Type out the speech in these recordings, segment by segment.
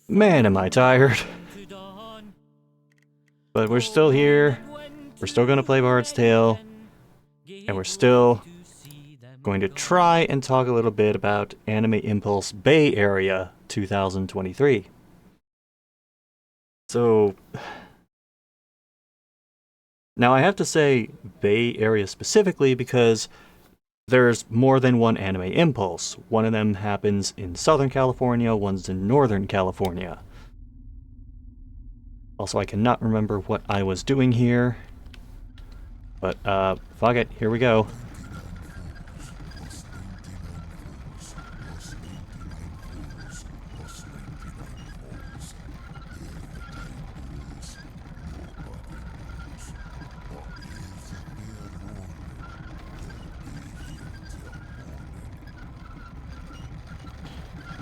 Man, am I tired. But we're still here. We're still going to play Bard's Tale. And we're still going to try and talk a little bit about Anime Impulse Bay Area 2023. So, now I have to say Bay Area specifically because there's more than one Anime Impulse. One of them happens in Southern California, one's in Northern California. Also, I cannot remember what I was doing here. But, fuck it, here we go.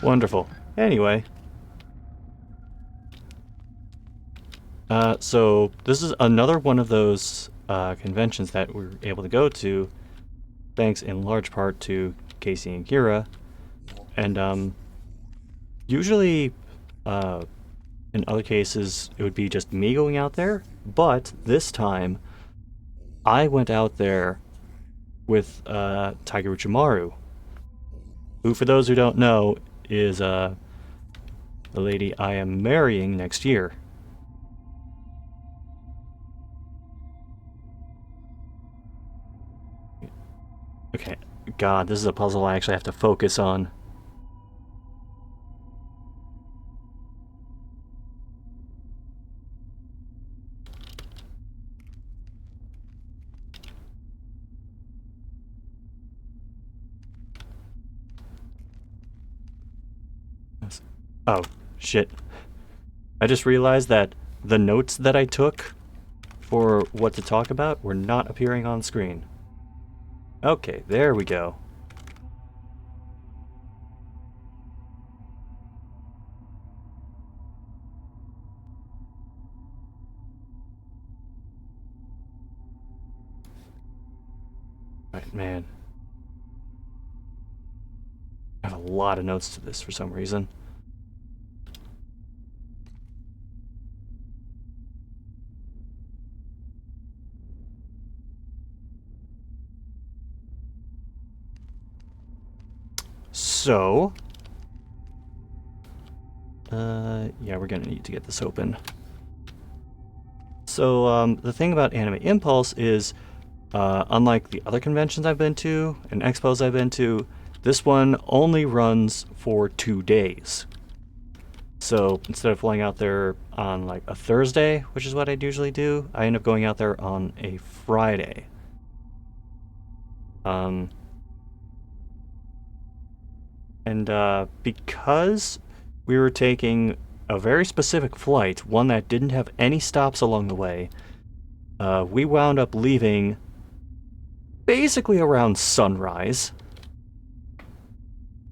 Wonderful. Anyway. So this is another one of those conventions that we were able to go to, thanks in large part to Casey and Kira. And usually, in other cases, it would be just me going out there, but this time, I went out there with Tiger Uchimaru, who, for those who don't know, is the lady I am marrying next year. Okay, God, this is a puzzle I actually have to focus on. Oh, shit. I just realized that the notes that I took for what to talk about were not appearing on screen. Okay, there we go. Alright, man. I have a lot of notes to this for some reason. So, yeah, we're gonna need to get this open. So, the thing about Anime Impulse is, unlike the other conventions I've been to and expos I've been to, this one only runs for 2 days. So instead of flying out there on like a Thursday, which is what I'd usually do, I end up going out there on a Friday. And because we were taking a very specific flight, one that didn't have any stops along the way, we wound up leaving basically around sunrise.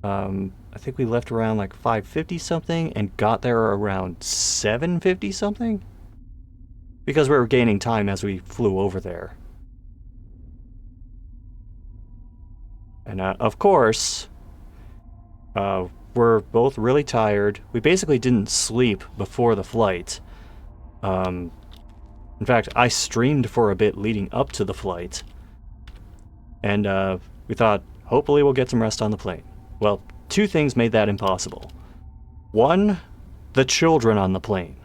I think we left around like 5:50 something and got there around 7:50 something, because we were gaining time as we flew over there. And of course, we're both really tired. We basically didn't sleep before the flight. In fact, I streamed for a bit leading up to the flight. And we thought, hopefully we'll get some rest on the plane. Well, 2 things made that impossible. One, the children on the plane.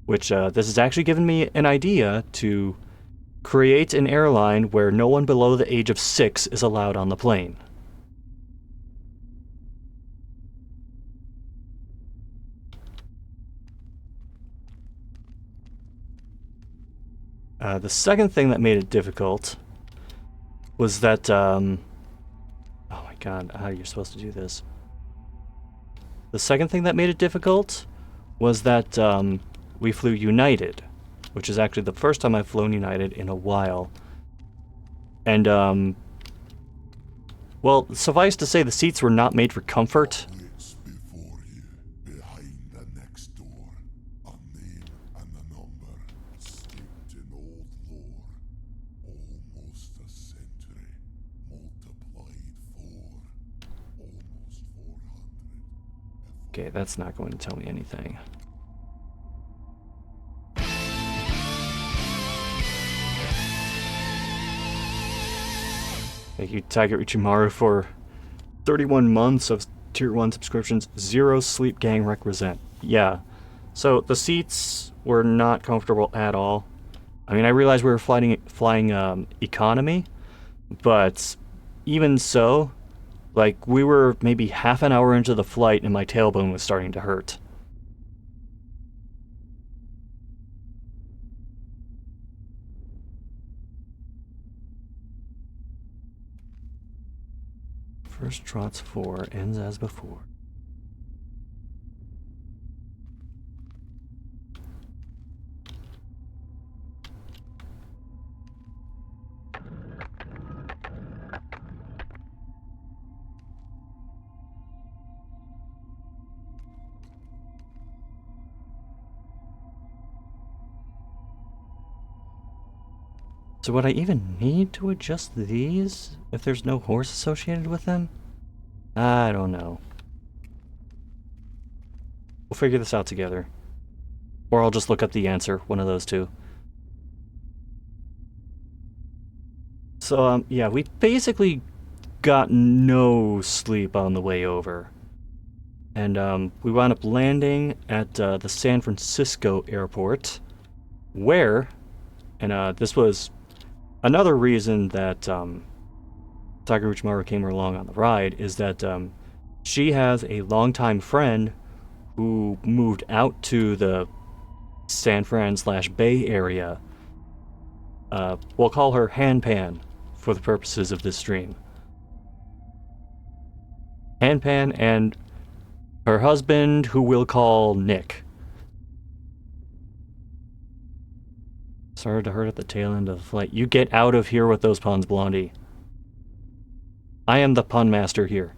Which, this has actually given me an idea to create an airline where no one below the age of 6 is allowed on the plane. The second thing that made it difficult was that, oh my god, how are you supposed to do this? The second thing that made it difficult was that we flew United, which is actually the first time I've flown United in a while. And, well, suffice to say, the seats were not made for comfort. Before you, behind the next door, a name and a number, steeped in old lore, almost a century, multiplied 4, almost 400. Okay, that's not going to tell me anything. Thank you, Tiger Ichimaru, for 31 months of Tier 1 subscriptions. 0 Sleep Gang represent. Yeah. So the seats were not comfortable at all. I mean, I realized we were flying economy, but even so, like, we were maybe half an hour into the flight and my tailbone was starting to hurt. First trots 4 ends as before. So would I even need to adjust these if there's no horse associated with them? I don't know. We'll figure this out together. Or I'll just look up the answer, one of those two. So, yeah, we basically got no sleep on the way over. And, we wound up landing at the San Francisco airport, where, and this was another reason that Tiger Uchimaru came along on the ride, is that she has a longtime friend who moved out to the San Fran/Bay area. We'll call her Hanpan for the purposes of this stream. Hanpan and her husband, who we'll call Nick. Started to hurt at the tail end of the flight. You get out of here with those puns, Blondie. I am the pun master here.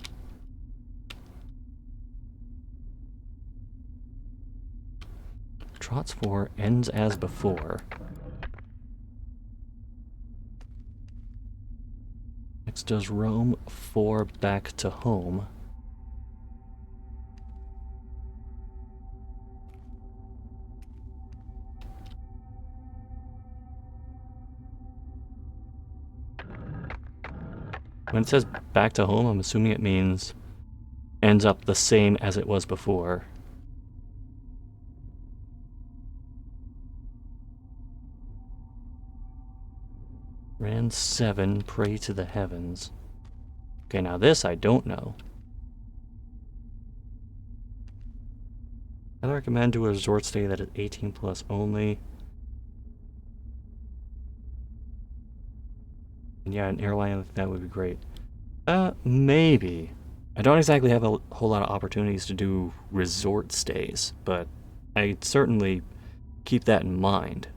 Trots 4 ends as before. Next does Rome 4 back to home. When it says back to home, I'm assuming it means ends up the same as it was before. Ran 7, pray to the heavens. Okay, now this I don't know. I'd recommend to a resort stay that is 18 plus only. And yeah, an airline like that would be great. Maybe. I don't exactly have a whole lot of opportunities to do resort stays, but I'd certainly keep that in mind.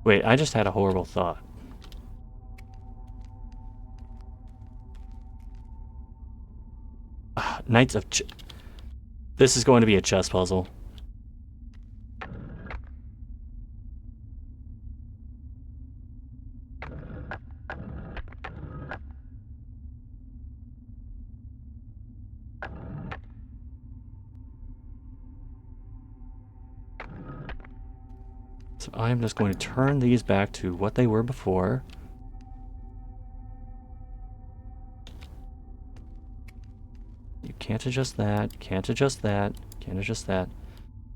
Wait, I just had a horrible thought. Knights of This is going to be a chess puzzle. So I'm just going to turn these back to what they were before. You can't adjust that, can't adjust that, can't adjust that.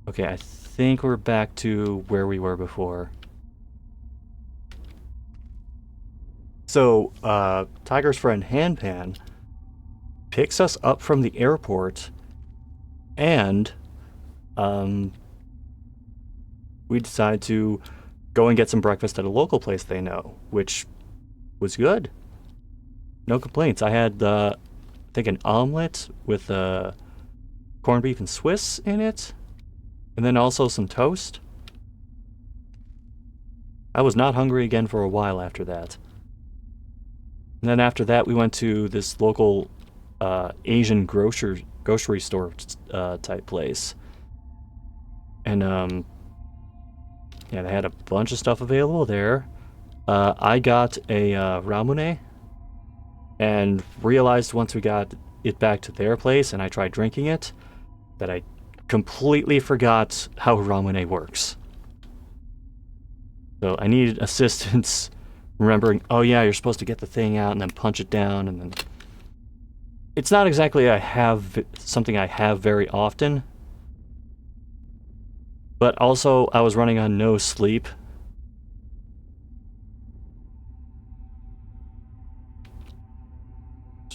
Okay, I think we're back to where we were before. So, Tiger's friend Hanpan picks us up from the airport, and we decide to go and get some breakfast at a local place they know, which was good. No complaints. I had, I think, an omelet with corned beef and Swiss in it, and then also some toast. I was not hungry again for a while after that. And then after that, we went to this local Asian grocery store type place. And, yeah, they had a bunch of stuff available there. I got a Ramune, and realized once we got it back to their place and I tried drinking it, that I completely forgot how Ramune works. So I needed assistance remembering, oh yeah, you're supposed to get the thing out and then punch it down, and then... It's not exactly something I have very often, but also I was running on no sleep.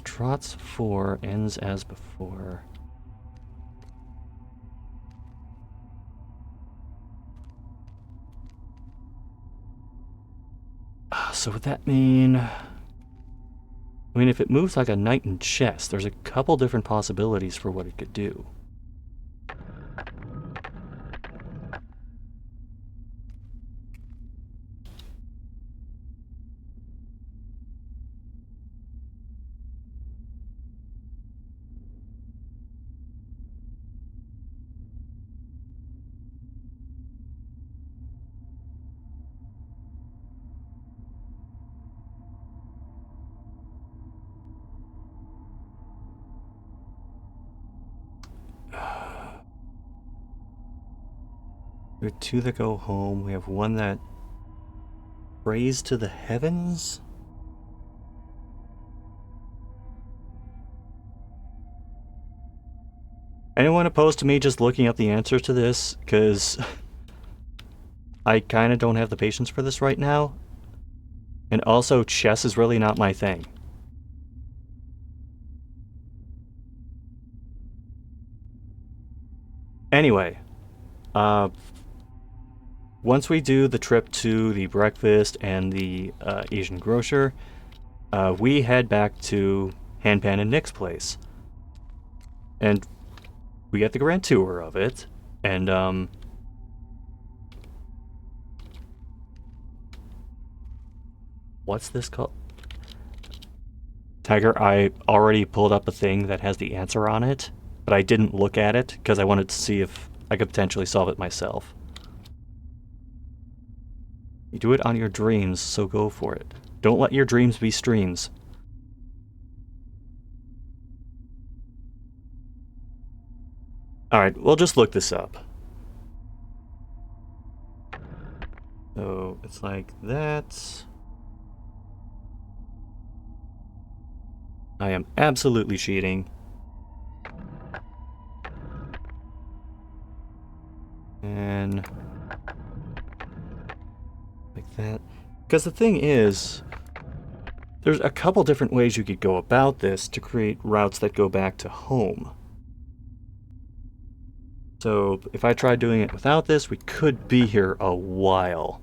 Trots 4 ends as before. So would that mean... I mean, if it moves like a knight in chess, there's a couple different possibilities for what it could do. We have 2 that go home. We have 1 that prays to the heavens? Anyone opposed to me just looking up the answers to this? Because I kind of don't have the patience for this right now. And also, chess is really not my thing. Anyway, once we do the trip to the breakfast and the Asian grocer, we head back to Hanpan and Nick's place. And we get the grand tour of it, and what's this called? Tiger, I already pulled up a thing that has the answer on it, but I didn't look at it because I wanted to see if I could potentially solve it myself. You do it on your dreams, so go for it. Don't let your dreams be streams. Alright, we'll just look this up. So, it's like that. I am absolutely cheating. And... like that. Because the thing is, there's a couple different ways you could go about this to create routes that go back to home. So if I tried doing it without this, we could be here a while.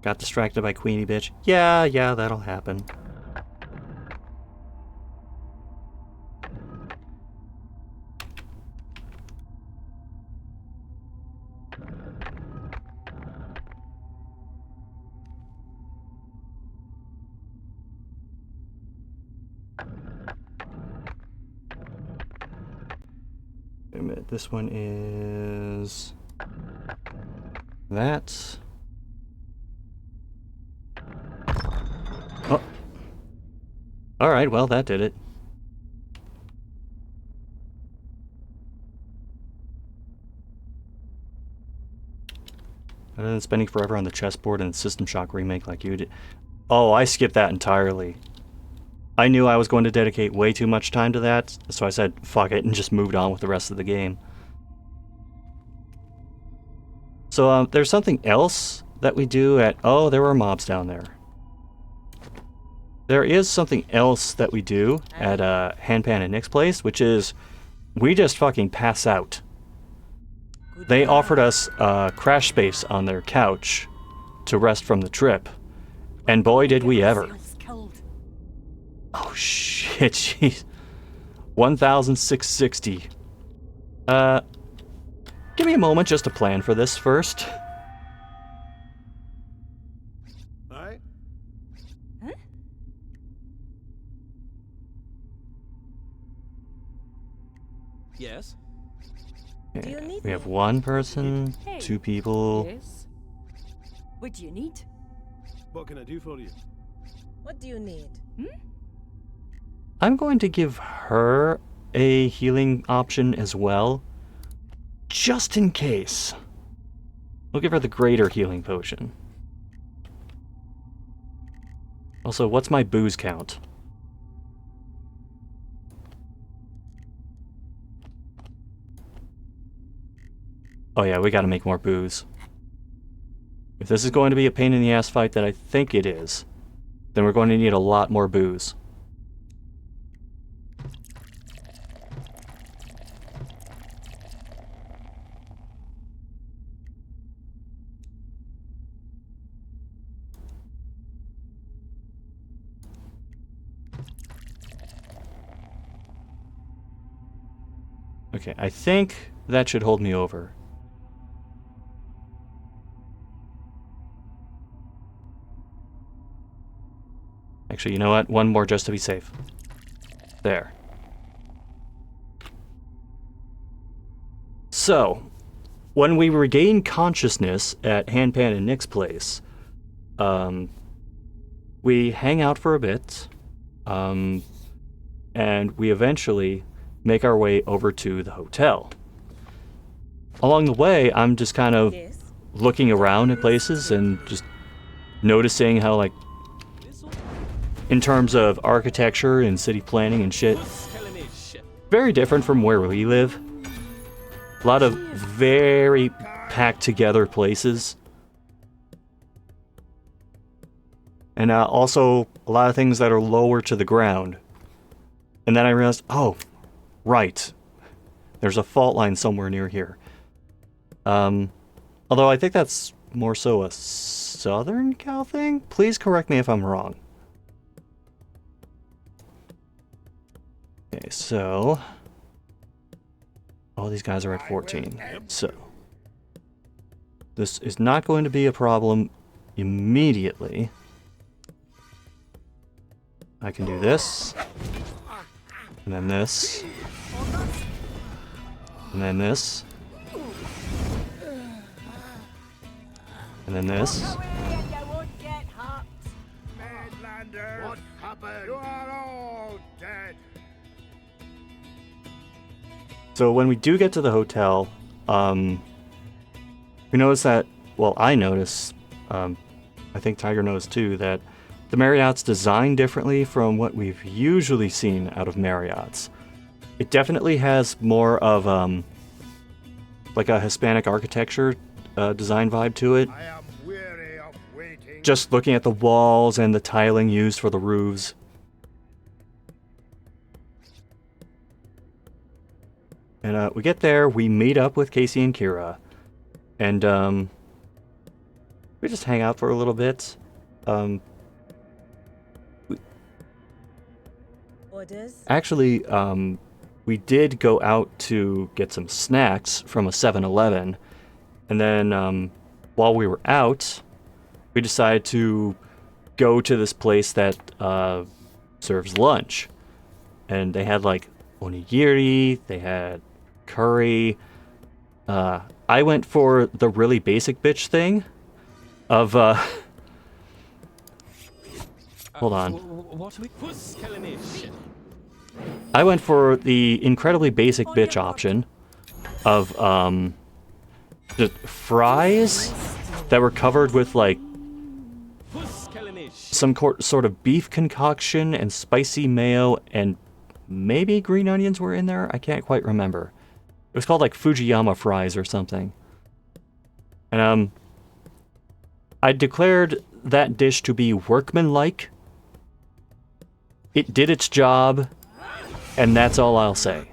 Got distracted by Queenie bitch. Yeah, that'll happen. Wait a minute, this one is... that. Oh. Alright, well, that did it. Other than spending forever on the chessboard and System Shock remake like you did. Oh, I skipped that entirely. I knew I was going to dedicate way too much time to that, so I said, fuck it, and just moved on with the rest of the game. So, there's something else that we do at... oh, there were mobs down there. There is something else that we do at Hanpan and Nick's place, which is we just fucking pass out. They offered us crash space on their couch to rest from the trip, and boy did we ever. Oh shit, jeez. 1,660. Give me a moment just to plan for this first. Alright, Yes. Do you need We have me? one person, Hey. 2 people. Yes. What do you need? What can I do for you? What do you need? I'm going to give her a healing option as well, just in case. We'll give her the greater healing potion. Also, what's my booze count? Oh yeah, we gotta make more booze. If this is going to be a pain in the ass fight that I think it is, then we're going to need a lot more booze. Okay, I think that should hold me over. Actually, you know what? One more just to be safe. There. So, when we regain consciousness at Hanpan and Nick's place, we hang out for a bit, and we eventually make our way over to the hotel. Along the way, I'm just kind of Yes. looking around at places and just noticing how, like, in terms of architecture and city planning and shit, very different from where we live. A lot of very packed together places. And also a lot of things that are lower to the ground. And then I realized, oh, right. There's a fault line somewhere near here. Although I think that's more so a Southern Cal thing. Please correct me if I'm wrong. Okay, so all these guys are at 14. So this is not going to be a problem immediately. I can do this, and then this, and then this, and then this. Mainlander, what happened? You are all dead. So when we do get to the hotel, we notice that, well, I notice, I think Tiger knows too, that the Marriott's designed differently from what we've usually seen out of Marriott's. It definitely has more of, like a Hispanic architecture design vibe to it. I am weary of waiting. Just looking at the walls and the tiling used for the roofs. And we get there, we meet up with Casey and Kira, and we just hang out for a little bit. Orders? Actually, we did go out to get some snacks from a 7-Eleven, and then while we were out, we decided to go to this place that serves lunch. And they had like onigiri, they had curry. I went for the really basic bitch thing of hold on. What are we? I went for the incredibly basic bitch option of just fries that were covered with like some sort of beef concoction and spicy mayo, and maybe green onions were in there. I can't quite remember. It was called like Fujiyama fries or something. And I declared that dish to be workmanlike. It did its job, and that's all I'll say.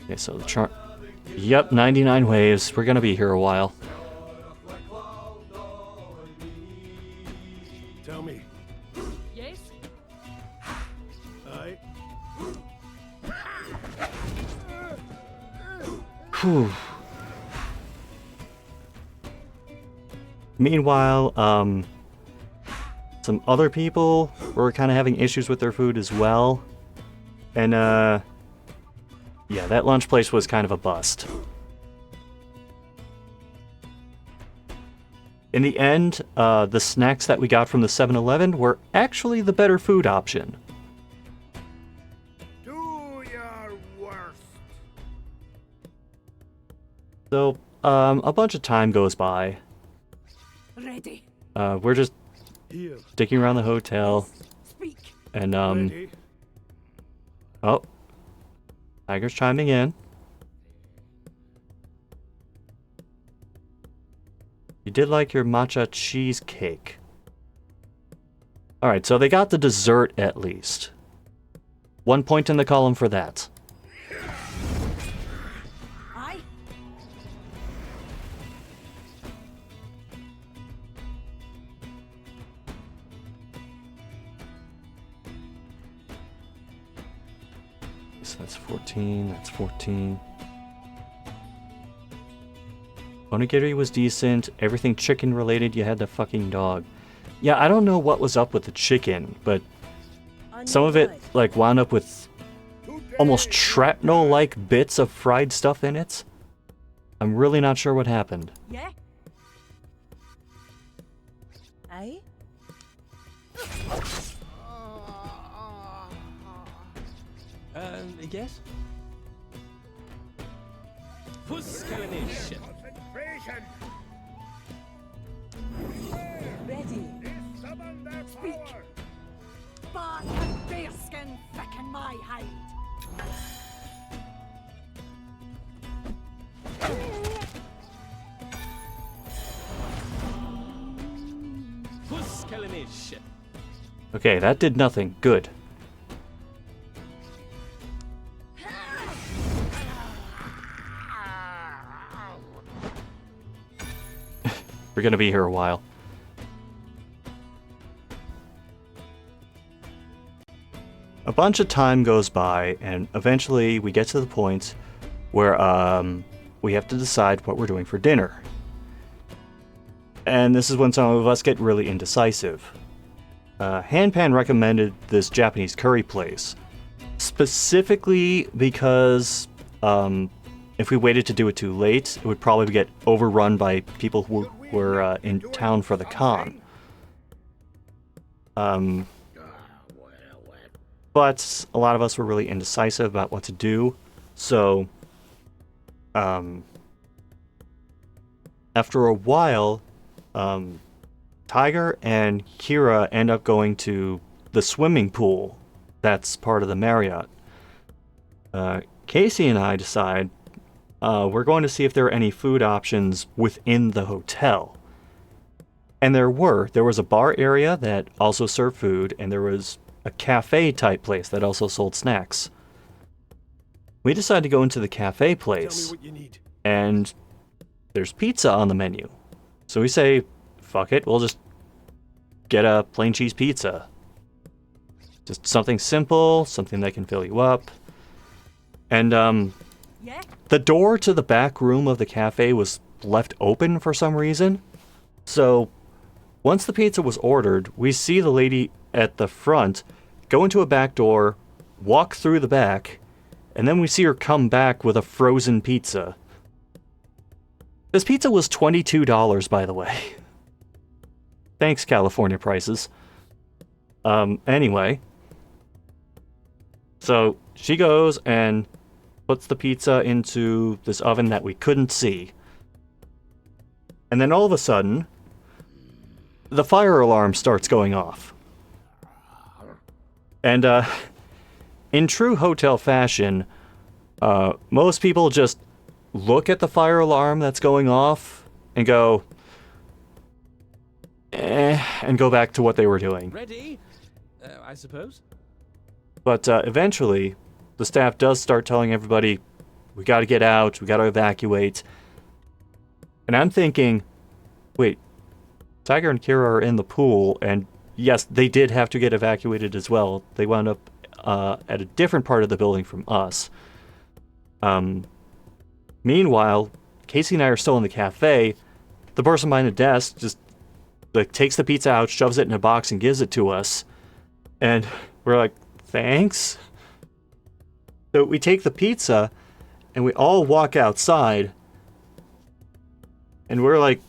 Okay, so the chart. Yep, 99 waves. We're gonna be here a while. Tell me. Yes. Aye. Whew. Meanwhile, some other people were kind of having issues with their food as well. And, yeah, that lunch place was kind of a bust. In the end, the snacks that we got from the 7-Eleven were actually the better food option. Do your worst. So, a bunch of time goes by. Ready. We're just Here. sticking around the hotel, Speak. and, Ready. oh, Tiger's chiming in. You did like your matcha cheesecake. Alright, so they got the dessert at least. 1 point in the column for that. Aye. So that's 14, that's 14. Onigiri was decent. Everything chicken related, you had the fucking dog. Yeah, I don't know what was up with the chicken, but On some your of it right. like wound up with almost shrapnel-like bits of fried stuff in it. I'm really not sure what happened. Yeah. Aye? Yes? Fuskalish. Ready. Speak. Bark and bearskin thicken my hide. Fuskalish. Okay, that did nothing. Good. We're gonna be here a while. A bunch of time goes by, and eventually we get to the point where we have to decide what we're doing for dinner. And this is when some of us get really indecisive. Hanpan recommended this Japanese curry place, specifically because if we waited to do it too late, it would probably get overrun by people who were in town for the con. But a lot of us were really indecisive about what to do, so after a while, Tiger and Kira end up going to the swimming pool that's part of the Marriott. Casey and I decide we're going to see if there are any food options within the hotel. And there was a bar area that also served food, and there was a cafe type place that also sold snacks. We decided to go into the cafe Tell me place, what you need. and there's pizza on the menu. So we say, fuck it, we'll just get a plain cheese pizza. Just something simple, something that can fill you up. And Yeah. the door to the back room of the cafe was left open for some reason. So once the pizza was ordered, we see the lady at the front go into a back door, walk through the back, and then we see her come back with a frozen pizza. This pizza was $22, by the way. Thanks, California prices. Anyway. So she goes and puts the pizza into this oven that we couldn't see. And then all of a sudden, the fire alarm starts going off. And in true hotel fashion, most people just look at the fire alarm that's going off and go, and go back to what they were doing. Ready? I suppose. But eventually, the staff does start telling everybody, we gotta get out, we gotta evacuate. And I'm thinking, wait, Tiger and Kira are in the pool, and yes, they did have to get evacuated as well. They wound up at a different part of the building from us. Meanwhile, Casey and I are still in the cafe. The person behind the desk just like takes the pizza out, shoves it in a box, and gives it to us. And we're like, thanks? So we take the pizza, and we all walk outside, and we're like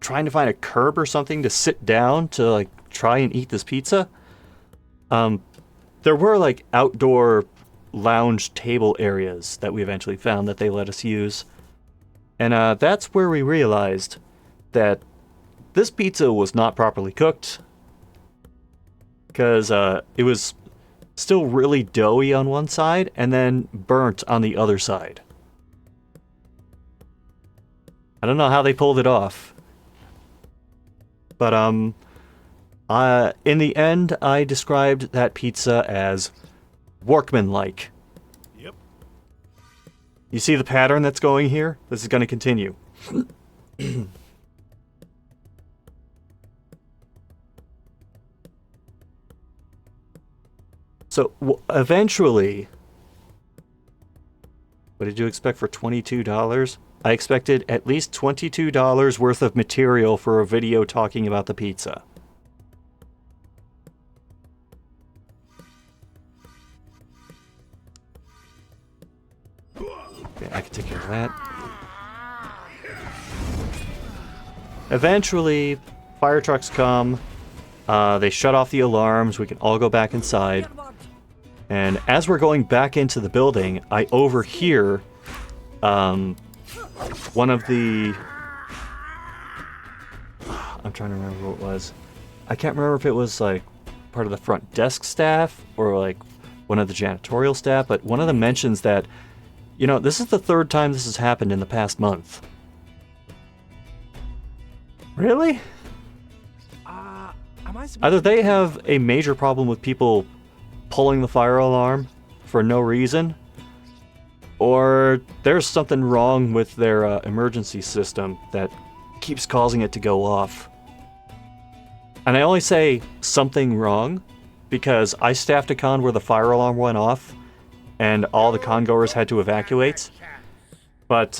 trying to find a curb or something to sit down to like try and eat this pizza. There were like outdoor lounge table areas that we eventually found that they let us use. And that's where we realized that this pizza was not properly cooked, because it was still really doughy on one side and then burnt on the other side. I don't know how they pulled it off. But in the end, I described that pizza as workmanlike. Yep. You see the pattern that's going here? This is going to continue. So, eventually... What did you expect for $22? I expected at least $22 worth of material for a video talking about the pizza. Okay, I can take care of that. Eventually, fire trucks come. They shut off the alarms. We can all go back inside. And as we're going back into the building, I overhear one of the... I'm trying to remember what it was. I can't remember if it was like part of the front desk staff or like one of the janitorial staff, but one of them mentions that, you know, this is the third time this has happened in the past month. Really? Am I supposed Either to they be- have a major problem with people pulling the fire alarm for no reason, or there's something wrong with their emergency system that keeps causing it to go off. And I only say something wrong because I staffed a con where the fire alarm went off and all the congoers had to evacuate. But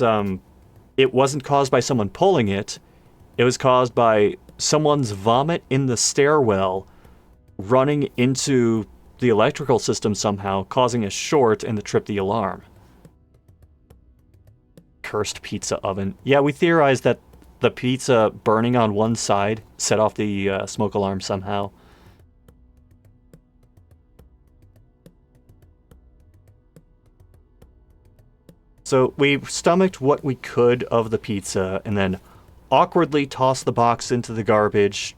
it wasn't caused by someone pulling it. It was caused by someone's vomit in the stairwell running into the electrical system somehow, causing a short and to trip the alarm. Cursed pizza oven. Yeah, we theorized that the pizza burning on one side set off the smoke alarm somehow. So we stomached what we could of the pizza and then awkwardly tossed the box into the garbage.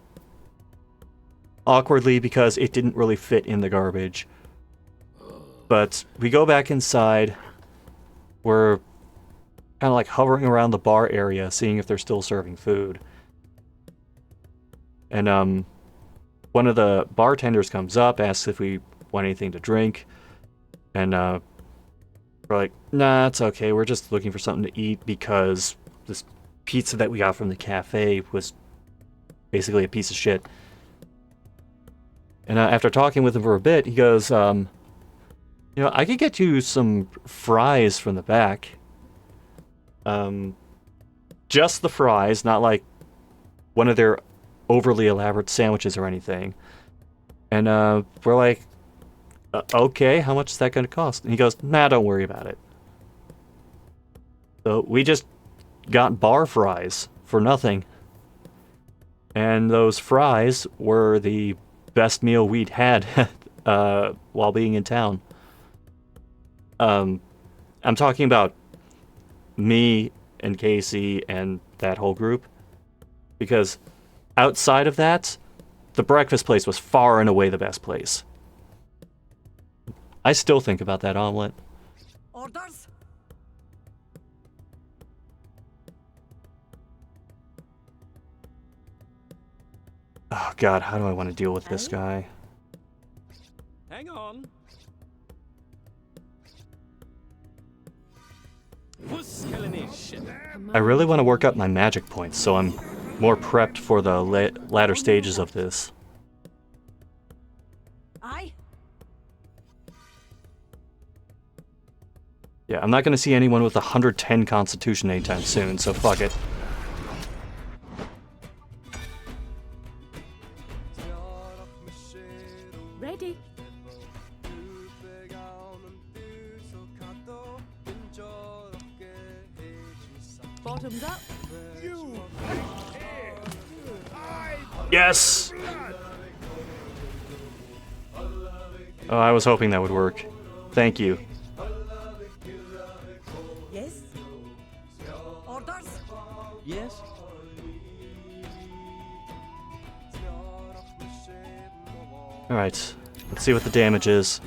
Awkwardly because it didn't really fit in the garbage. But we go back inside. We're kind of like hovering around the bar area, seeing if they're still serving food. And one of the bartenders comes up, asks if we want anything to drink. And we're like, nah, it's okay. We're just looking for something to eat because this pizza that we got from the cafe was basically a piece of shit. And after talking with him for a bit, he goes, you know, I could get you some fries from the back. Just the fries, not like one of their overly elaborate sandwiches or anything. And we're like, okay, how much is that going to cost? And he goes, nah, don't worry about it. So we just got bar fries for nothing. And those fries were the best meal we'd had while being in town. I'm talking about me and Casey and that whole group. Because outside of that, the breakfast place was far and away the best place. I still think about that omelet. Orders? Oh god, how do I want to deal with this guy? Hang on. I really want to work up my magic points, so I'm more prepped for the latter stages of this. Aye. Yeah, I'm not going to see anyone with 110 constitution anytime soon, so fuck it. Ready. Bottoms up. Yes! Oh, I was hoping that would work. Thank you. Yes? Orders. Yes? Alright, let's see what the damage is.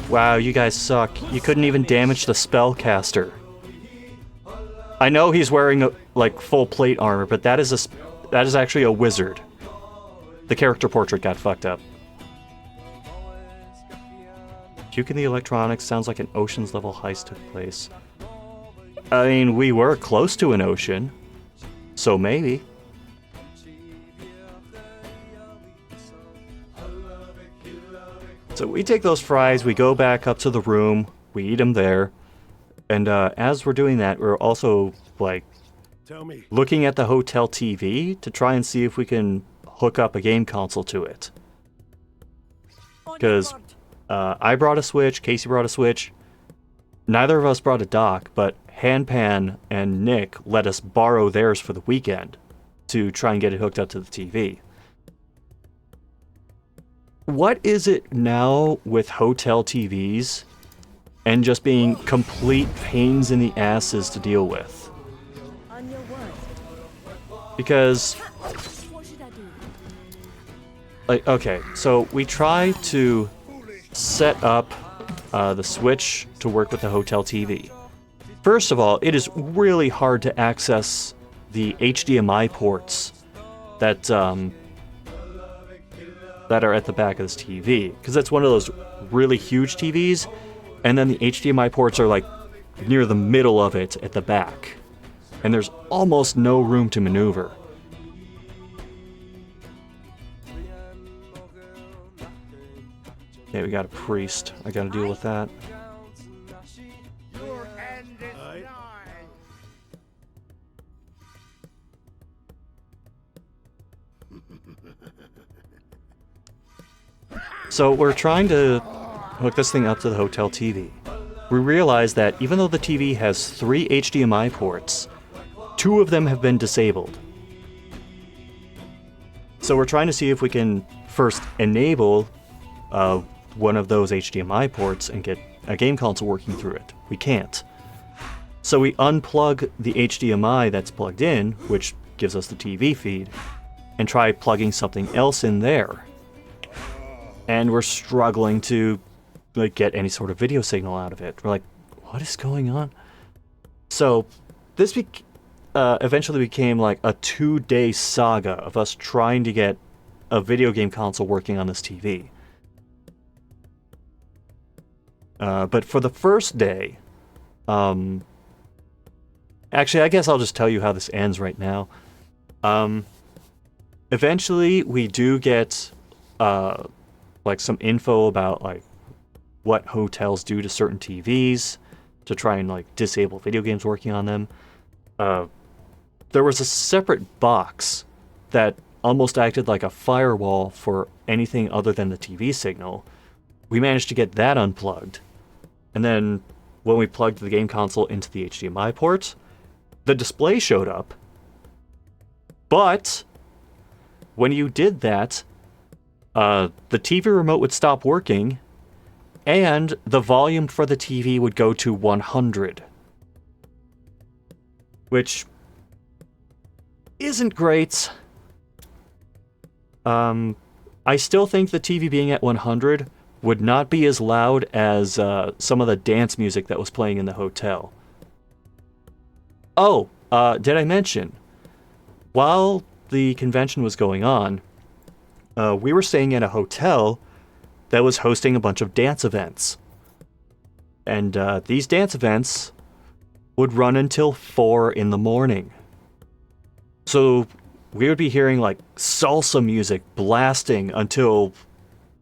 Wow, you guys suck. You couldn't even damage the spellcaster. I know he's wearing like full plate armor, but that is actually a wizard. The character portrait got fucked up. Puke in the electronics sounds like an Ocean's level heist took place. I mean, we were close to an ocean, so maybe. So we take those fries, we go back up to the room, we eat them there, and as we're doing that, we're also like Tell me. looking at the hotel TV to try and see if we can hook up a game console to it. On your 'Cause word. I brought a Switch, Casey brought a Switch. Neither of us brought a dock, but Hanpan and Nick let us borrow theirs for the weekend to try and get it hooked up to the TV. What is it now with hotel TVs and just being complete pains in the asses to deal with? On your word. Because What should I do? like, okay, so we try to set up the Switch to work with the hotel TV. First of all, it is really hard to access the HDMI ports that that are at the back of this TV, because that's one of those really huge TVs, and then the HDMI ports are like near the middle of it at the back, and there's almost no room to maneuver. Yeah, we got a priest. I gotta deal with that. So we're trying to hook this thing up to the hotel TV. We realize that even though the TV has 3 HDMI ports, 2 of them have been disabled. So we're trying to see if we can first enable one of those HDMI ports and get a game console working through it. We can't. So we unplug the HDMI that's plugged in, which gives us the TV feed, and try plugging something else in there. And we're struggling to like get any sort of video signal out of it. We're like, what is going on? So this eventually became like a 2-day saga of us trying to get a video game console working on this TV. But for the first day, actually, I guess I'll just tell you how this ends right now. Eventually, we do get like some info about like what hotels do to certain TVs to try and like disable video games working on them. There was a separate box that almost acted like a firewall for anything other than the TV signal. We managed to get that unplugged. And then when we plugged the game console into the HDMI port, the display showed up. But when you did that, the TV remote would stop working, and the volume for the TV would go to 100. Which isn't great. I still think the TV being at 100 would not be as loud as some of the dance music that was playing in the hotel. Oh, did I mention? While the convention was going on, we were staying at a hotel that was hosting a bunch of dance events. And these dance events would run until 4 in the morning. So we would be hearing like salsa music blasting until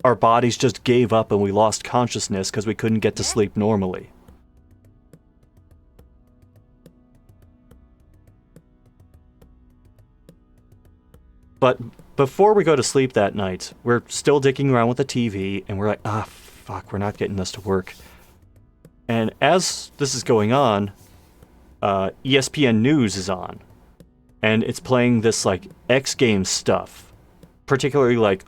our bodies just gave up and we lost consciousness because we couldn't get to sleep normally. But before we go to sleep that night, we're still dicking around with the TV, and we're like, ah, fuck, we're not getting this to work. And as this is going on, ESPN News is on. And it's playing this, like, X Games stuff. Particularly, like,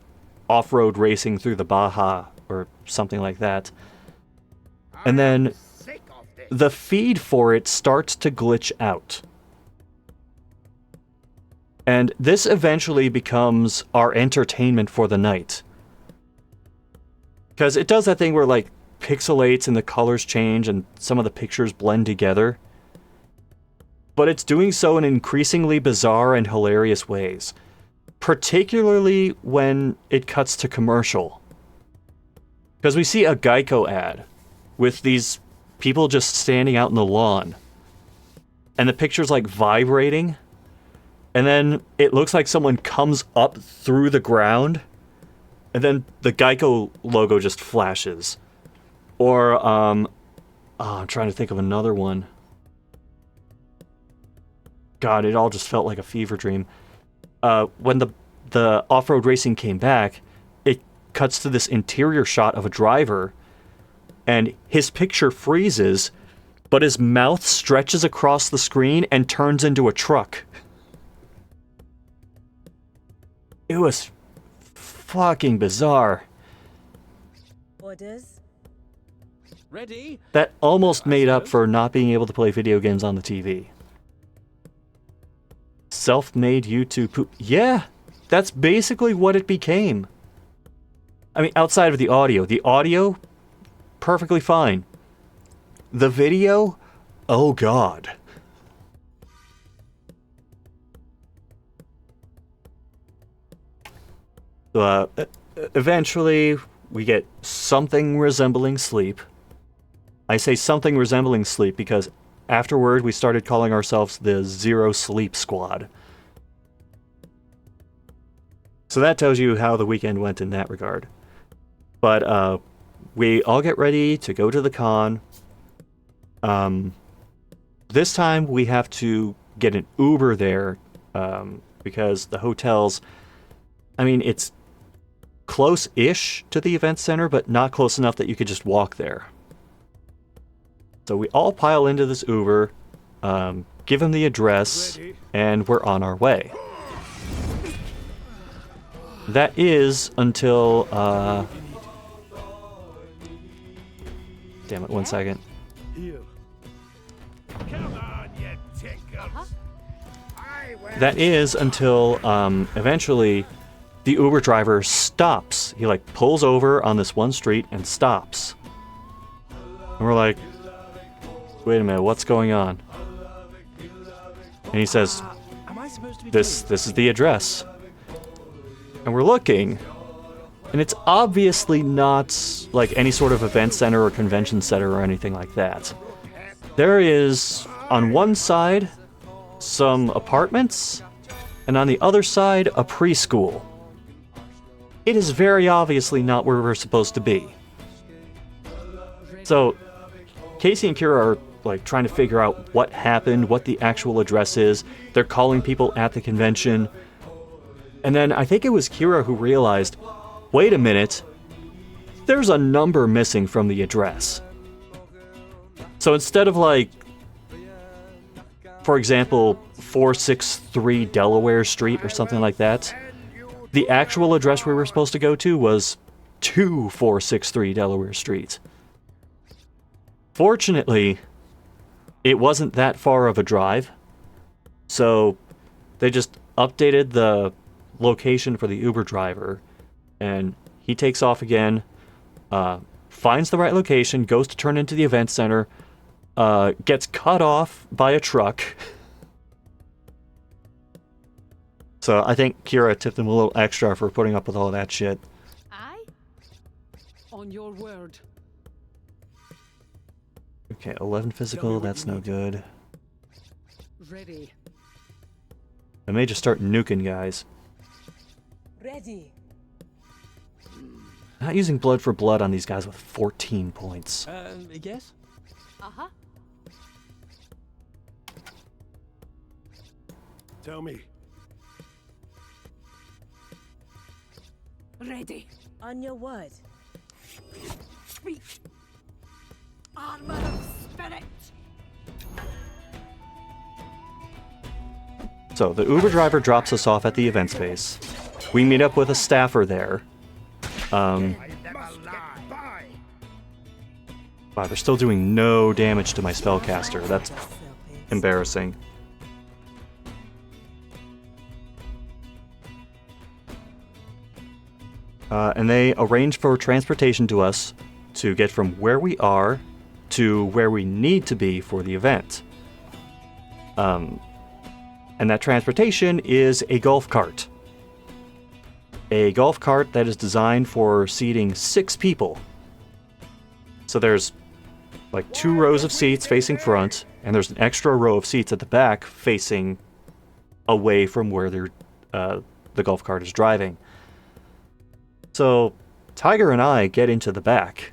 off-road racing through the Baja, or something like that. And then the feed for it starts to glitch out. And this eventually becomes our entertainment for the night. Because it does that thing where, like, pixelates and the colors change and some of the pictures blend together. But it's doing so in increasingly bizarre and hilarious ways. Particularly when it cuts to commercial. Because we see a Geico ad with these people just standing out in the lawn. And the picture's like vibrating. And then it looks like someone comes up through the ground. And then the Geico logo just flashes. Or, I'm trying to think of another one. God, it all just felt like a fever dream. When the off-road racing came back, it cuts to this interior shot of a driver, and his picture freezes, but his mouth stretches across the screen and turns into a truck. It was fucking bizarre. Orders. Ready? That almost made up for not being able to play video games on the TV. Self-made YouTube poop. Yeah, that's basically what it became. I mean, outside of the audio, perfectly fine. The video, oh god. Eventually, we get something resembling sleep. I say something resembling sleep because afterward we started calling ourselves the Zero Sleep Squad. So that tells you how the weekend went in that regard. But we all get ready to go to the con. This time we have to get an Uber there because the hotels, I mean, it's close-ish to the event center, but not close enough that you could just walk there. So we all pile into this Uber, give him the address, and we're on our way. That is until, damn it, 1 second. Here. That is until, eventually, the Uber driver stops. He, like, pulls over on this one street and stops. And we're like, wait a minute, what's going on? And he says, Am I supposed to be this is the address. And we're looking, and it's obviously not like any sort of event center or convention center or anything like that. There is, on one side, some apartments, and on the other side, a preschool. It is very obviously not where we're supposed to be. So, Casey and Kira are like trying to figure out what happened, what the actual address is. They're calling people at the convention. And then I think it was Kira who realized, wait a minute, there's a number missing from the address. So instead of like, for example, 463 Delaware Street or something like that, the actual address we were supposed to go to was 2463 Delaware Street. Fortunately, it wasn't that far of a drive, so they just updated the location for the Uber driver, and he takes off again, finds the right location, goes to turn into the event center, gets cut off by a truck. So I think Kira tipped him a little extra for putting up with all that shit. Aye? On your word. Okay, 11 physical, that's no good. Ready. I may just start nuking guys. Ready. Not using blood for blood on these guys with 14 points. Yes? Uh-huh. Tell me. Ready. On your word. Speak. Armor of spirit. So the Uber driver drops us off at the event space. We meet up with a staffer there. Wow, they're still doing no damage to my spellcaster. That's embarrassing. And they arrange for transportation to us to get from where we are to where we need to be for the event. And that transportation is a golf cart. A golf cart that is designed for seating 6 people. So there's like 2 rows of seats facing front, and there's an extra row of seats at the back facing away from where the golf cart is driving. So Tiger and I get into the back,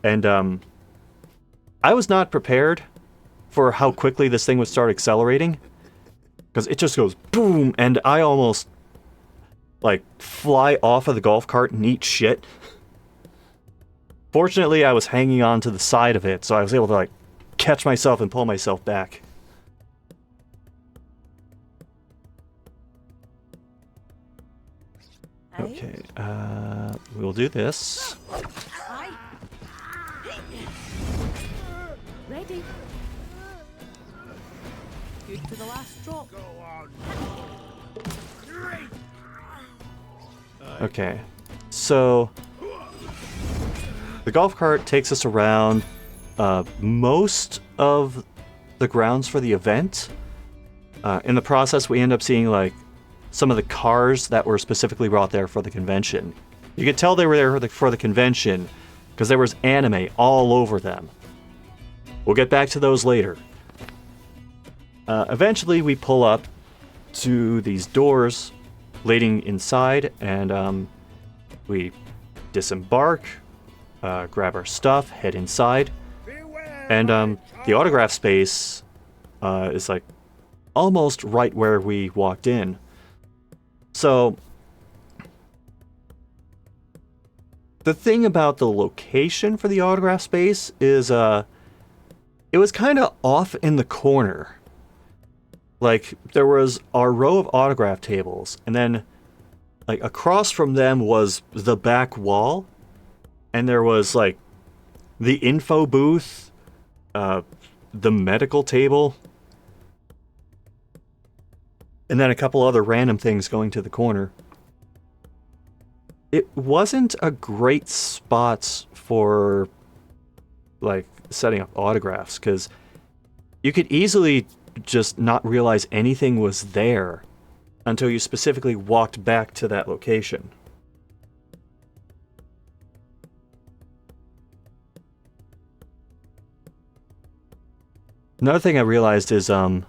and I was not prepared for how quickly this thing would start accelerating, because it just goes boom, and I almost like fly off of the golf cart and eat shit. Fortunately, I was hanging on to the side of it, so I was able to like catch myself and pull myself back. Okay, we'll do this. Ready. Good to the last drop. Okay, so the golf cart takes us around most of the grounds for the event. In the process, we end up seeing like some of the cars that were specifically brought there for the convention. You could tell they were there for the convention because there was anime all over them. We'll get back to those later. Eventually, we pull up to these doors leading inside, and we disembark, grab our stuff, head inside, and the autograph space is like almost right where we walked in. So the thing about the location for the autograph space is it was kind of off in the corner. Like, there was our row of autograph tables, and then like across from them was the back wall, and there was like the info booth, the medical table, and then a couple other random things going to the corner. It wasn't a great spot for like setting up autographs, because you could easily just not realize anything was there until you specifically walked back to that location. Another thing I realized is I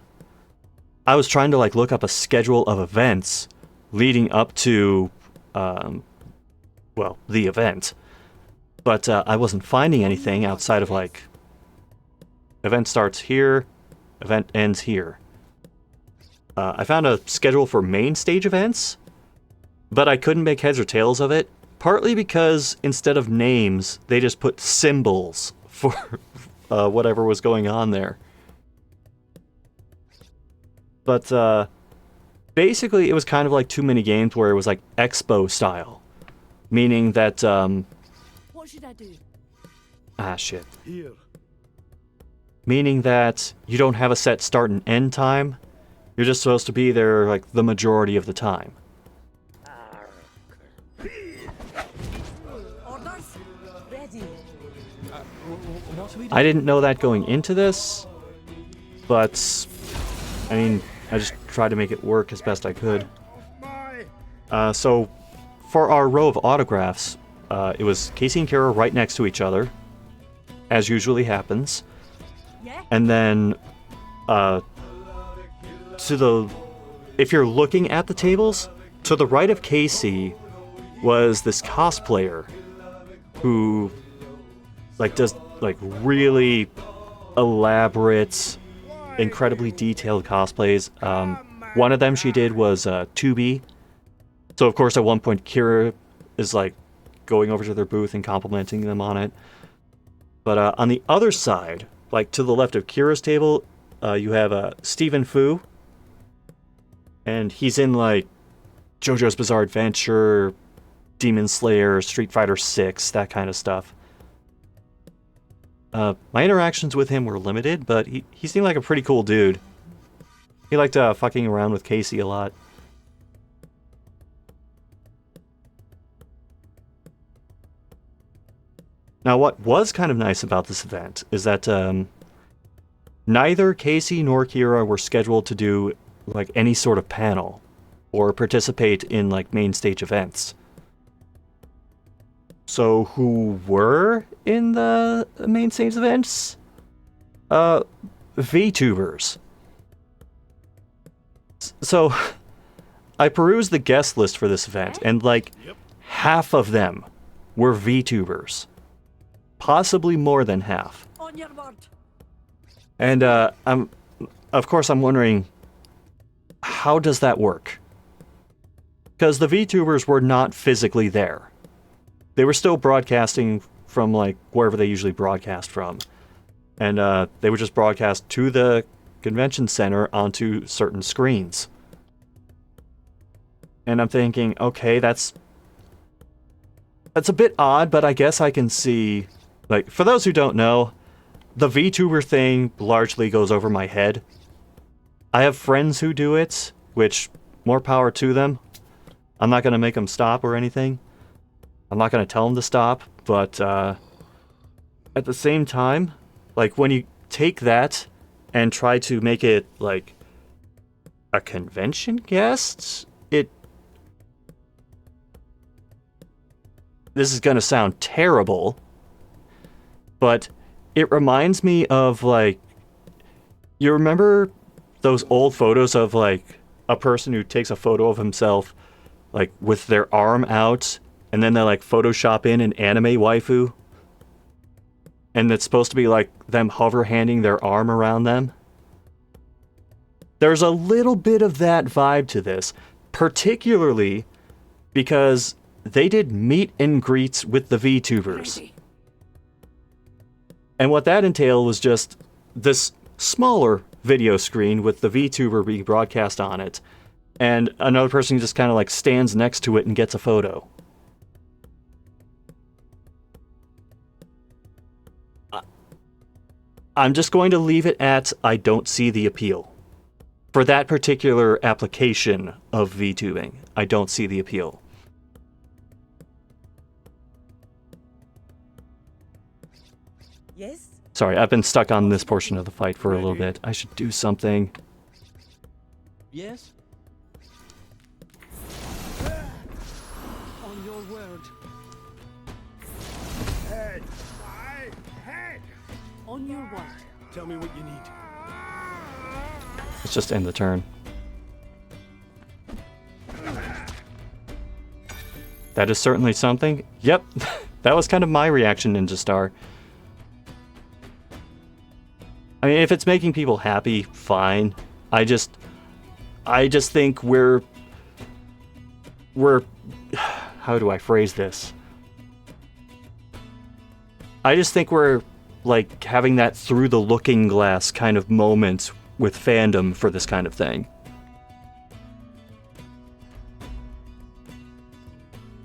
was trying to like look up a schedule of events leading up to well, the event, but I wasn't finding anything outside of like event starts here, event ends here. I found a schedule for main stage events, but I couldn't make heads or tails of it, partly because instead of names, they just put symbols for whatever was going on there. But basically, it was kind of like too many games where it was like expo style, meaning that What should I do? shit. Here. Meaning that you don't have a set start and end time. You're just supposed to be there like the majority of the time. Orders. Ready. What are we doing? I didn't know that going into this, but I mean, I just tried to make it work as best I could. So for our row of autographs, it was Casey and Kira right next to each other, as usually happens. Yeah. And then, if you're looking at the tables, to the right of Casey was this cosplayer who, like, does, like, really elaborate, incredibly detailed cosplays. One of them she did was 2B. So of course at one point Kira is like going over to their booth and complimenting them on it. But on the other side, like to the left of Kira's table, you have Stephen Fu. And he's in like JoJo's Bizarre Adventure, Demon Slayer, Street Fighter 6, that kind of stuff. My interactions with him were limited, but he seemed like a pretty cool dude. He liked fucking around with Casey a lot. Now, what was kind of nice about this event is that neither Casey nor Kira were scheduled to do like any sort of panel or participate in like main stage events. So who were in the main stage events? VTubers. So I perused the guest list for this event, and like half of them were VTubers. Possibly more than half. On your word. And I'm wondering, how does that work? Because the VTubers were not physically there. They were still broadcasting from like wherever they usually broadcast from. And they would just broadcast to the convention center onto certain screens. And I'm thinking, okay, that's a bit odd, but I guess I can see, like, for those who don't know, the VTuber thing largely goes over my head. I have friends who do it, which, more power to them. I'm not going to make them stop or anything. I'm not going to tell them to stop, but at the same time, like, when you take that and try to make it, like, a convention guest, this is going to sound terrible, but it reminds me of, like, you remember those old photos of, like, a person who takes a photo of himself, like, with their arm out, and then they, like, Photoshop in an anime waifu? And it's supposed to be, like, them hover-handing their arm around them? There's a little bit of that vibe to this, particularly because they did meet and greets with the VTubers. Ready. And what that entailed was just this smaller video screen with the VTuber being broadcast on it, and another person just kind of like stands next to it and gets a photo. I'm just going to leave it at I don't see the appeal. For that particular application of VTubing, I don't see the appeal. Yes? Sorry, I've been stuck on this portion of the fight for a little bit. I should do something. Yes? On your word. Head! My head! On your word. Tell me what you need. Let's just end the turn. That is certainly something. Yep, that was kind of my reaction, Ninja Star. I mean, if it's making people happy, fine. I just think we're how do I phrase this? I just think we're like having that through the looking glass kind of moment with fandom for this kind of thing.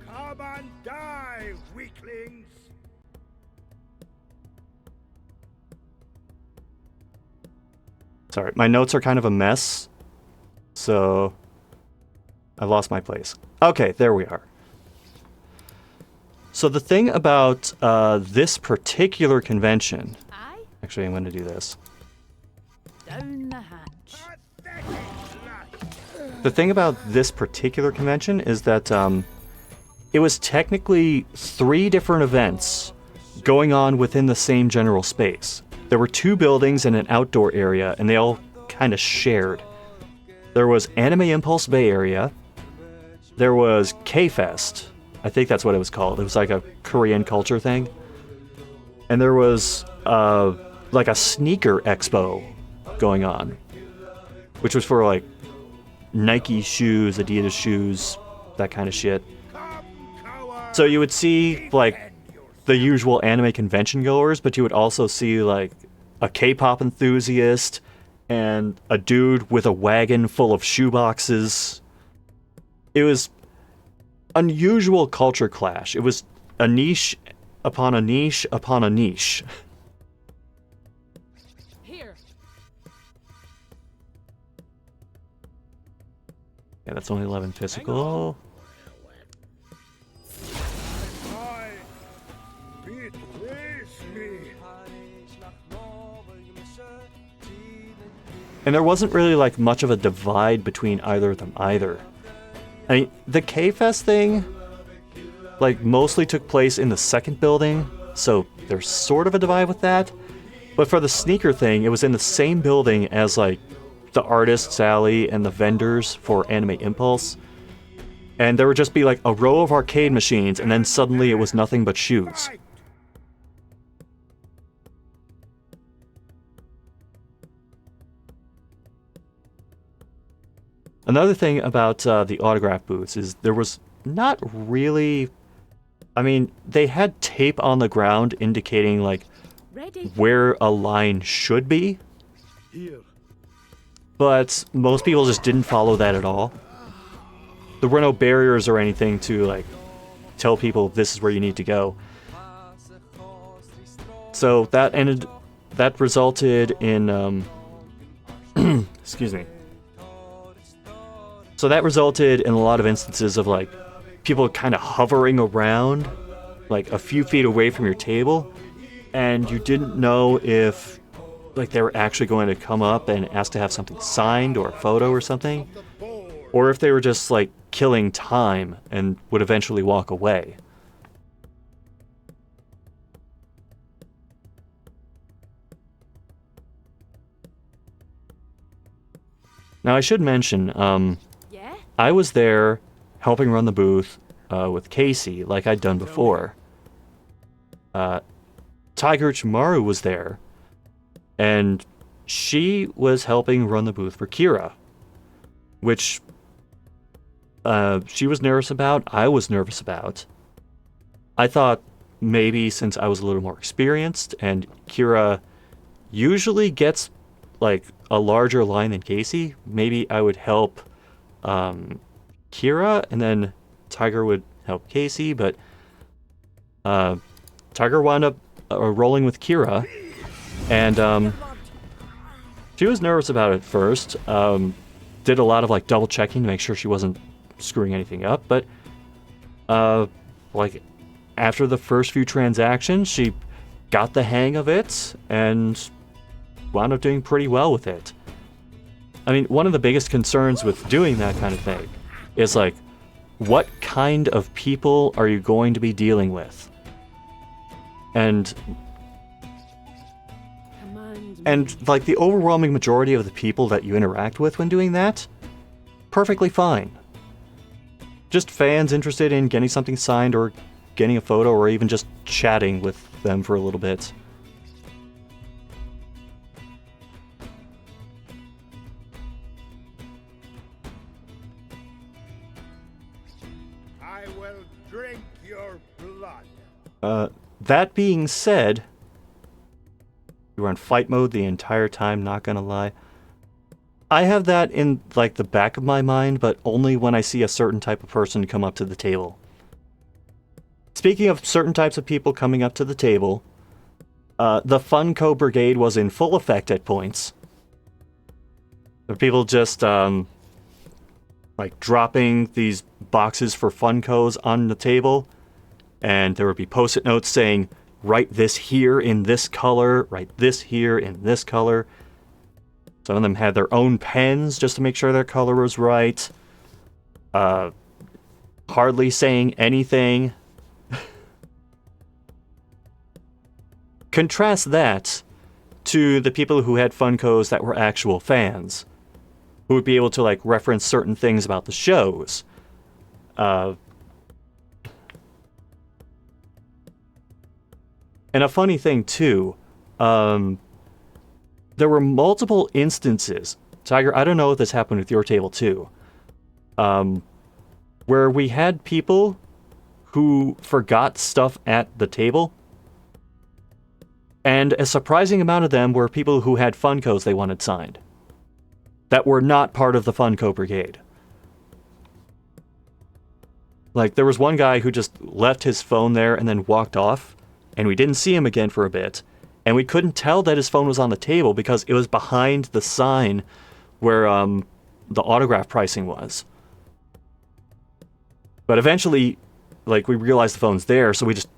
Come and die, weaklings! Sorry, my notes are kind of a mess, so I lost my place. Okay, there we are. So the thing about this particular convention... Aye. Actually, I'm going to do this. Down the hatch. The thing about this particular convention is that it was technically 3 different events going on within the same general space. There were 2 buildings and an outdoor area, and they all kind of shared. There was Anime Impulse Bay Area. There was K-Fest. I think that's what it was called. It was like a Korean culture thing. And there was like a sneaker expo going on, which was for like Nike shoes, Adidas shoes, that kind of shit. So you would see like the usual anime convention goers, but you would also see like a K-pop enthusiast and a dude with a wagon full of shoeboxes. It was unusual culture clash. It was a niche upon a niche upon a niche. Here. Yeah, that's only 11 physical. And there wasn't really like much of a divide between either of them either. I mean, the K-Fest thing, like, mostly took place in the second building, so there's sort of a divide with that. But for the sneaker thing, it was in the same building as, like, the artist's alley and the vendors for Anime Impulse. And there would just be, like, a row of arcade machines, and then suddenly it was nothing but shoes. Another thing about the autograph booths is there was not really... I mean, they had tape on the ground indicating, like, Ready? where a line should be, Here. but most people just didn't follow that at all. There were no barriers or anything to, like, tell people this is where you need to go. So that resulted in, excuse me. So that resulted in a lot of instances of, like, people kind of hovering around, like, a few feet away from your table, and you didn't know if, like, they were actually going to come up and ask to have something signed or a photo or something, or if they were just, like, killing time and would eventually walk away. Now, I should mention, Yeah? I was there helping run the booth with Casey, like I'd done before. Tiger Chimaru was there, and she was helping run the booth for Kira, which she was nervous about, I was nervous about. I thought maybe since I was a little more experienced, and Kira usually gets like a larger line than Casey, maybe I would help Kira, and then Tiger would help Casey, but Tiger wound up rolling with Kira, and she was nervous about it first. Did a lot of like double checking to make sure she wasn't screwing anything up, but like after the first few transactions, she got the hang of it and wound up doing pretty well with it. I mean, one of the biggest concerns with doing that kind of thing is like, what kind of people are you going to be dealing with? And like the overwhelming majority of the people that you interact with when doing that, perfectly fine. Just fans interested in getting something signed or getting a photo or even just chatting with them for a little bit. I will drink your blood. That being said, you were in fight mode the entire time, not gonna lie. I have that in, like, the back of my mind, but only when I see a certain type of person come up to the table. Speaking of certain types of people coming up to the table, the Funko Brigade was in full effect at points. The people just, like, dropping these boxes for Funkos on the table, and there would be post-it notes saying, write this here in this color, write this here in this color. Some of them had their own pens just to make sure their color was right. Hardly saying anything. Contrast that to the people who had Funkos that were actual fans, who would be able to like reference certain things about the shows. And a funny thing too, there were multiple instances. Tiger, I don't know if this happened with your table too. where we had people who forgot stuff at the table. And a surprising amount of them were people who had Funkos they wanted signed that were not part of the Funko Brigade. Like, there was one guy who just left his phone there and then walked off, and we didn't see him again for a bit, and we couldn't tell that his phone was on the table because it was behind the sign where the autograph pricing was. But eventually, like, we realized the phone's there, so we just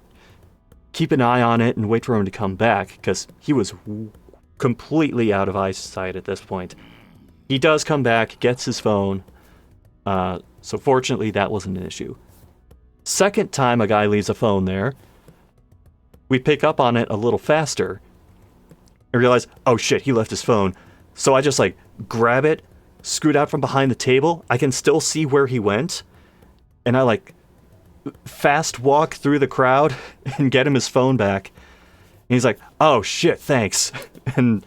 keep an eye on it and wait for him to come back, because he was completely out of eyesight at this point. He does come back, gets his phone, so fortunately that wasn't an issue. Second time a guy leaves a phone there, we pick up on it a little faster and realize, oh shit, he left his phone. So I just like grab it, scoot out from behind the table. I can still see where he went, and I like fast walk through the crowd and get him his phone back. And he's like, oh shit, thanks. And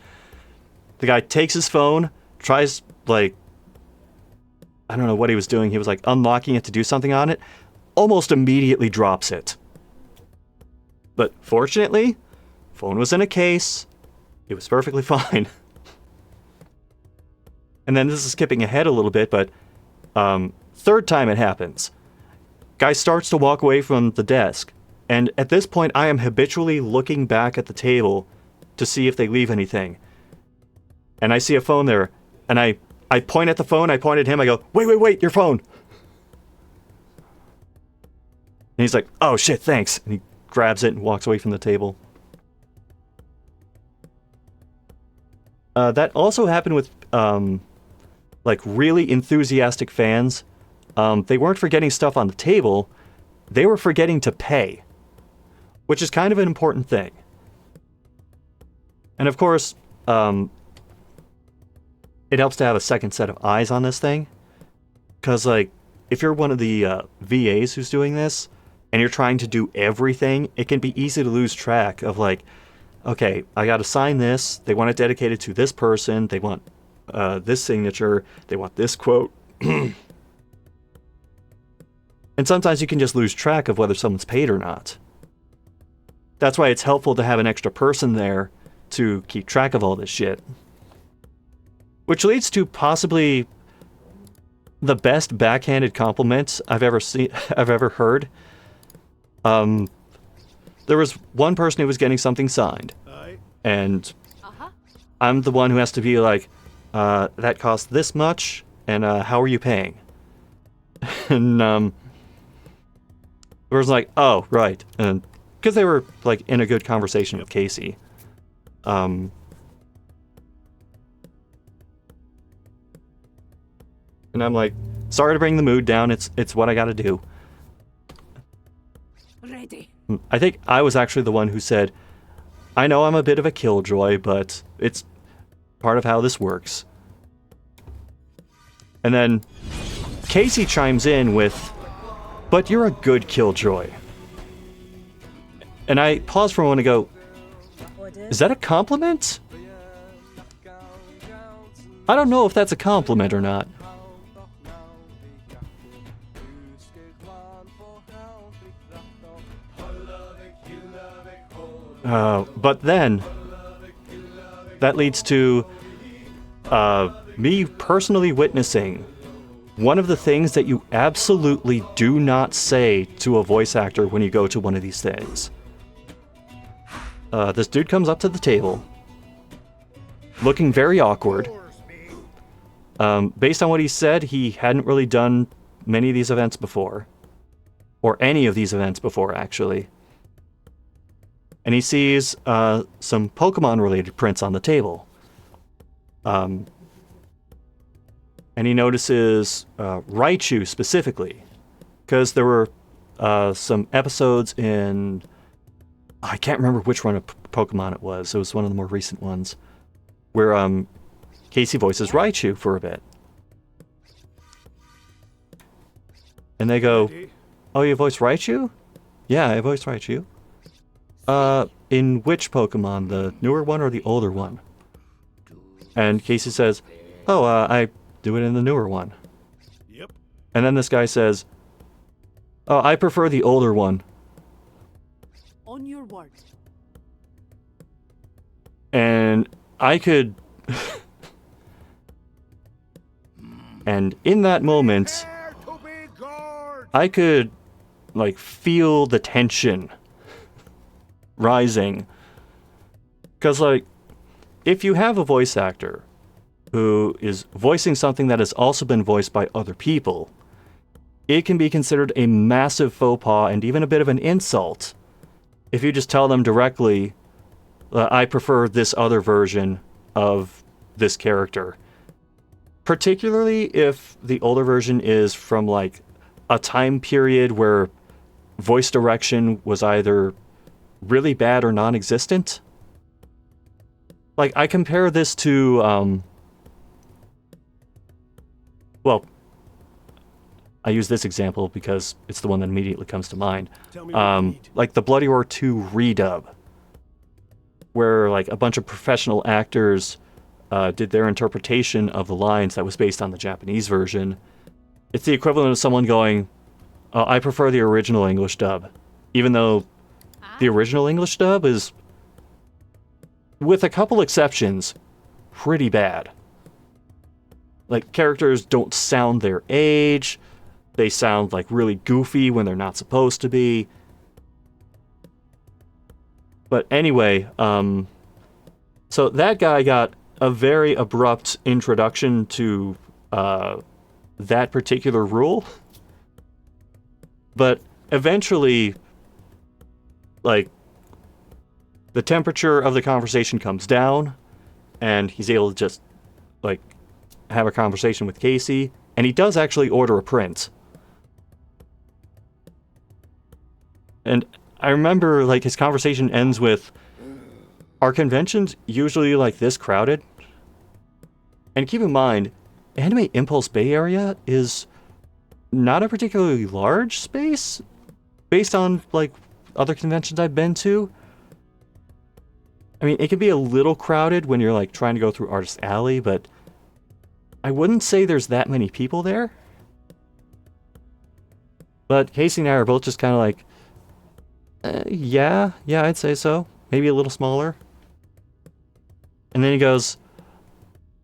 the guy takes his phone, tries, like, I don't know what he was doing. He was like unlocking it to do something on it, almost immediately drops it. But fortunately, phone was in a case. It was perfectly fine. And then this is skipping ahead a little bit, but third time it happens. Guy starts to walk away from the desk. And at this point, I am habitually looking back at the table to see if they leave anything. And I see a phone there. And I point at the phone, I point at him, I go, wait, your phone. And he's like, oh shit, thanks. And he grabs it and walks away from the table. That also happened with, like, really enthusiastic fans. They weren't forgetting stuff on the table, they were forgetting to pay, which is kind of an important thing. And of course, it helps to have a second set of eyes on this thing. Because, like, if you're one of the VAs who's doing this, and you're trying to do everything, it can be easy to lose track of, like, okay, I gotta sign this, they want it dedicated to this person, they want this signature, they want this quote. And sometimes you can just lose track of whether someone's paid or not. That's why it's helpful to have an extra person there to keep track of all this shit. Which leads to possibly the best backhanded compliment I've ever heard. There was one person who was getting something signed, and I'm the one who has to be like, that cost this much, and how are you paying? And the person's like, oh, right, and because they were like in a good conversation with Casey. And I'm like, sorry to bring the mood down, it's what I gotta do. Ready. I think I was actually the one who said, I know I'm a bit of a killjoy, but it's part of how this works. And then Casey chimes in with, but you're a good killjoy. And I pause for a moment and go, Order. is that a compliment? I don't know if that's a compliment or not. But then, that leads to me personally witnessing one of the things that you absolutely do not say to a voice actor when you go to one of these things. This dude comes up to the table, looking very awkward. Based on what he said, he hadn't really done many of these events before. Or any of these events before, actually. And he sees some Pokemon-related prints on the table. And he notices Raichu specifically. Because there were some episodes in... I can't remember which one of Pokemon it was. It was one of the more recent ones. Where Casey voices Raichu for a bit. And they go, oh, you voice Raichu? Yeah, I voice Raichu. In which Pokemon? The newer one or the older one? And Casey says, oh, I do it in the newer one. Yep. And then this guy says, Oh, I prefer the older one. On your word. And I could... and in that moment, Dare to be guard. I could, like, feel the tension rising. Because, like, if you have a voice actor who is voicing something that has also been voiced by other people, it can be considered a massive faux pas and even a bit of an insult if you just tell them directly, I prefer this other version of this character. Particularly if the older version is from, like, a time period where voice direction was either really bad or non-existent. Like, I compare this to, well, I use this example because it's the one that immediately comes to mind. Tell me what you need. Like the Bloody Roar 2 redub, where, like, a bunch of professional actors did their interpretation of the lines that was based on the Japanese version. It's the equivalent of someone going, I prefer the original English dub, even though the original English dub is, with a couple exceptions, pretty bad. Like, characters don't sound their age, they sound, like, really goofy when they're not supposed to be. But anyway, so that guy got a very abrupt introduction to that particular rule. But eventually, like, the temperature of the conversation comes down, and he's able to just, like, have a conversation with Casey, and he does actually order a print. And I remember, like, his conversation ends with, are conventions usually, like, this crowded? And keep in mind, Anime Impulse Bay Area is not a particularly large space, based on, like, other conventions I've been to. I mean, it can be a little crowded when you're, like, trying to go through Artist Alley, but I wouldn't say there's that many people there. But Casey and I are both just kind of like, yeah, I'd say so. Maybe a little smaller. And then he goes,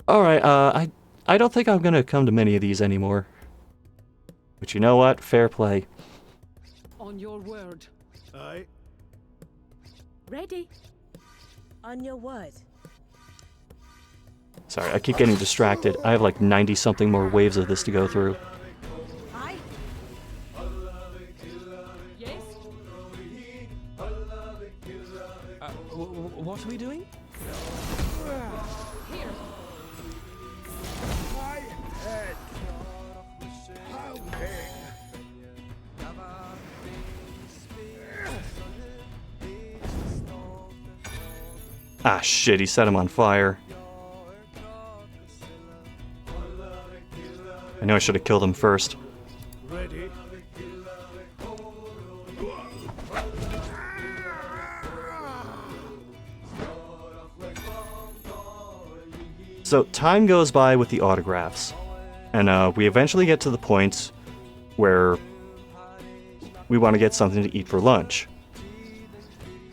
alright, I don't think I'm gonna come to many of these anymore. But you know what? Fair play. On your word. Aye. Ready? On your word. Sorry, I keep getting distracted. I have like 90-something more waves of this to go through. Aye. Yes? What are we doing? Here. My head. Pounding. Ah, shit, he set him on fire. I know I should have killed him first. Ready? So time goes by with the autographs, and we eventually get to the point where we want to get something to eat for lunch.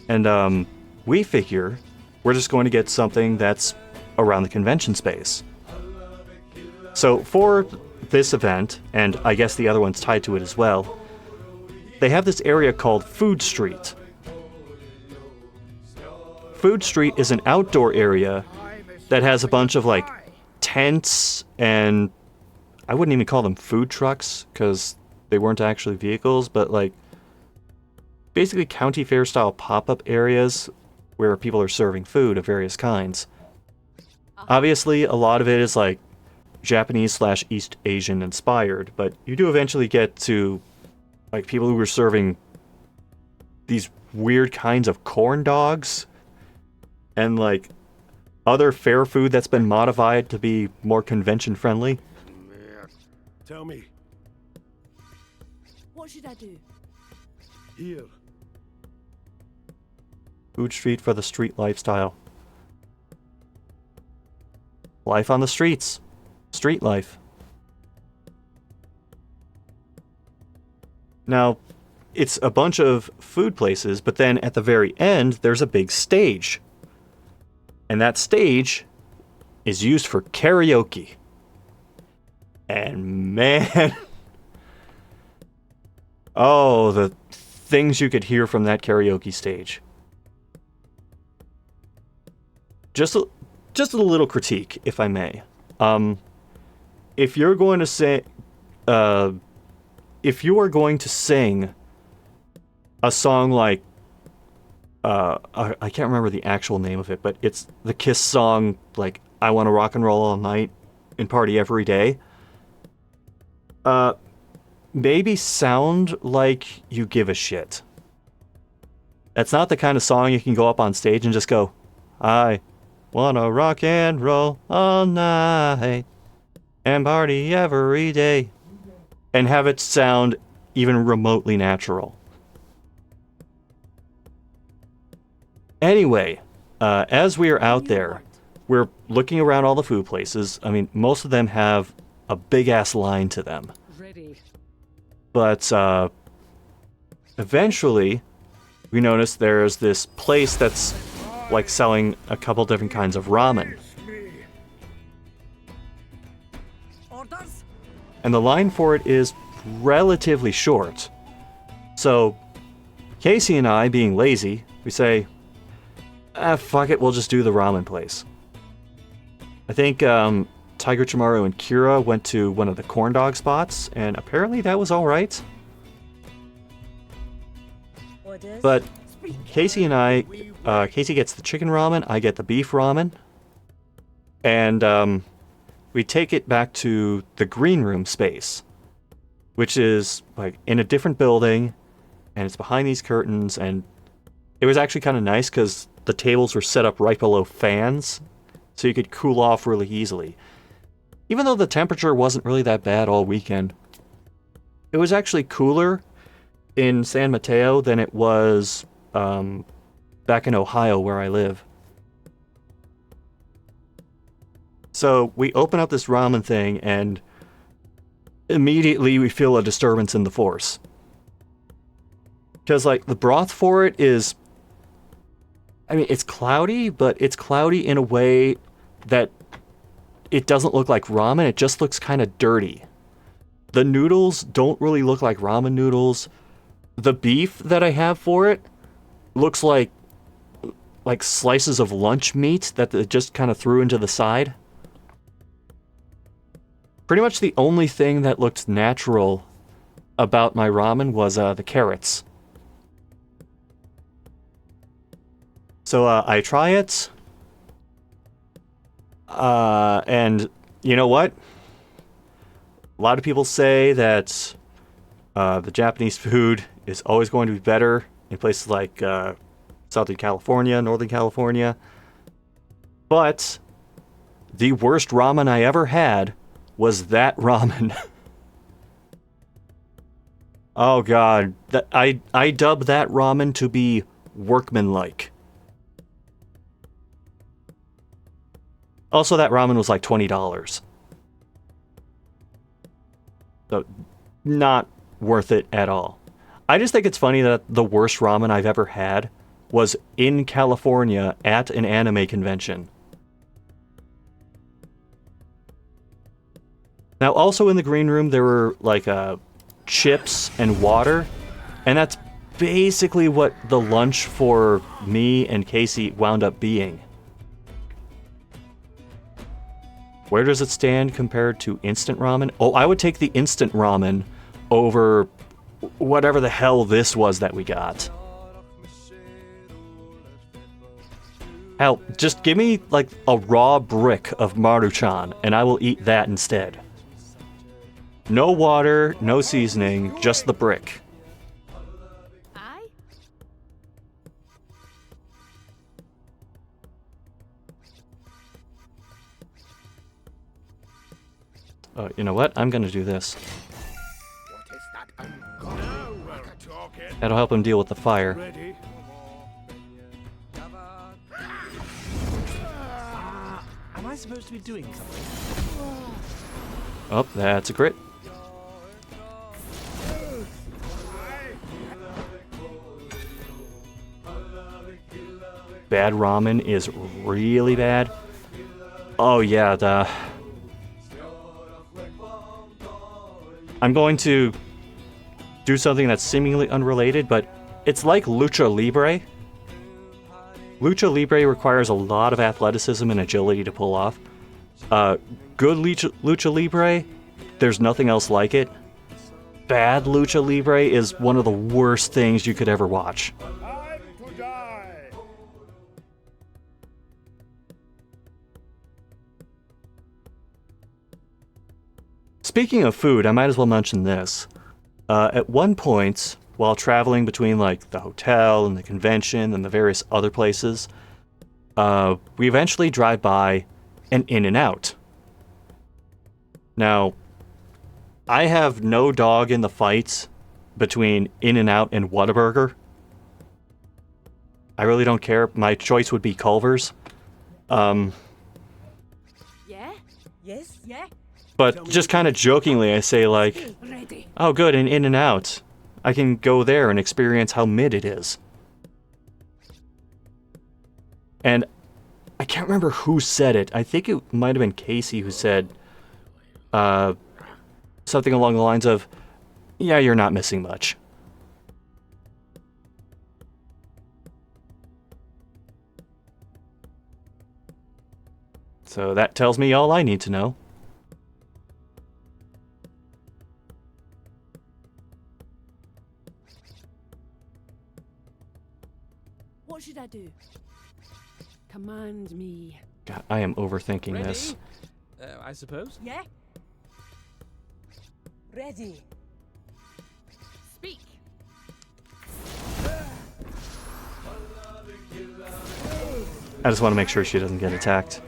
And we figure we're just going to get something that's around the convention space. So for this event, and I guess the other one's tied to it as well, they have this area called Food Street. Food Street is an outdoor area that has a bunch of, like, tents, and I wouldn't even call them food trucks because they weren't actually vehicles, but, like, basically county fair style pop-up areas where people are serving food of various kinds. Obviously, a lot of it is, like, Japanese/East Asian inspired, but you do eventually get to, like, people who are serving these weird kinds of corn dogs and, like, other fair food that's been modified to be more convention friendly. Tell me. What should I do? Here. Food Street for the street lifestyle. Life on the streets. Street life. Now, it's a bunch of food places, but then at the very end, there's a big stage. And that stage is used for karaoke. And man, oh, the things you could hear from that karaoke stage. Just a little critique, if I may. If you're going to say, if you are going to sing a song like, I can't remember the actual name of it, but it's the Kiss song, like, I Want to Rock and Roll All Night and Party Every Day. Maybe sound like you give a shit. That's not the kind of song you can go up on stage and just go, I wanna rock and roll all night and party every day, and have it sound even remotely natural. Anyway, as we are out there, we're looking around all the food places. I mean, most of them have a big-ass line to them. Ready. But eventually, we notice there's this place that's like selling a couple different kinds of ramen. Orders? And the line for it is relatively short. So, Casey and I, being lazy, we say, fuck it, we'll just do the ramen place. I think Tiger Chimaru and Kira went to one of the corn dog spots, and apparently that was alright. Orders? But Casey and I, Casey gets the chicken ramen, I get the beef ramen. And we take it back to the green room space, which is like in a different building, and it's behind these curtains, and it was actually kind of nice because the tables were set up right below fans, so you could cool off really easily. Even though the temperature wasn't really that bad all weekend, it was actually cooler in San Mateo than it was back in Ohio where I live. So we open up this ramen thing and immediately we feel a disturbance in the force. Because like the broth for it is, I mean, it's cloudy, but it's cloudy in a way that it doesn't look like ramen, it just looks kind of dirty. The noodles don't really look like ramen noodles. The beef that I have for it looks like slices of lunch meat that they just kind of threw into the side. Pretty much the only thing that looked natural about my ramen was the carrots. So I try it. And you know what? A lot of people say that the Japanese food is always going to be better in places like Southern California, Northern California. But the worst ramen I ever had was that ramen. Oh god, I dub that ramen to be workmanlike. Also, that ramen was like $20. So, not worth it at all. I just think it's funny that the worst ramen I've ever had was in California at an anime convention. Now, also in the green room, there were like chips and water, and that's basically what the lunch for me and Casey wound up being. Where does it stand compared to instant ramen? Oh, I would take the instant ramen over whatever the hell this was that we got. Hell, just give me like a raw brick of Maruchan and I will eat that instead. No water, no seasoning, just the brick. Aye? You know what? I'm gonna do this. What is that Now we're talking. That'll help him deal with the fire. Ready? Am I supposed to be doing something? Oh, that's a crit. bad ramen is really bad. Oh yeah, I'm going to do something that's seemingly unrelated, but it's like Lucha Libre. Lucha Libre requires a lot of athleticism and agility to pull off. Good Lucha Libre, there's nothing else like it. Bad Lucha Libre is one of the worst things you could ever watch. Time to die. Speaking of food, I might as well mention this. At one point, while traveling between like the hotel and the convention and the various other places, we eventually drive by an In-N-Out. Now, I have no dog in the fight between In-N-Out and Whataburger. I really don't care. My choice would be Culver's. Yeah? Yes? Yeah? But just kind of jokingly, I say like, Ready. oh good, an In-N-Out. I can go there and experience how mid it is. And I can't remember who said it. I think it might have been Casey who said something along the lines of, yeah, you're not missing much. So that tells me all I need to know. What should I do? Command me. God, I am overthinking Ready? this. I suppose. Yeah? Ready. Speak. I just want to make sure she doesn't get attacked.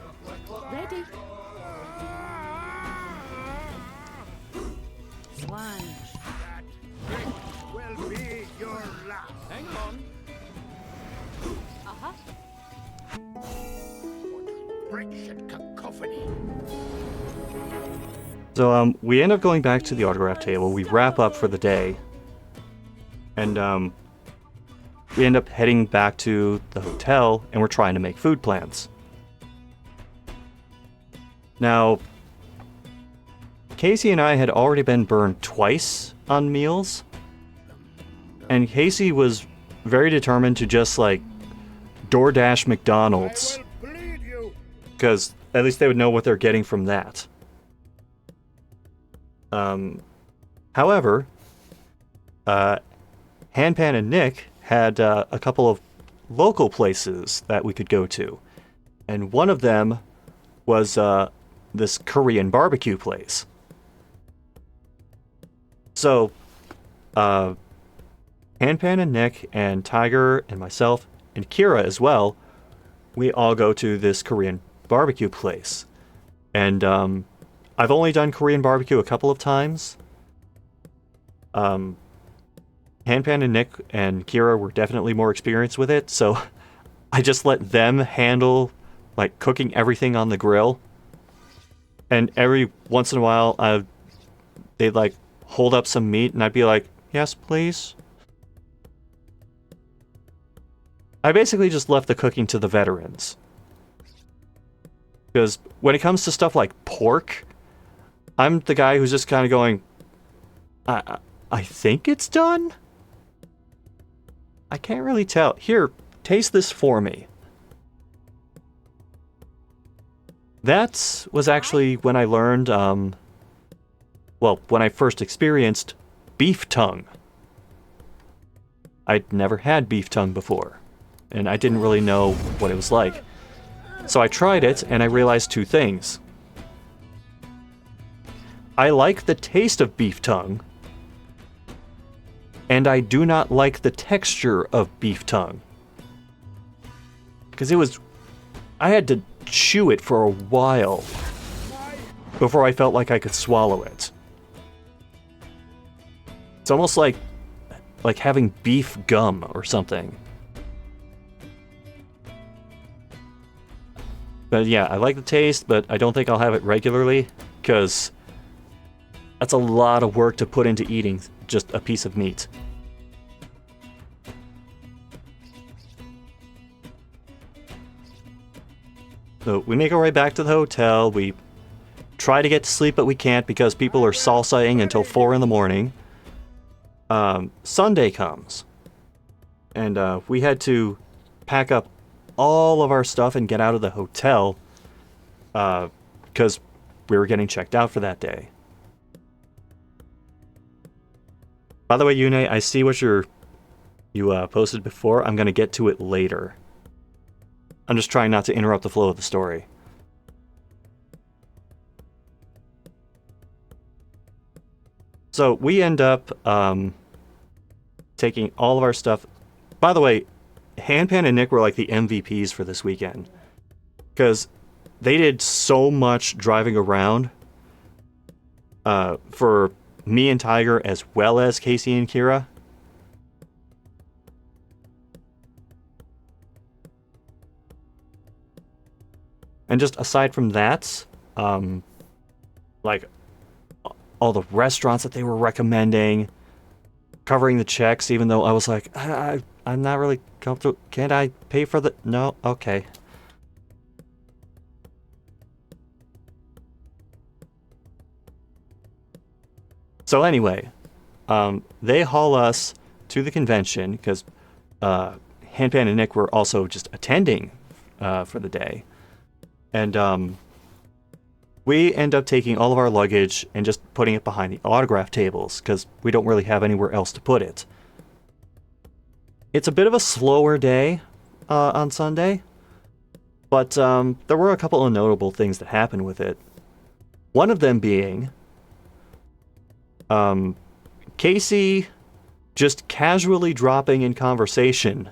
Ready. Slunge. Will be your last. Hang on. Uh-huh. Wretched cacophony. So, we end up going back to the autograph table. We wrap up for the day. And, we end up heading back to the hotel, and we're trying to make food plans. Now, Casey and I had already been burned twice on meals. And Casey was very determined to just, like, DoorDash McDonald's. I will bleed you. Because at least they would know what they're getting from that. However, Handpan and Nick had a couple of local places that we could go to. And one of them was this Korean barbecue place. So, Handpan and Nick and Tiger and myself and Kira as well, we all go to this Korean barbecue place. And I've only done Korean barbecue a couple of times. Handpan and Nick and Kira were definitely more experienced with it, so I just let them handle like cooking everything on the grill. And every once in a while, they'd like hold up some meat, and I'd be like, "Yes, please." I basically just left the cooking to the veterans. Because when it comes to stuff like pork, I'm the guy who's just kind of going, I think it's done? I can't really tell. Here, taste this for me. That was actually when I learned, well, when I first experienced beef tongue. I'd never had beef tongue before, and I didn't really know what it was like. So I tried it, and I realized two things. I like the taste of beef tongue, and I do not like the texture of beef tongue. Because I had to chew it for a while before I felt like I could swallow it. It's almost like having beef gum or something. But yeah, I like the taste, but I don't think I'll have it regularly, because that's a lot of work to put into eating just a piece of meat. So we make our way back to the hotel. We try to get to sleep, but we can't because people are salsaing until 4 in the morning. Sunday comes. And we had to pack up all of our stuff and get out of the hotel because we were getting checked out for that day. By the way, Yune, I see what you posted before. I'm going to get to it later. I'm just trying not to interrupt the flow of the story. So we end up taking all of our stuff. By the way, Handpan and Nick were like the MVPs for this weekend. Because they did so much driving around for me and Tiger as well as Casey and Kira. And just aside from that, like all the restaurants that they were recommending, covering the checks, even though I was like, I'm not really comfortable. Can't I pay for the... No? Okay. So anyway, they haul us to the convention because Handpan and Nick were also just attending for the day. And we end up taking all of our luggage and just putting it behind the autograph tables because we don't really have anywhere else to put it. It's a bit of a slower day on Sunday, but there were a couple of notable things that happened with it. One of them being Casey just casually dropping in conversation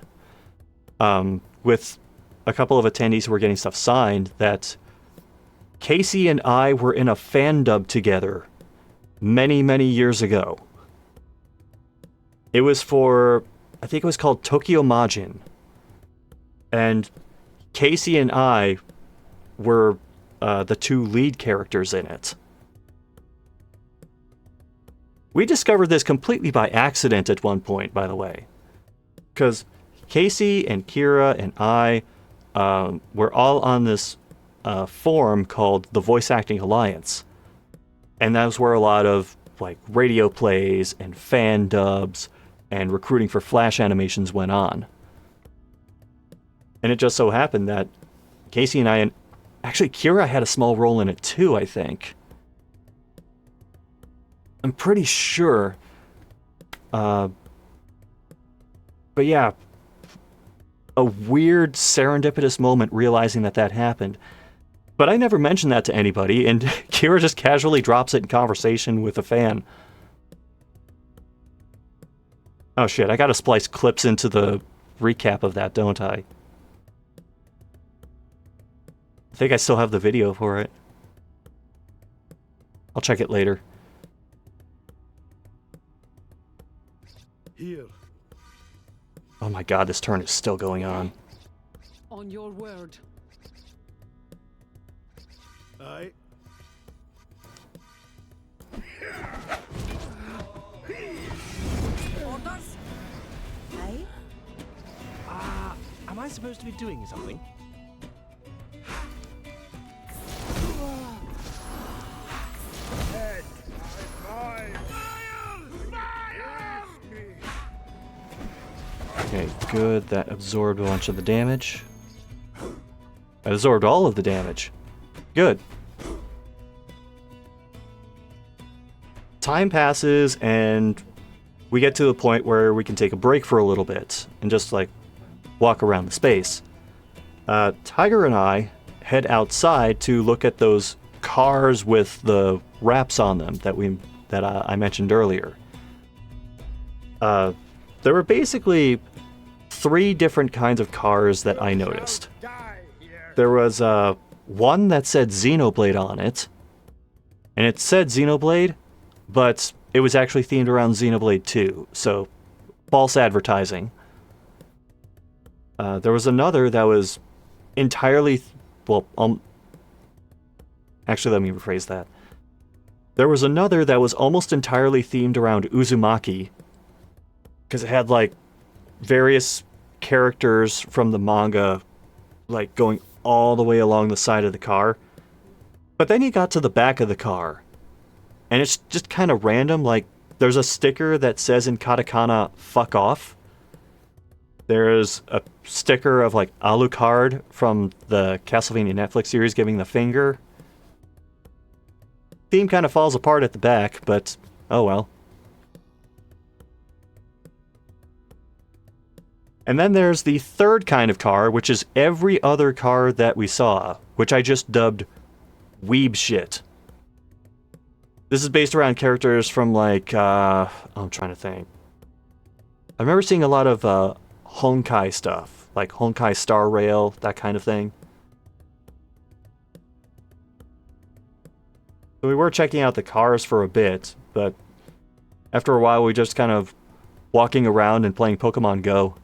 with a couple of attendees who were getting stuff signed that Casey and I were in a fan dub together many, many years ago. It was for, I think it was called Tokyo Majin. And Casey and I were the two lead characters in it. We discovered this completely by accident at one point, by the way. Because Casey and Kira and I were all on this forum called the Voice Acting Alliance. And that was where a lot of like radio plays and fan dubs and recruiting for Flash animations went on. And it just so happened that Casey and I, and actually Kira had a small role in it too, I think. I'm pretty sure. But yeah, a weird serendipitous moment realizing that happened. But I never mentioned that to anybody, and Kira just casually drops it in conversation with a fan. Oh shit, I gotta splice clips into the recap of that, don't I? I think I still have the video for it. I'll check it later. Here. Oh my god, this turn is still going on. On your word. Aye. Orders? Aye? Am I supposed to be doing something? Head. Fire. Okay, good. That absorbed a bunch of the damage. That absorbed all of the damage. Good. Time passes and we get to the point where we can take a break for a little bit and just like walk around the space. Tiger and I head outside to look at those cars with the wraps on them that I mentioned earlier. There were basically 3 different kinds of cars that I noticed. Die here. There was one that said Xenoblade on it, and it said Xenoblade, but it was actually themed around Xenoblade 2, so false advertising. There was another that was entirely... actually, let me rephrase that. There was another that was almost entirely themed around Uzumaki, because it had, like, various characters from the manga, like, going all the way along the side of the car. But then you got to the back of the car, and it's just kind of random. Like, there's a sticker that says in katakana, "fuck off." There's a sticker of, like, Alucard from the Castlevania Netflix series giving the finger. Theme kind of falls apart at the back, but oh well. And then there's the third kind of car, which is every other car that we saw, which I just dubbed weeb shit. This is based around characters from, like, I'm trying to think. I remember seeing a lot of Honkai stuff, like Honkai Star Rail, that kind of thing. So we were checking out the cars for a bit, but after a while we just kind of walking around and playing Pokemon Go.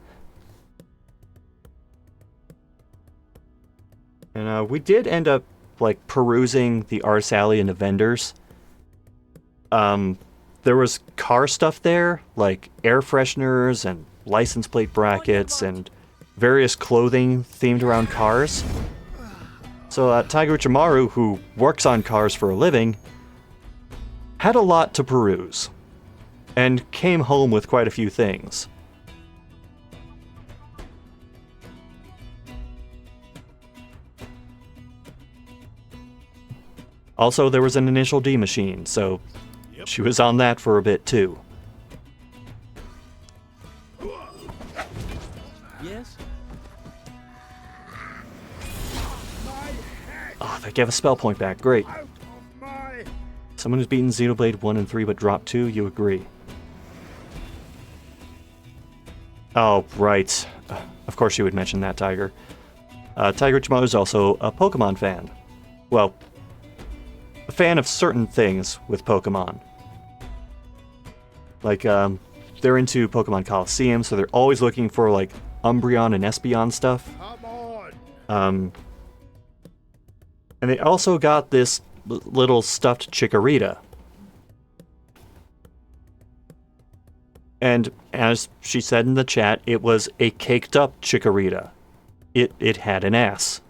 And we did end up, like, perusing the artist alley and the vendors. There was car stuff there, like air fresheners and license plate brackets and various clothing themed around cars. So Taiga Uchimaru, who works on cars for a living, had a lot to peruse, and came home with quite a few things. Also, there was an Initial D machine, so she was on that for a bit too. Yes? Oh, they gave a spell point back. Great. Out of my... Someone who's beaten Xenoblade 1 and 3 but dropped 2, you agree. Oh, right. Of course you would mention that, Tiger. Tiger Uchimaru is also a Pokemon fan. Well, a fan of certain things with Pokemon. Like, they're into Pokemon Coliseum, so they're always looking for, like, Umbreon and Espeon stuff. Come on. And they also got this little stuffed Chikorita. And as she said in the chat, it was a caked up Chikorita. It had an ass.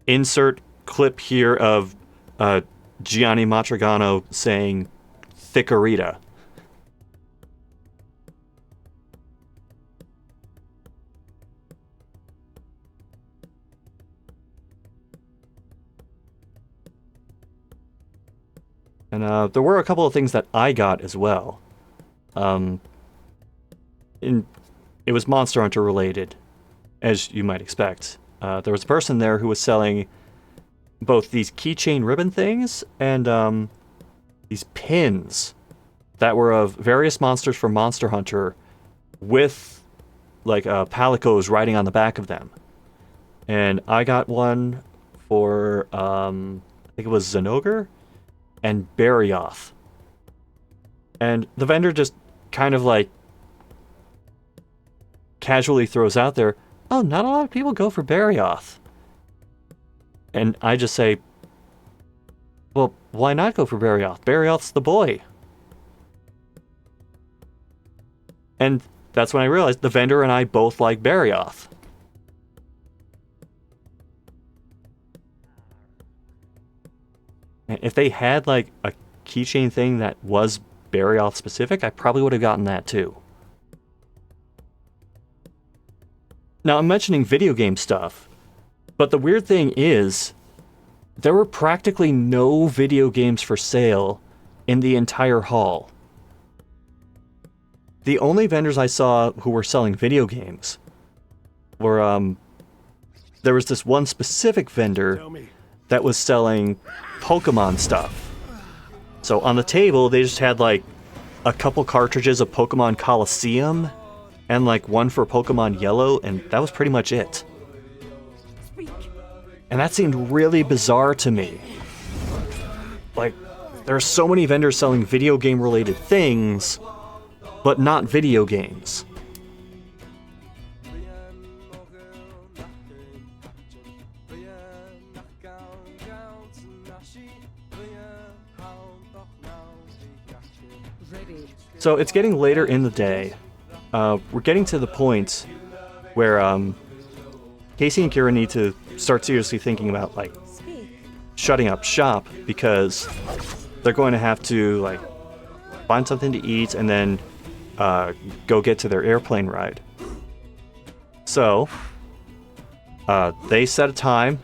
Insert clip here of Gianni Matrigano saying Thickerita. And there were a couple of things that I got as well. It was Monster Hunter related, as you might expect. There was a person there who was selling both these keychain ribbon things and these pins that were of various monsters from Monster Hunter with, like, palicos riding on the back of them. And I got one for, I think it was Zenogre and Barioth. And the vendor just kind of, like, casually throws out there, "Oh, not a lot of people go for Barioth." And I just say, well, why not go for Barioth? Barioth's the boy. And that's when I realized the vendor and I both like Barioth. And if they had, like, a keychain thing that was Barioth specific, I probably would have gotten that too. Now, I'm mentioning video game stuff, but the weird thing is, there were practically no video games for sale in the entire hall. The only vendors I saw who were selling video games were, there was this one specific vendor Tell me. that was selling Pokemon stuff. So on the table, they just had, like, a couple cartridges of Pokemon Coliseum and, like, one for Pokemon Yellow, and that was pretty much it. Speak. And that seemed really bizarre to me. Like, there are so many vendors selling video game related things, but not video games. Ready. So it's getting later in the day, we're getting to the point where Casey and Kira need to start seriously thinking about like Speak. shutting up shop, because they're going to have to like find something to eat and then go get to their airplane ride. So they set a time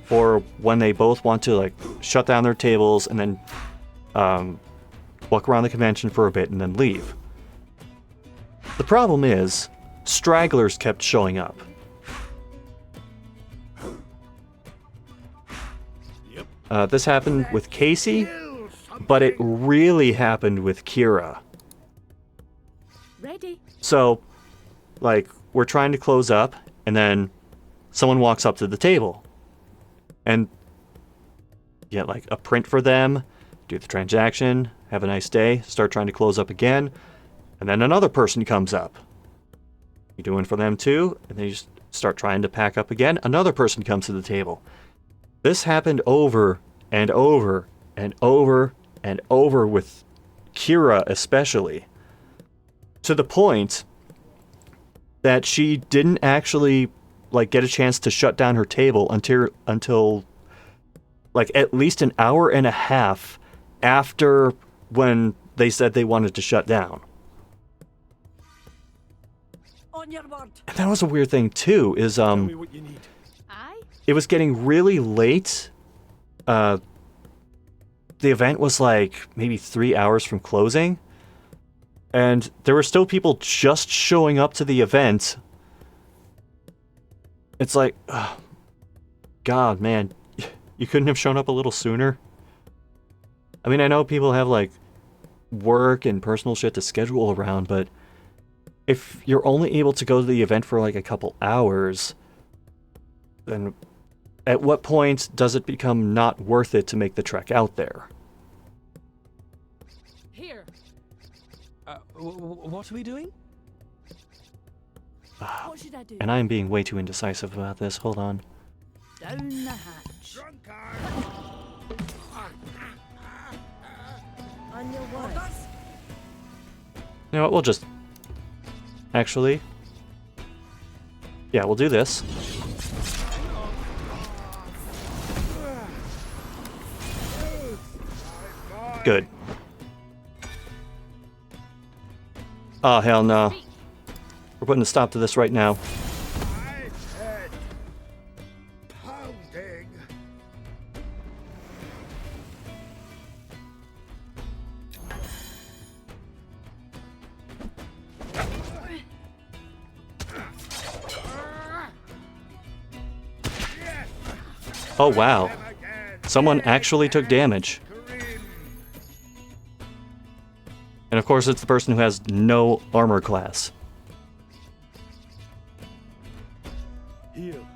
for when they both want to like shut down their tables and then walk around the convention for a bit and then leave. The problem is, stragglers kept showing up. This happened with Casey, but it really happened with Kira. Ready. So, like, we're trying to close up, and then someone walks up to the table. And you get, like, a print for them, do the transaction, have a nice day, start trying to close up again, and then another person comes up. You do one for them too, and then you just start trying to pack up again, another person comes to the table. This happened over and over and over and over with Kira especially, to the point that she didn't actually like get a chance to shut down her table until like at least an hour and a half after when they said they wanted to shut down. On your word. And that was a weird thing too, is Tell me what you need. Aye. it was getting really late. The event was like maybe 3 hours from closing, and there were still people just showing up to the event. It's like, God, man, you couldn't have shown up a little sooner? I mean, I know people have like work and personal shit to schedule around, but if you're only able to go to the event for like a couple hours, then at what point does it become not worth it to make the trek out there? Here. What are we doing? What should I do? And I'm being way too indecisive about this. Hold on. Down the hatch. Drunkard! On your word. You know what? We'll just... Actually... Yeah, we'll do this. Good. Oh, hell no. We're putting a stop to this right now. My head pounding. Oh, wow. Again. Someone actually took damage. Grim. And of course, it's the person who has no armor class. Heal.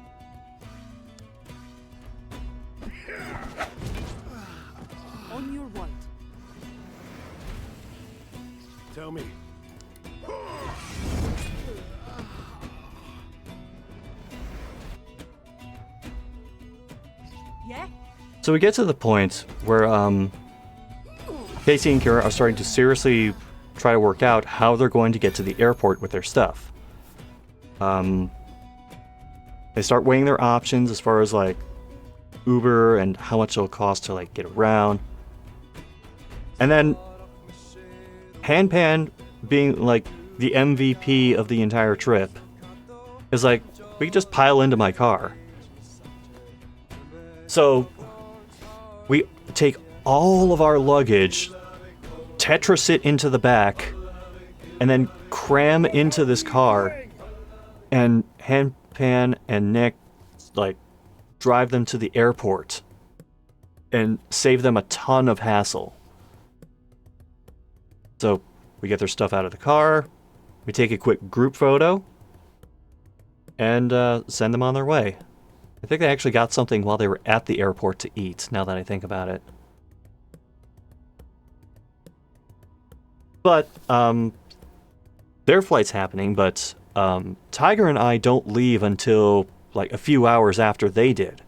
On your word. Tell me. Yeah? So we get to the point where Casey and Kira are starting to seriously try to work out how they're going to get to the airport with their stuff. They start weighing their options as far as like Uber and how much it'll cost to like get around. And then Hanpan, being like the MVP of the entire trip, is like, we can just pile into my car. So we take all of our luggage, Tetris it into the back, and then cram into this car, and Hanpan and Nick like drive them to the airport and save them a ton of hassle. So we get their stuff out of the car, we take a quick group photo, and send them on their way. I think they actually got something while they were at the airport to eat, now that I think about it. But, their flight's happening, but Tiger and I don't leave until like a few hours after they did.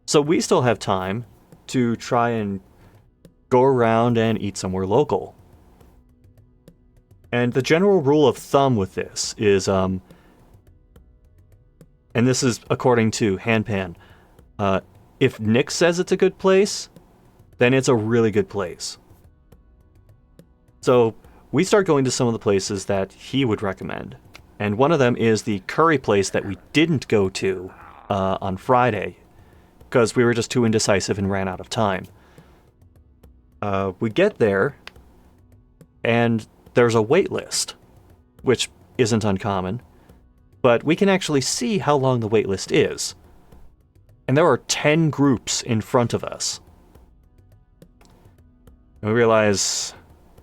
So we still have time to try and go around and eat somewhere local. And the general rule of thumb with this is, and this is according to Handpan, if Nick says it's a good place, then it's a really good place. So we start going to some of the places that he would recommend. And one of them is the curry place that we didn't go to on Friday because we were just too indecisive and ran out of time. We get there, and there's a wait list, which isn't uncommon, but we can actually see how long the wait list is. And there are 10 groups in front of us. And we realize,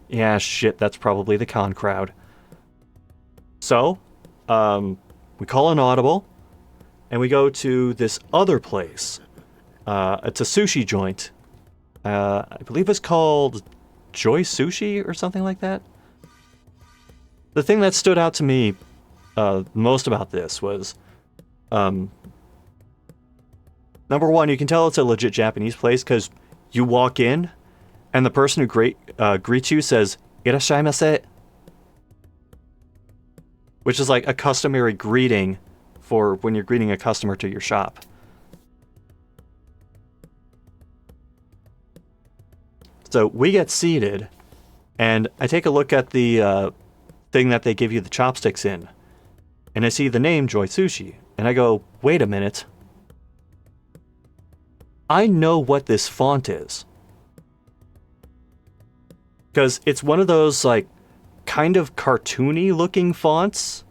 yeah, shit, that's probably the con crowd. So, we call an audible, and we go to this other place. It's a sushi joint. I believe it's called Joy Sushi or something like that. The thing that stood out to me most about this was, number one, you can tell it's a legit Japanese place because you walk in, and the person who greets you says, "Irashaimase," which is like a customary greeting for when you're greeting a customer to your shop. So we get seated, and I take a look at the thing that they give you the chopsticks in, and I see the name Joy Sushi, and I go, wait a minute. I know what this font is. Because it's one of those, like, kind of cartoony looking fonts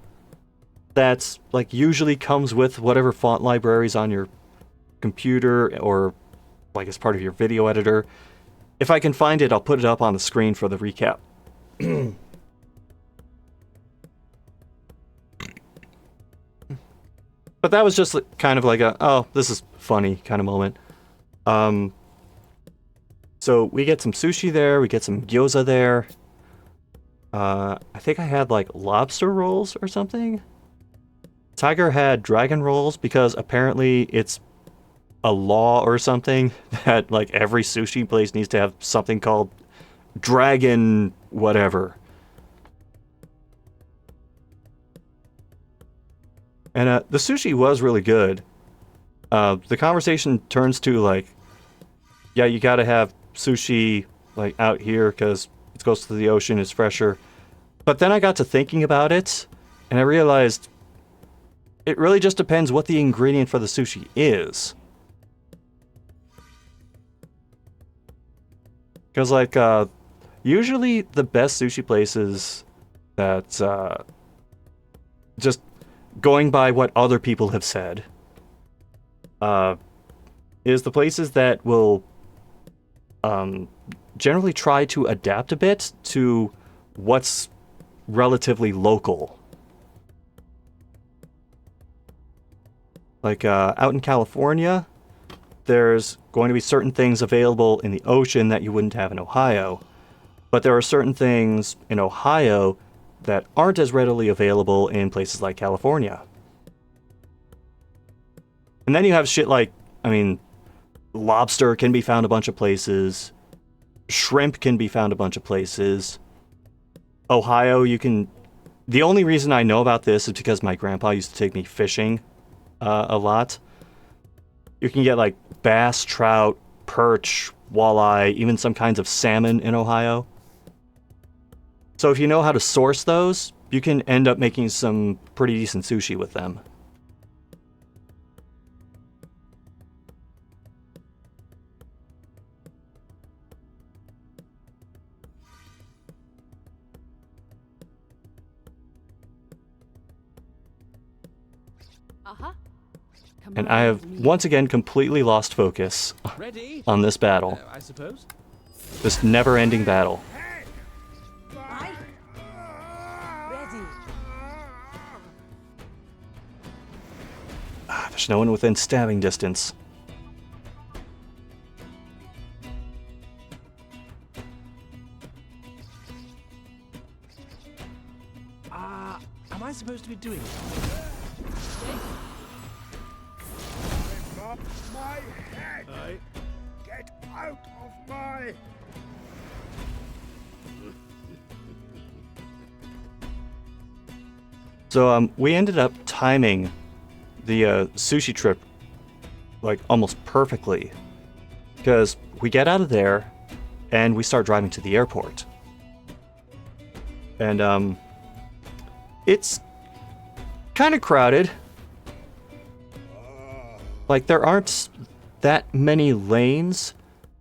that's, like, usually comes with whatever font libraries on your computer or, like, as part of your video editor. If I can find it, I'll put it up on the screen for the recap. But that was just kind of like a, oh, this is funny kind of moment. So we get some sushi there, we get some gyoza there. I think I had like lobster rolls or something. Tiger had dragon rolls because apparently it's a law or something that like every sushi place needs to have something called dragon whatever. And the sushi was really good. The conversation turns to like, yeah, you gotta have sushi like out here because it's close to the ocean, it's fresher. But then I got to thinking about it, and I realized it really just depends what the ingredient for the sushi is. Because like, usually the best sushi places that just going by what other people have said, is the places that will generally try to adapt a bit to what's relatively local. Like out in California, there's going to be certain things available in the ocean that you wouldn't have in Ohio. But there are certain things in Ohio that aren't as readily available in places like California. And then you have shit like, I mean, lobster can be found a bunch of places. Shrimp can be found a bunch of places. Ohio, you can... The only reason I know about this is because my grandpa used to take me fishing a lot. You can get like bass, trout, perch, walleye, even some kinds of salmon in Ohio. So if you know how to source those, you can end up making some pretty decent sushi with them. Uh-huh. Come And on I have with me. once again completely lost focus Ready? on this battle. I suppose. This never-ending battle. Aye. Ready. There's no one within stabbing distance. Am I supposed to be doing something? My head! Aye. Get out of my... So we ended up timing the sushi trip like almost perfectly, because we get out of there and we start driving to the airport. And it's kind of crowded. Like, there aren't that many lanes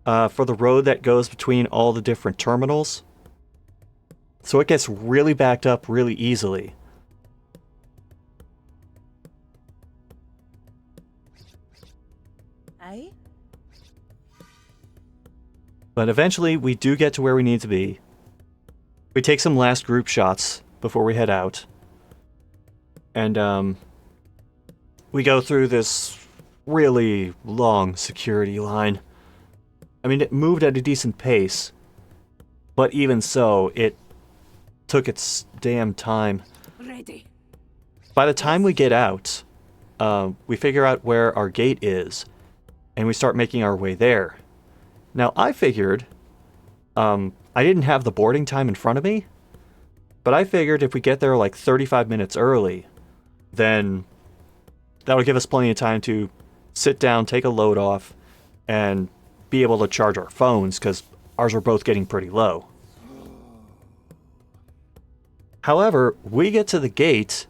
for the road that goes between all the different terminals. So it gets really backed up really easily. Aye? But eventually we do get to where we need to be. We take some last group shots before we head out. And we go through this really long security line. I mean, it moved at a decent pace, but even so, it took its damn time. Ready. By the time we get out, we figure out where our gate is, and we start making our way there. Now, I figured, I didn't have the boarding time in front of me, but I figured if we get there like 35 minutes early, then that would give us plenty of time to sit down, take a load off, and be able to charge our phones, because ours are both getting pretty low. However, we get to the gate,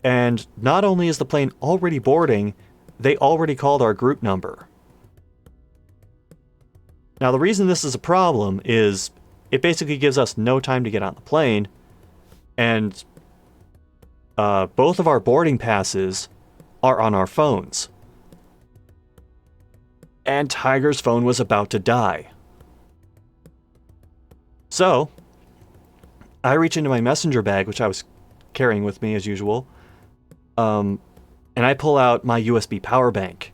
and not only is the plane already boarding, they already called our group number. Now, the reason this is a problem is it basically gives us no time to get on the plane, and both of our boarding passes are on our phones. And Tiger's phone was about to die. So, I reach into my messenger bag, which I was carrying with me as usual, and I pull out my USB power bank.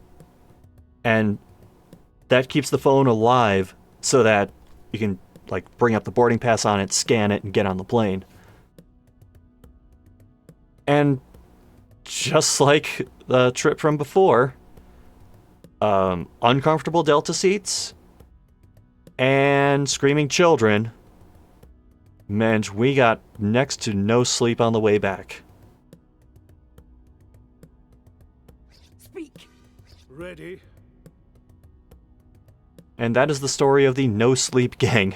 And that keeps the phone alive so that you can like bring up the boarding pass on it, scan it, and get on the plane. And just like the trip from before, uncomfortable Delta seats and screaming children meant we got next to no sleep on the way back. Speak. Ready? And that is the story of the No Sleep Gang.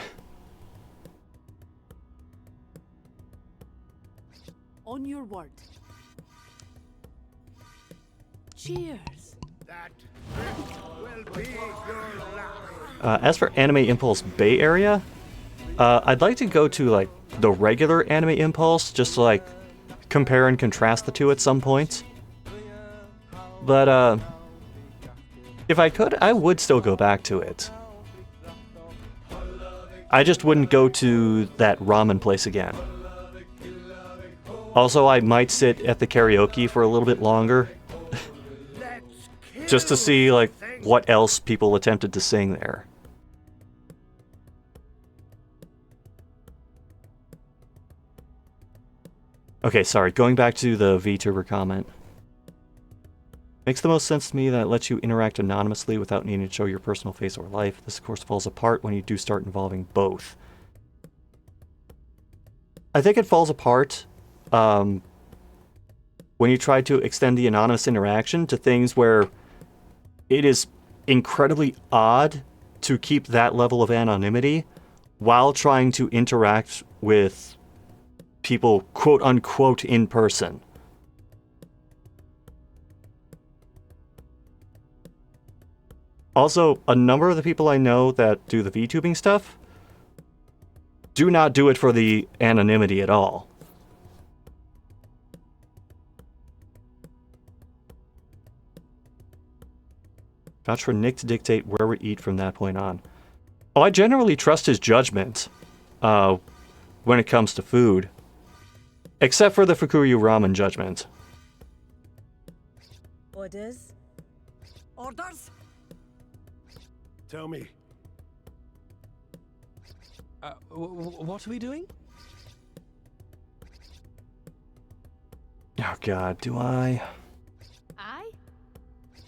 On your word. Cheers. That will be your last. As for Anime Impulse Bay Area, I'd like to go to like the regular Anime Impulse just to like compare and contrast the two at some point. But if I could, I would still go back to it. I just wouldn't go to that ramen place again. Also, I might sit at the karaoke for a little bit longer. Just to see, like, what else people attempted to sing there. Okay, sorry, going back to the VTuber comment. Makes the most sense to me that it lets you interact anonymously without needing to show your personal face or life. This, of course, falls apart when you do start involving both. I think it falls apart when you try to extend the anonymous interaction to things where it is incredibly odd to keep that level of anonymity while trying to interact with people, quote-unquote, in person. Also, a number of the people I know that do the VTubing stuff do not do it for the anonymity at all. Vouch for Nick to dictate where we eat from that point on. Oh, I generally trust his judgment when it comes to food. Except for the Fukuyu ramen judgment. Orders? Orders? Tell me. What are we doing? Oh god, do I? I?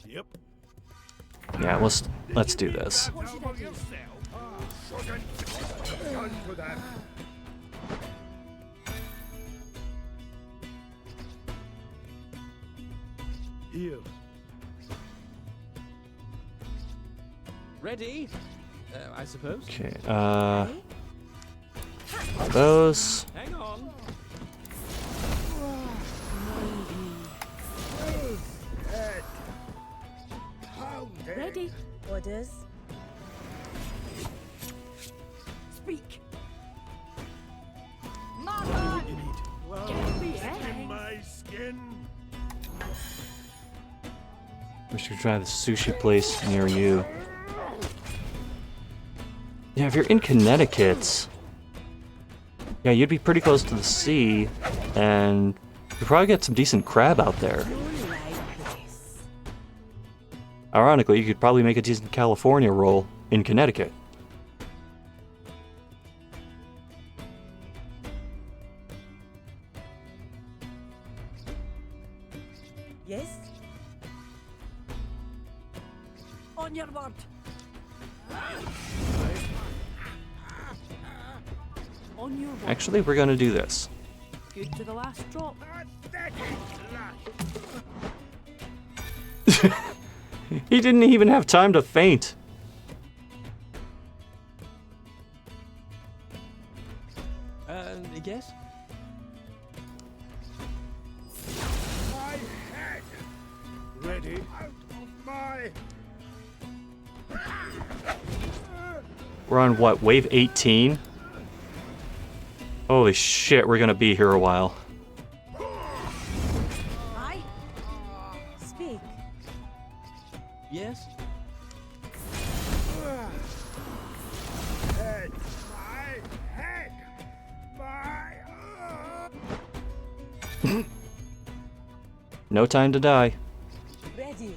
Yep. Yeah, let's do this. What should I do? Done for that. Here. Ready? I suppose. Okay. Aye. Those. Hang on. Head. Pounding. Ready? Orders. Speak. Mama! You need. Well, Get me in eggs. my skin. We should try the sushi place near you. Yeah, if you're in Connecticut, yeah, you'd be pretty close to the sea, and you'd probably get some decent crab out there. You like this. Ironically, you could probably make a decent California roll in Connecticut. Yes? On your word. On your word. Actually, we're gonna do this. Good to the last drop. Pathetic lad. He didn't even have time to faint. Yes? My head. Ready? Out of my. We're on what, wave 18? Holy shit, we're gonna be here a while. Aye. Speak. Yes? Head. My head. My. No time to die. Ready.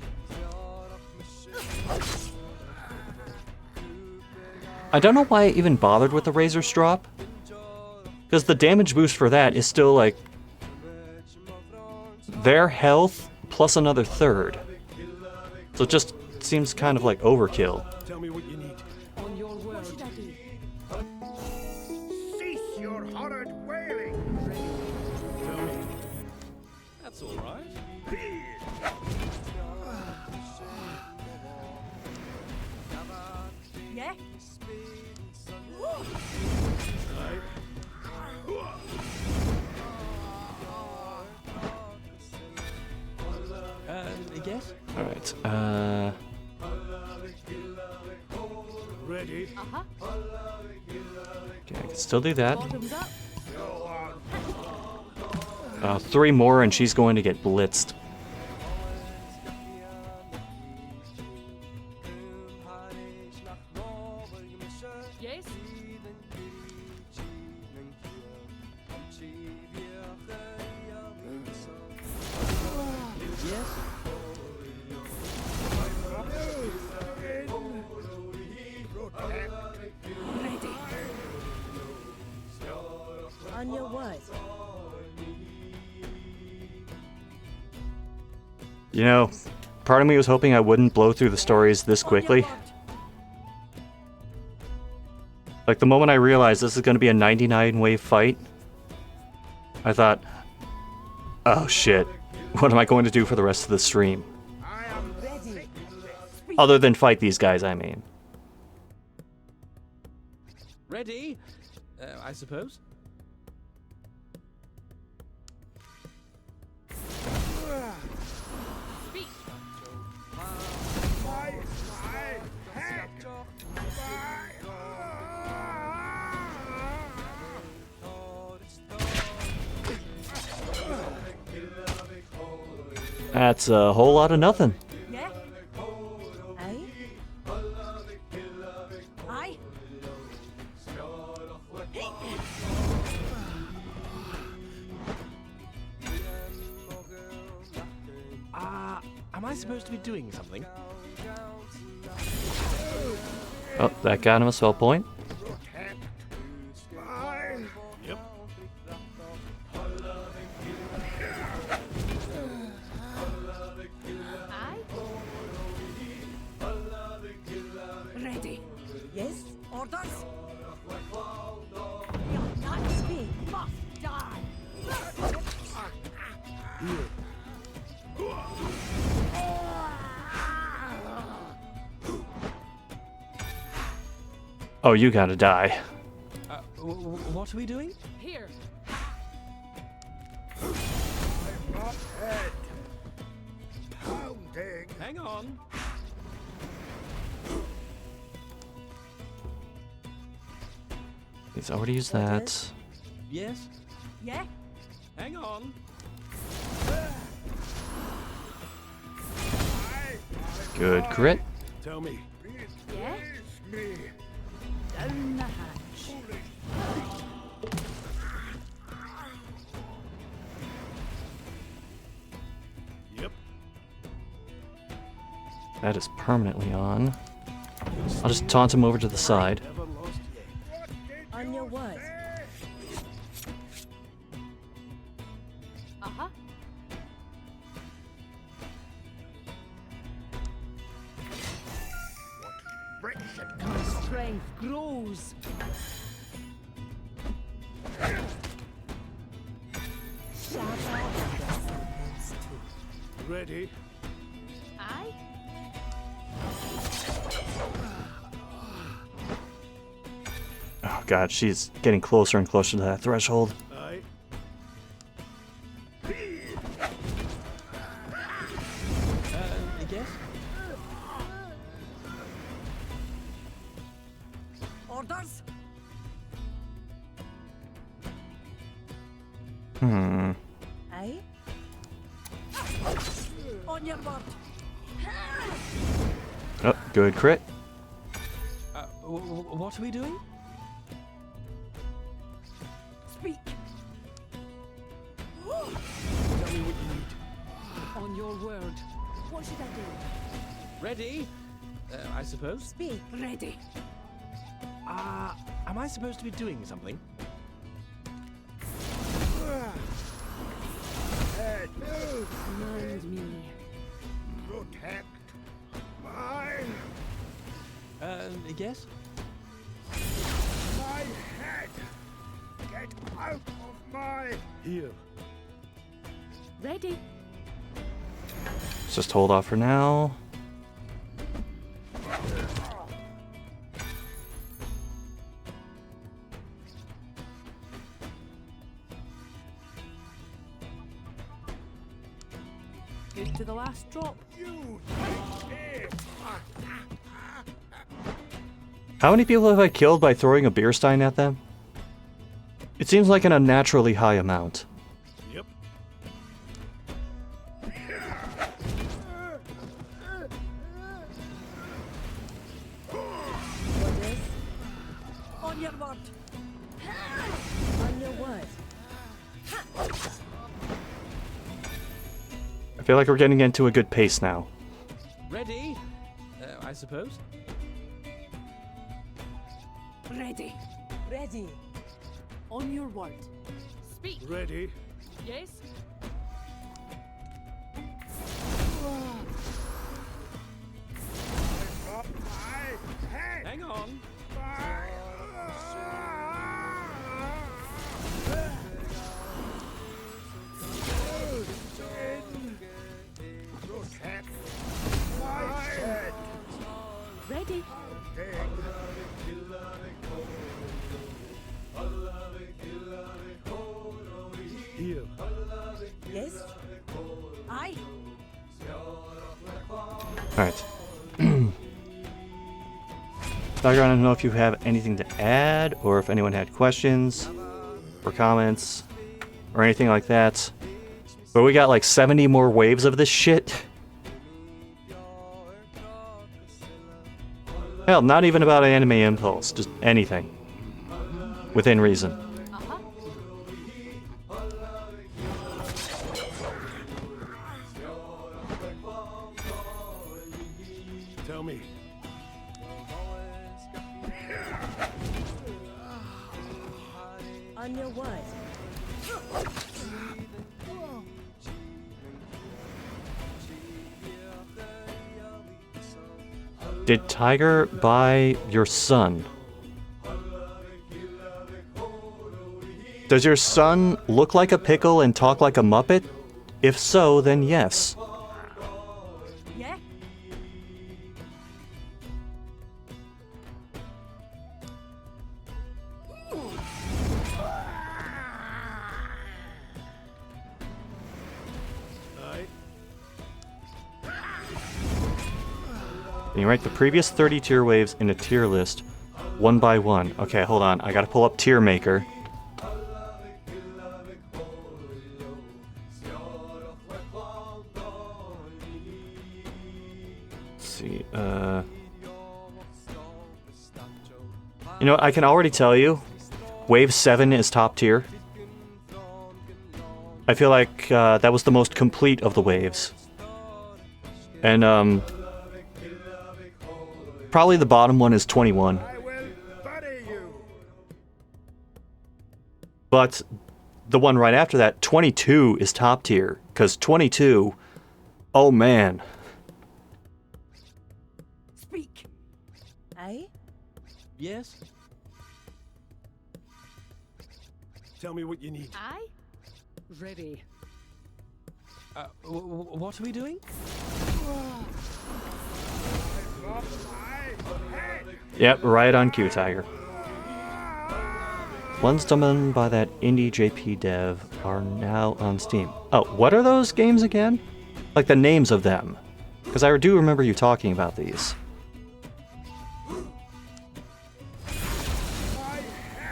I don't know why I even bothered with the Razor's Drop. Because the damage boost for that is still like their health plus another third. So it just seems kind of like overkill. Tell me what you need. On your word. What should I do? Cease your horrid wailing. Tell me. That's alright. Yeah? Yes? Alright, Ready? Uh-huh. okay, I can still do that. Bottoms up. Go on. 3 more and she's going to get blitzed. Yes? Ready. On your word. You know, part of me was hoping I wouldn't blow through the stories this quickly. On your word. Like, the moment I realized this is going to be a 99 wave fight, I thought, oh shit, what am I going to do for the rest of the stream? I am Ready. Other than fight these guys, I mean. Ready? I suppose. Speak. my head. That's a whole lot of nothing. Yeah? Aye? Aye? Am I supposed to be doing something? Oh, that got him a spell point. Yep. Aye? Ready. Yes? Orders? Speak. Must die. Oh, you gotta die. What are we doing? Here. Not head. Pounding. Hang on. He's already used that. Yes. Yeah? Hang on. Good crit. Tell me. Yeah? Me. Down the hatch. Yep. That is permanently on. I'll just taunt him over to the side. Never lost yet. On your word. Uh-huh. Friction. My strength grows. Ready. Aye. Oh god, she's getting closer and closer to that threshold. Aye. Yes. Orders? Hmm. Aye? On your word. Oh, good crit. What are we doing? Speak. Tell me what you need. On your word. What should I do? Ready? I suppose. Speak. Ready. Am I supposed to be doing something? Head. Mind me. Protect. Mine. Yes. My head. Get out of my. Here. Ready. Let's just hold off for now. Good to the last drop. You. How many people have I killed by throwing a beer stein at them? It seems like an unnaturally high amount. Yep. Orders? On your word. On your word. I feel like we're getting into a good pace now. Ready? I suppose. Ready. Ready. On your word. Speak. Ready. Yes? Up my head. Hang on. Protect my head. Ready. Here. Yes? Aye? Alright. Tiger, I don't know if you have anything to add, or if anyone had questions, or comments, or anything like that. But we got like 70 more waves of this shit. Hell, not even about an anime impulse, just anything. Within reason. Uh-huh. Tell me. On your word. Did Tiger buy your son? Does your son look like a pickle and talk like a Muppet? If so, then yes. Yeah? And you rank the previous 30 tier waves in a tier list, one by one. Okay, hold on. I gotta pull up Tier Maker. Let's see, you know, I can already tell you, Wave 7 is top tier. I feel like that was the most complete of the waves. And, probably the bottom one is 21. I will bury you. But the one right after that, 22, is top tier. Because 22, oh man. Speak. I? Yes? Tell me what you need. Aye. Ready. What are we doing? Yep, right on cue, Tiger. Ones done by that indie JP dev are now on Steam. Oh, what are those games again? Like the names of them. Because I do remember you talking about these.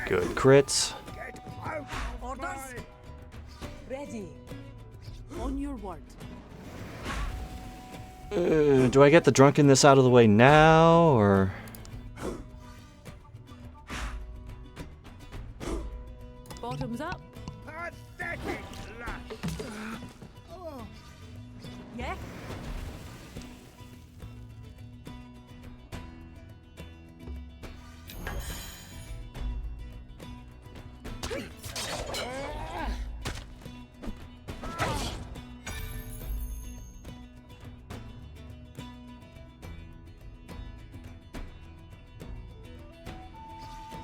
Good crits. Orders. Ready. On your word. Do I get the drunkenness out of the way now, or...? Bottoms up. Pathetic lass. Yeah?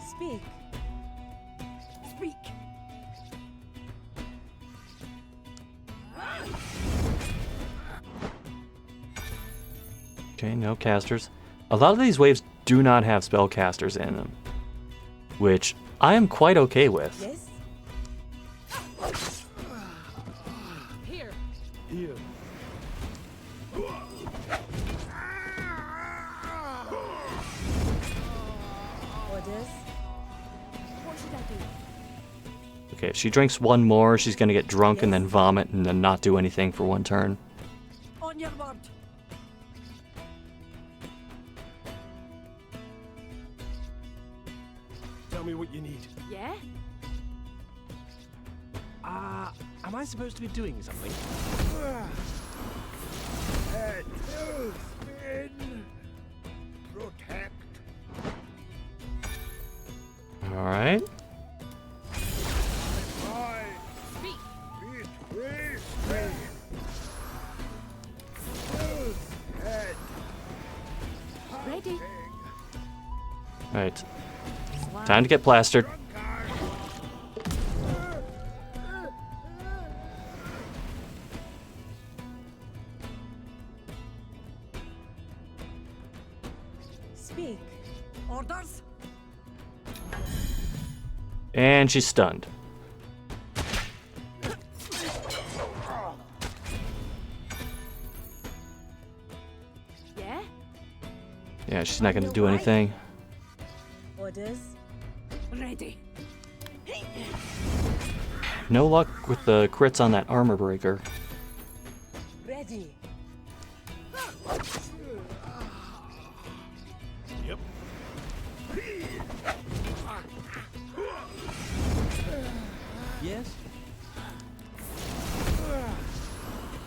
Speak. Speak. Okay, no casters. A lot of these waves do not have spellcasters in them, which I am quite okay with. Yes? Here. Here. Orders. What should I do? Okay, if she drinks one more, she's gonna get drunk and then vomit and then not do anything for one turn. On your word. Tell me what you need. Yeah? Am I supposed to be doing something? Head to spin. Protect. Alright. I Speak. betray me. Loose head. Ready. Alright. Time to get plastered. Speak. Orders. And she's stunned. Yeah? Yeah, she's not gonna do anything. Orders. Ready. No luck with the crits on that armor breaker. Ready. Yep. Yes?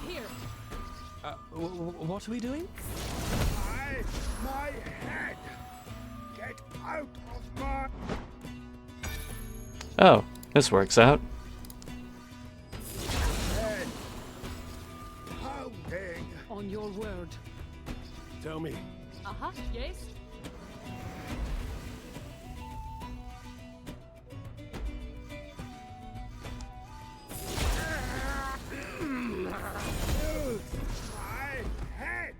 Here. What are we doing? My head. Get out of my Oh, this works out. head. Pounding. On your word. Tell me. Uh-huh. Yes? Use my head.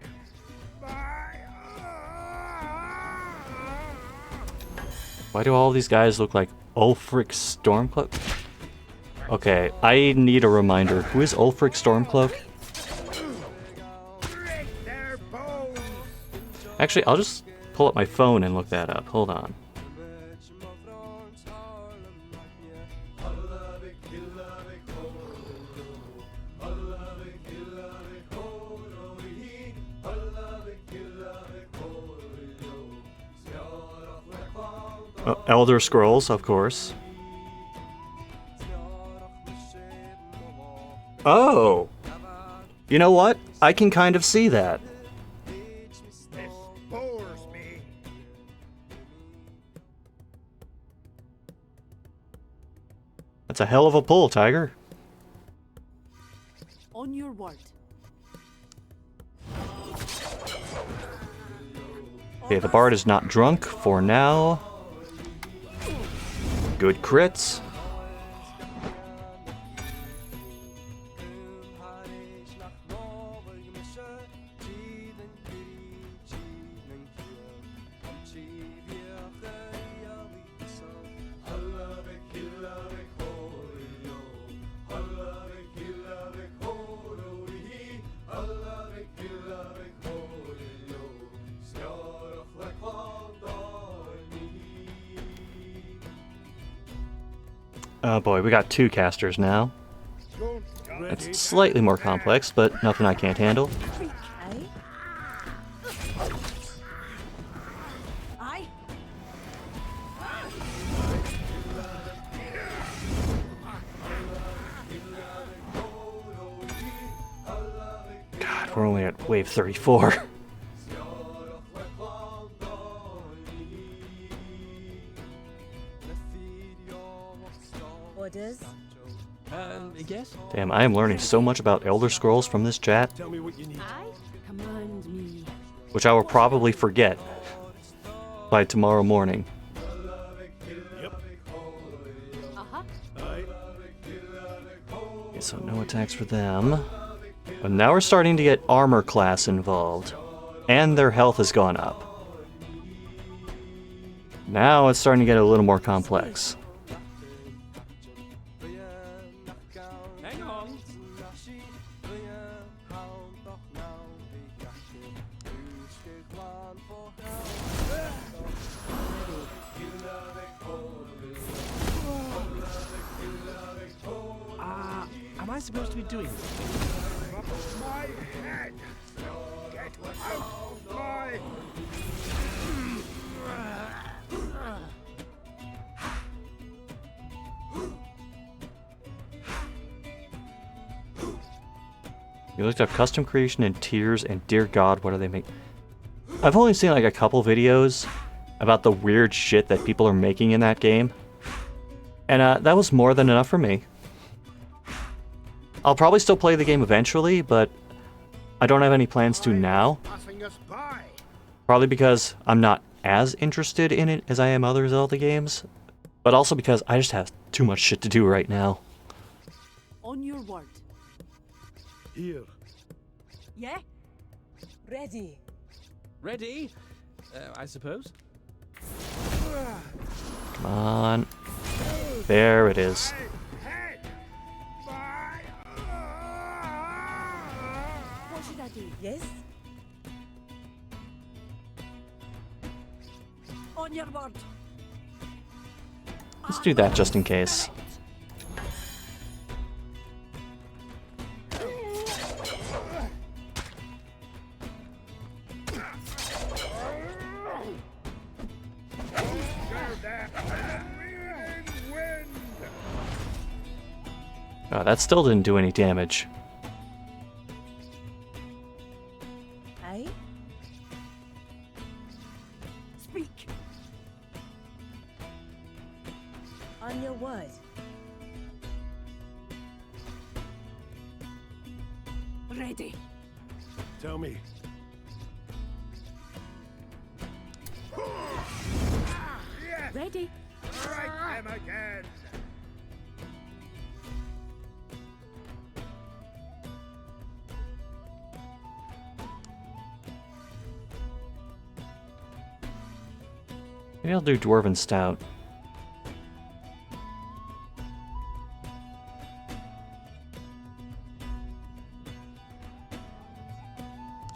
Why do all these guys look like Ulfric Stormcloak? Okay, I need a reminder. Who is Ulfric Stormcloak? Break their bones. Actually, I'll just pull up my phone and look that up. Hold on. Elder Scrolls, of course. Oh! You know what? I can kind of see that. This bores me. That's a hell of a pull, Tiger. On your word. Okay, the bard is not drunk for now. Good crits. Oh boy, we got 2 casters now. It's slightly more complex, but nothing I can't handle. Aye? Aye? God, we're only at wave 34. Orders? Yes? Damn, I am learning so much about Elder Scrolls from this chat, Tell me what you need. I command me. which I will probably forget by tomorrow morning. Uh-huh. Okay, so no attacks for them. But now we're starting to get armor class involved. And their health has gone up. Now it's starting to get a little more complex. Hang on. Am I supposed to be doing something? Up my head. Get out of my... You looked up custom creation and tiers, and dear God, what do they make? I've only seen like a couple videos about the weird shit that people are making in that game. And that was more than enough for me. I'll probably still play the game eventually, but I don't have any plans to now. Passing us by. Probably because I'm not as interested in it as I am other Zelda games, but also because I just have too much shit to do right now. On your word. Here. Yeah? Ready. Ready? I suppose. Come on. There it is. Head. My... What should I do? Yes? On your word. Let's do that just in case. Oh, that still didn't do any damage. Aye? Speak. On your word. Ready. Tell me. Yes! Ready. Strike them again! Maybe I'll do Dwarven Stout.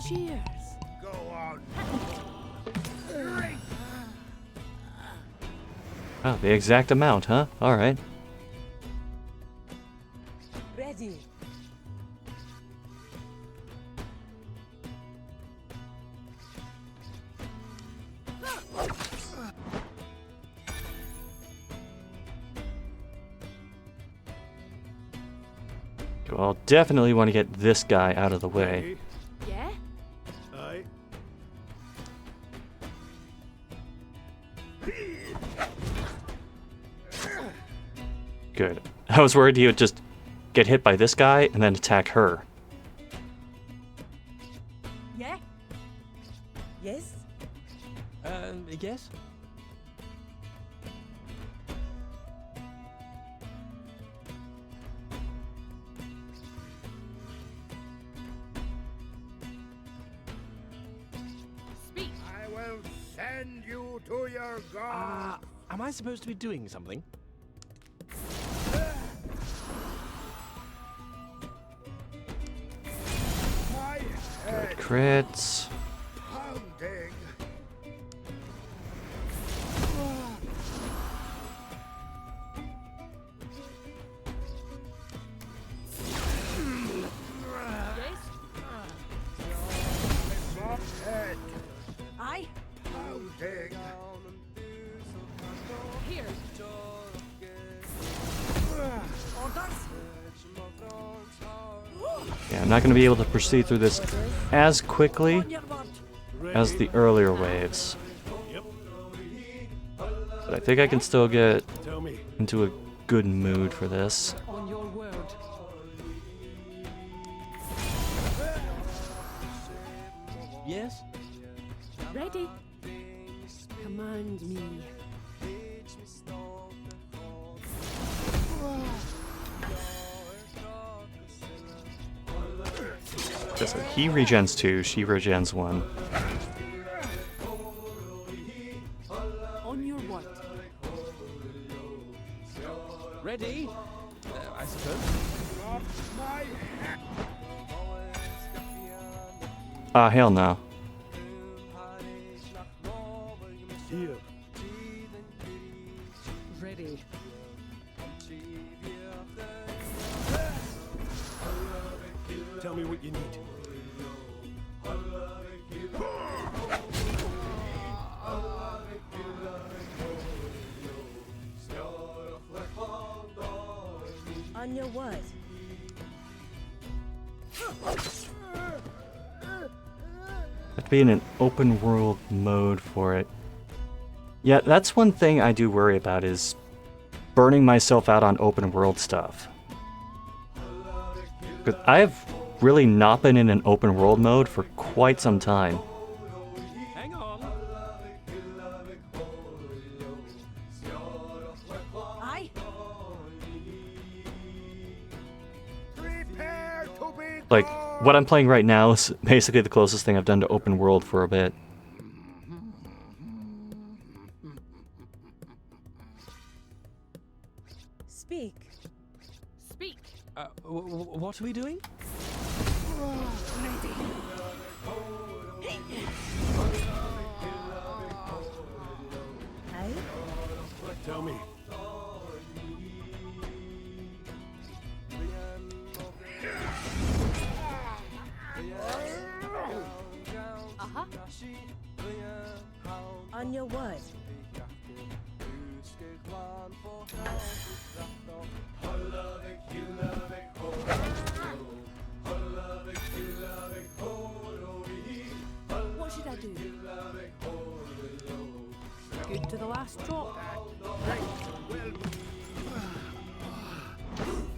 Cheers. Go on. Oh, the exact amount, huh? Alright. Ready. Well, definitely want to get this guy out of the way. Yeah? Aye. Good. I was worried he would just get hit by this guy and then attack her. Yeah? Yes? Yes? Speak. I will send you to your god. Am I supposed to be doing something? My Good head crits. pounding. Yes? My head Aye? pounding. Here. Orders? Yeah, I'm not going to be able to proceed through this as quickly On your word. as the earlier waves. Yep. But I think I can still get Tell me. into a good mood for this. On your word. Yes? Ready? Command me. Just like he regens 2, she regens 1. On your word. Ready? I suppose. My head. Ah, hell no. Here. Ready. Tell me what you need. On your word. Have to be in an open world mode for it. Yeah, that's one thing I do worry about is burning myself out on open world stuff. 'Cause I've really not been in an open world mode for quite some time. Hang on. Aye? Prepare to be Like, gone. what I'm playing right now is basically the closest thing I've done to open world for a bit. Speak. Speak. What are we doing? Ready. Aye? Tell me. Uh-huh. On your word. What should I do? Good to the last drop.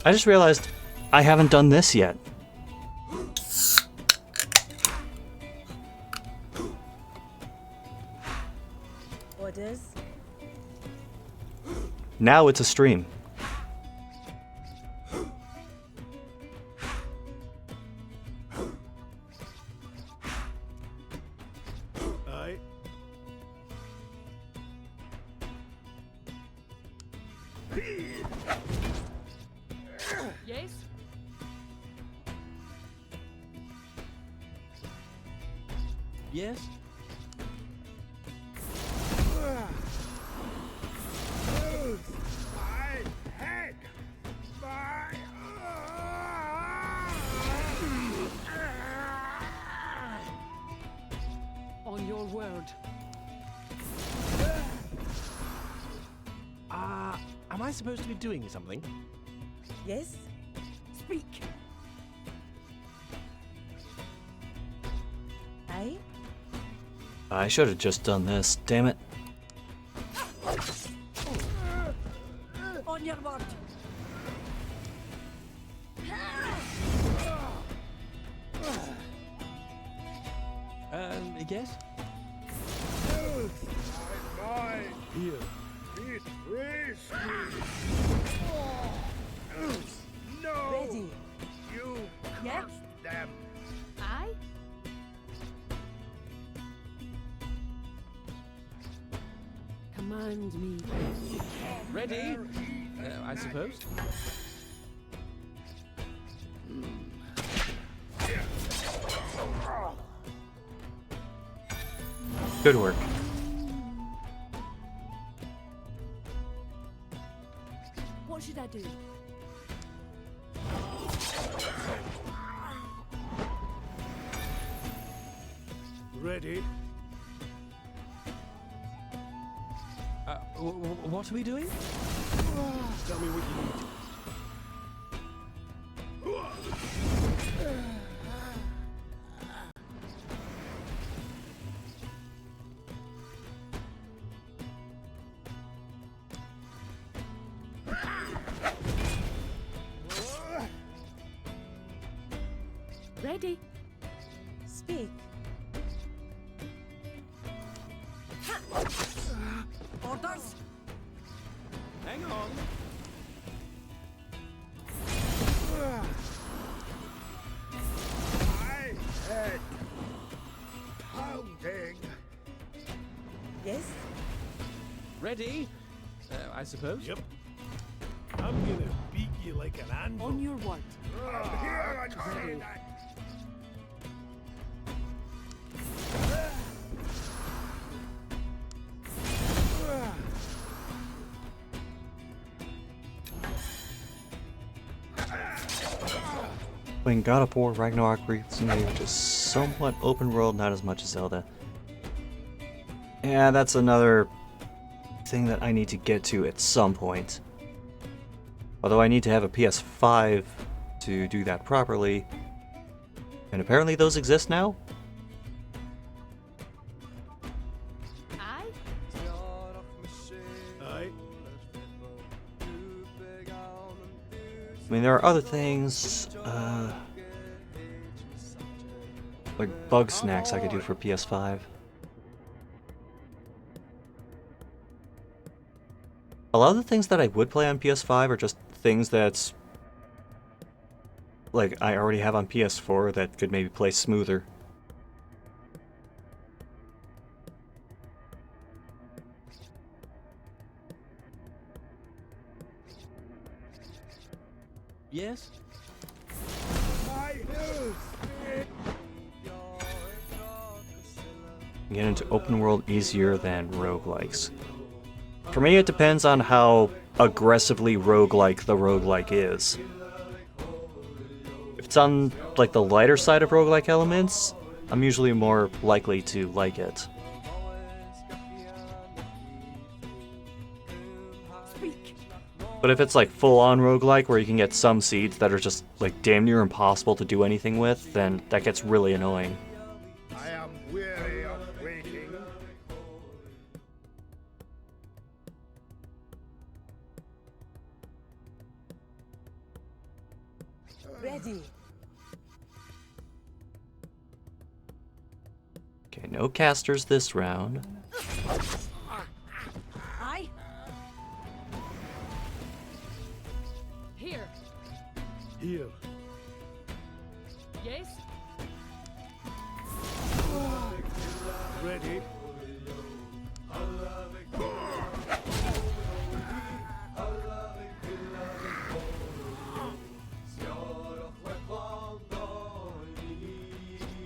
I just realized I haven't done this yet. Orders? Now it's a stream. Aye. Yes? Yes? won't. Am I supposed to be doing something? Yes? Speak. Aye? I should have just done this. Damn it. On your word. Yes? Mine. Here. Betrays me. No. Ready. You Yeah? cursed them. Aye? Command me. Ready? I suppose. Good work. What should I do? Ready? What are we doing? Tell me what you need. Ready? Speak. Orders? Hang on. My head pounding. Yes? Ready? I suppose. Yep. I'm gonna beat you like an anvil. On your word. Here and ready. When God of War Ragnarok Breathes New, which is somewhat open world, not as much as Zelda. Yeah, that's another thing that I need to get to at some point. Although I need to have a PS5 to do that properly. And apparently those exist now? Aye? Aye. I mean, there are other things, like bug snacks I could do for PS5. A lot of the things that I would play on PS5 are just things that's like I already have on PS4 that could maybe play smoother. Yes? My news. Get into open world easier than roguelikes. For me, it depends on how aggressively roguelike the roguelike is. If it's on like the lighter side of roguelike elements, I'm usually more likely to like it. Speak. But if it's like full-on roguelike where you can get some seeds that are just like damn near impossible to do anything with, then that gets really annoying. I am weary of waiting. Ready. Okay, no casters this round. Aye? Here. Here. Yes? Ready?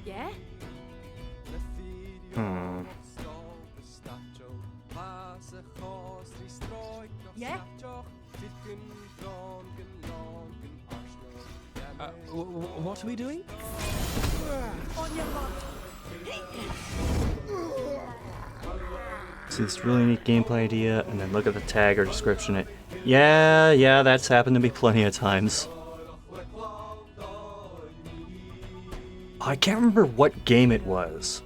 Yeah? Yeah? What are we doing? On your word. See this really neat gameplay idea, and then look at the tag or description. Yeah, that's happened to me plenty of times. I can't remember what game it was,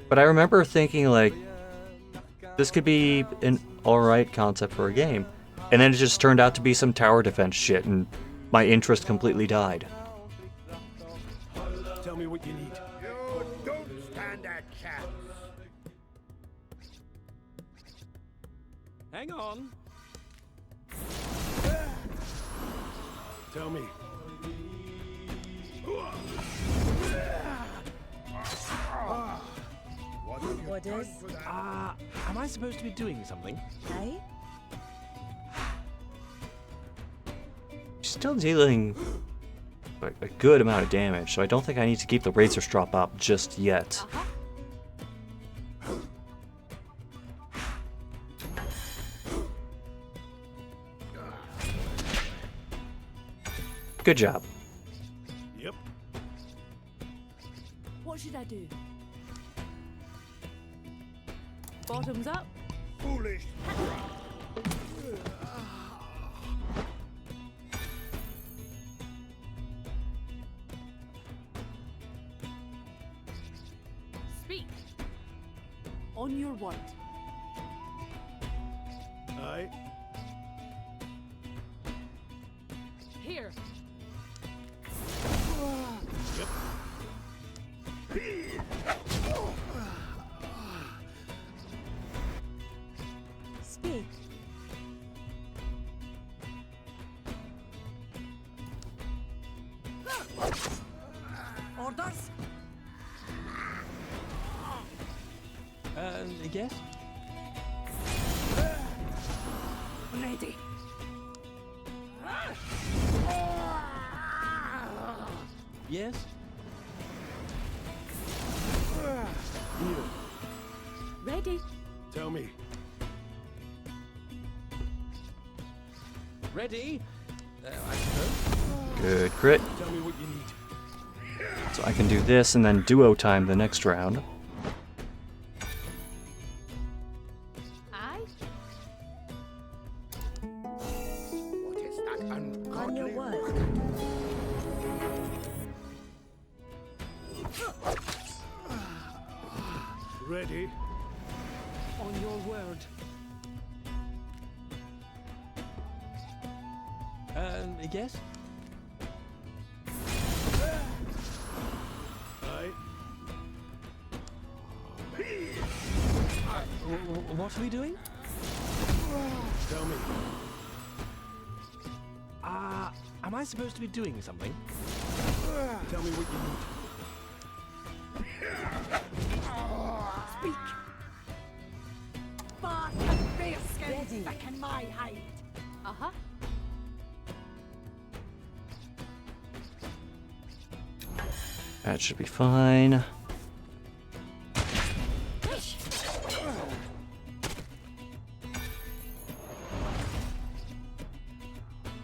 but I remember thinking like, this could be an alright concept for a game, and then it just turned out to be some tower defense shit, and my interest completely died. Tell me what you need. You don't stand a chance. Hang on. Tell me. What have you done Orders? for that? Am I supposed to be doing something? Aye? Still dealing a good amount of damage, so I don't think I need to keep the Razor Strop up just yet. Good job. Yep. What should I do? Bottoms up. Foolish. Speak. On your word. Aye. Here. Yep. Speak. Orders. Yes? Ready. Yes? Here. Ready. Tell me. Ready? I suppose. Good crit. Tell me what you need. So I can do this and then duo time the next round. Aye. What is that On your ungodly? word. Ready? On your word. Yes? Aye. What are we doing? Tell me. Am I supposed to be doing something? Tell me what you need. Speak. Bark and bearskin Ready. thick in my hide. Uh-huh. That should be fine.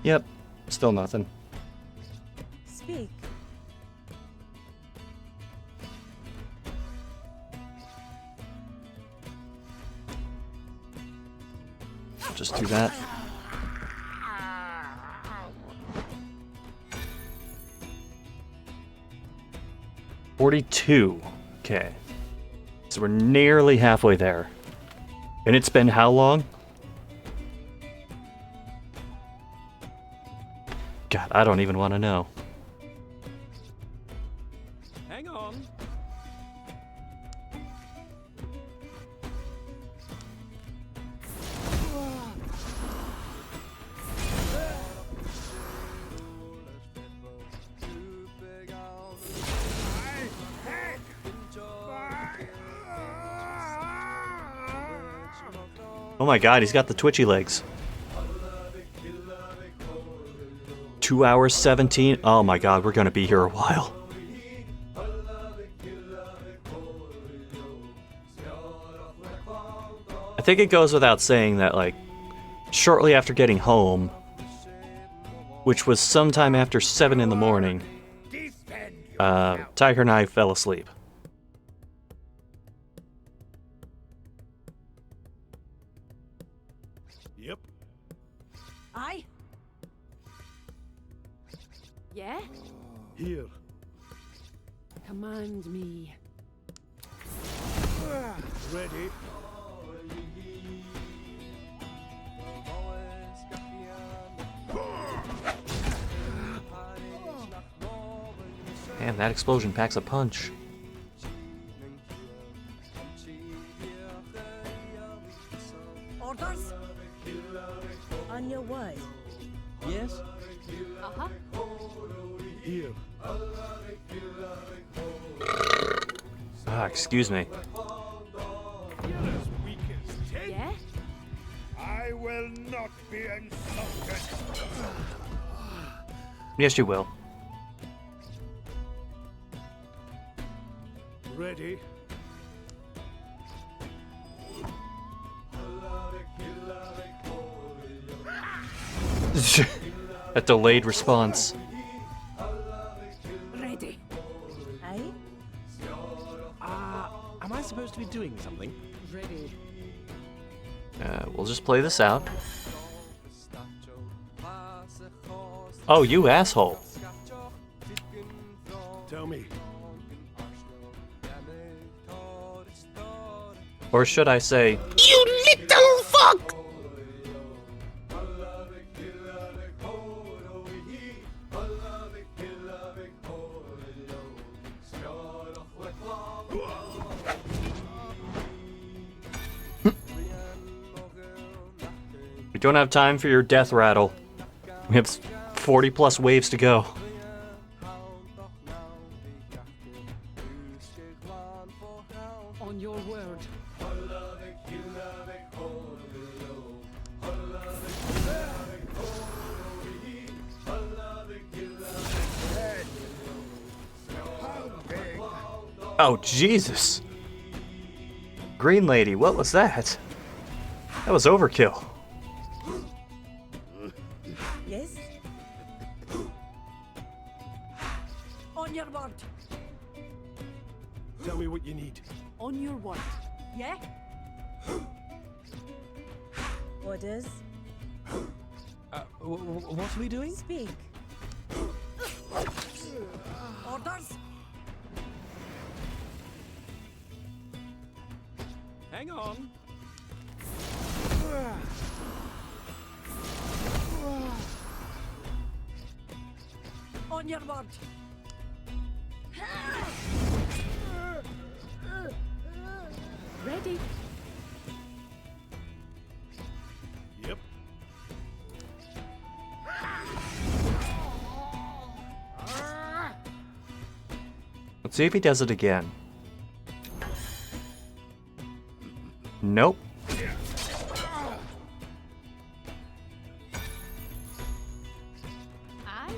Yep, still nothing. Speak. Just do that. $42. Okay. So we're nearly halfway there. And it's been how long? God, I don't even want to know. Hang on. Oh my god, he's got the twitchy legs. 2 hours 17? Oh my god, we're gonna be here a while. I think it goes without saying that, like, shortly after getting home, which was sometime after 7 in the morning, Defend Tiger and I fell asleep. Here. Command me. Ready. Man, that explosion packs a punch. Orders? On your way. Yes? Uh-huh. Here. Ah, excuse me. Yeah? I will not be insulted. Yes, you will. Ready. A delayed response. Ready. Aye? Am I supposed to be doing something? Ready. We'll just play this out. Oh, you asshole. Tell me. Or should I say, you little fuck! We don't have time for your death rattle. We have 40 plus waves to go. On your word. Oh, Jesus. Green Lady, what was that? That was overkill. Yes? On your word. Tell me what you need. On your word. Yeah? Orders? What are we doing? Speak. Orders? Hang on. On your word. Ready. Yep. Let's see if he does it again. Nope. Aye?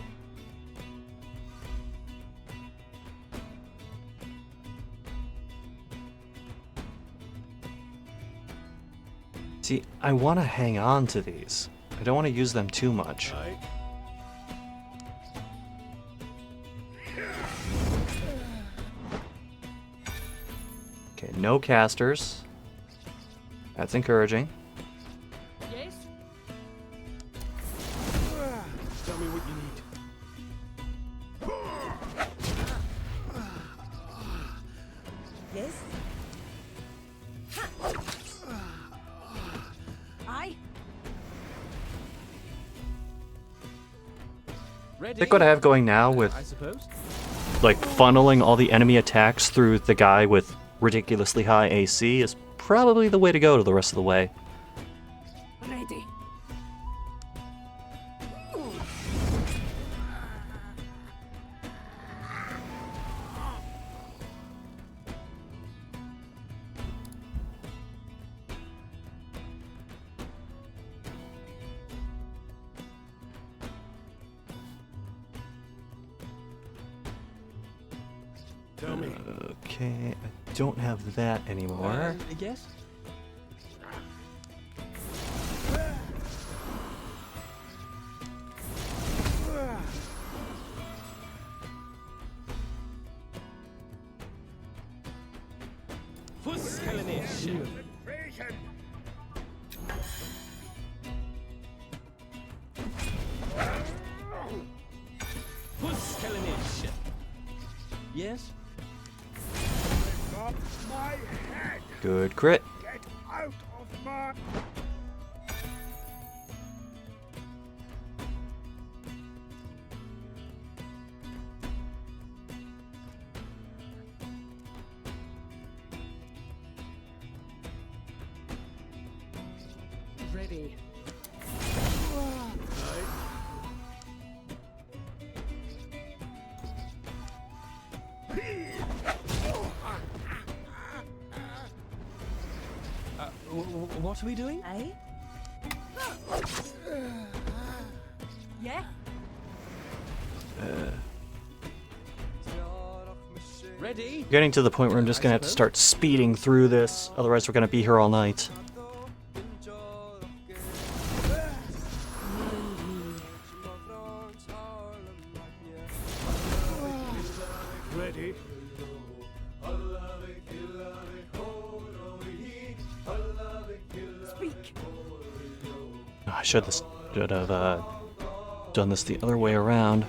See, I want to hang on to these. I don't want to use them too much. Aye. Okay, no casters. That's encouraging. Yes? Tell me what you need. Yes? Aye? Ready? Think what I have going now with I suppose. like funneling all the enemy attacks through the guy with ridiculously high AC is probably the way to go to the rest of the way. Ready. Tell me. Okay, I don't have that anymore. Yes? Fusskalanish. Invasion! Fusskalanish. Yes? Got my head. Good crit. Get out of my... Ready. What are we doing? Aye. Yeah? Ready? Getting to the point where I'm just gonna have to start speeding through this, otherwise we're gonna be here all night. Ready? Speak. I should have done this the other way around.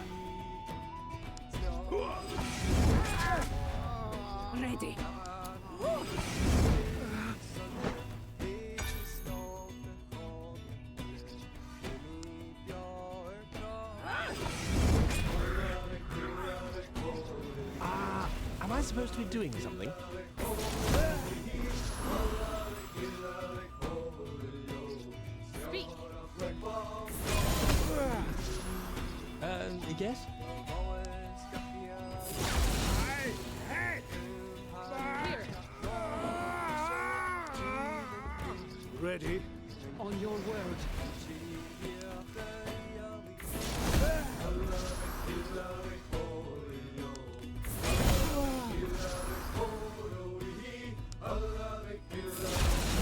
Ready. Am I supposed to be doing something? Speak. Yes? My head. Ready? On your word.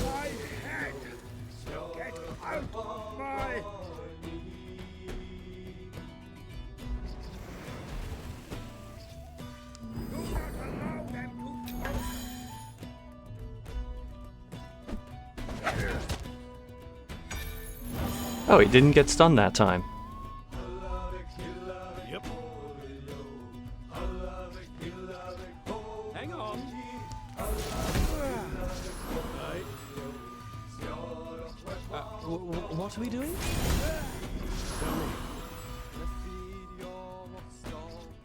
My head. Get out of my... Do not allow them to touch. Oh, he didn't get stunned that time. Yep. Hang on. What are we doing?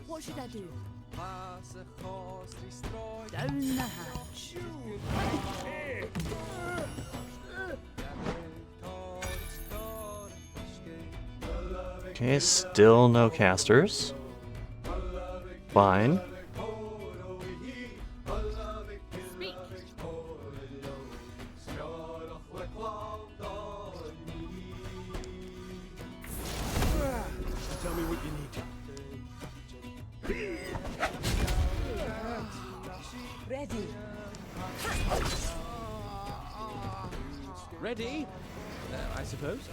What should I do? Down the hatch. Okay, still no casters. Fine. Speak. Tell me what you need. Ready. Ready? I suppose.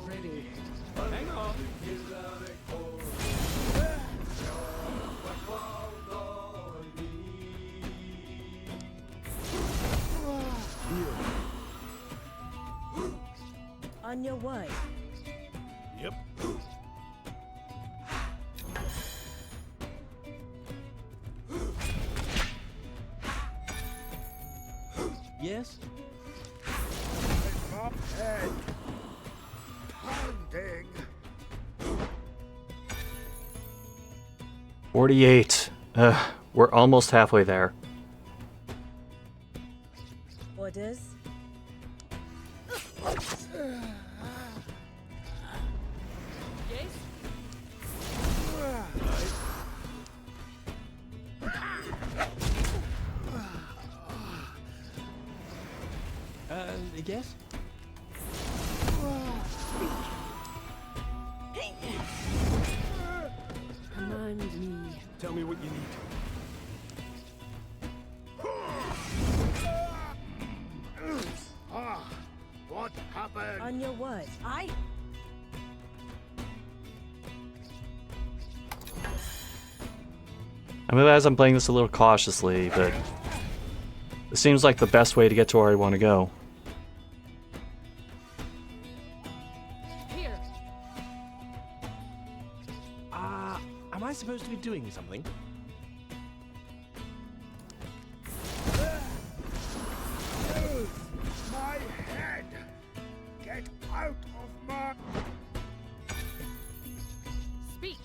Ready. Hang on. On your word. Yep. Yes? Top head. Pounding. 48. We're almost halfway there. Orders. Yes? Yes? Command me. Tell me what you need. Ah, what happened? On your word. Aye. I mean, as I'm playing this a little cautiously, but it seems like the best way to get to where I want to go. Here. Am I supposed to be doing something? Use my head. Get out of my Speak.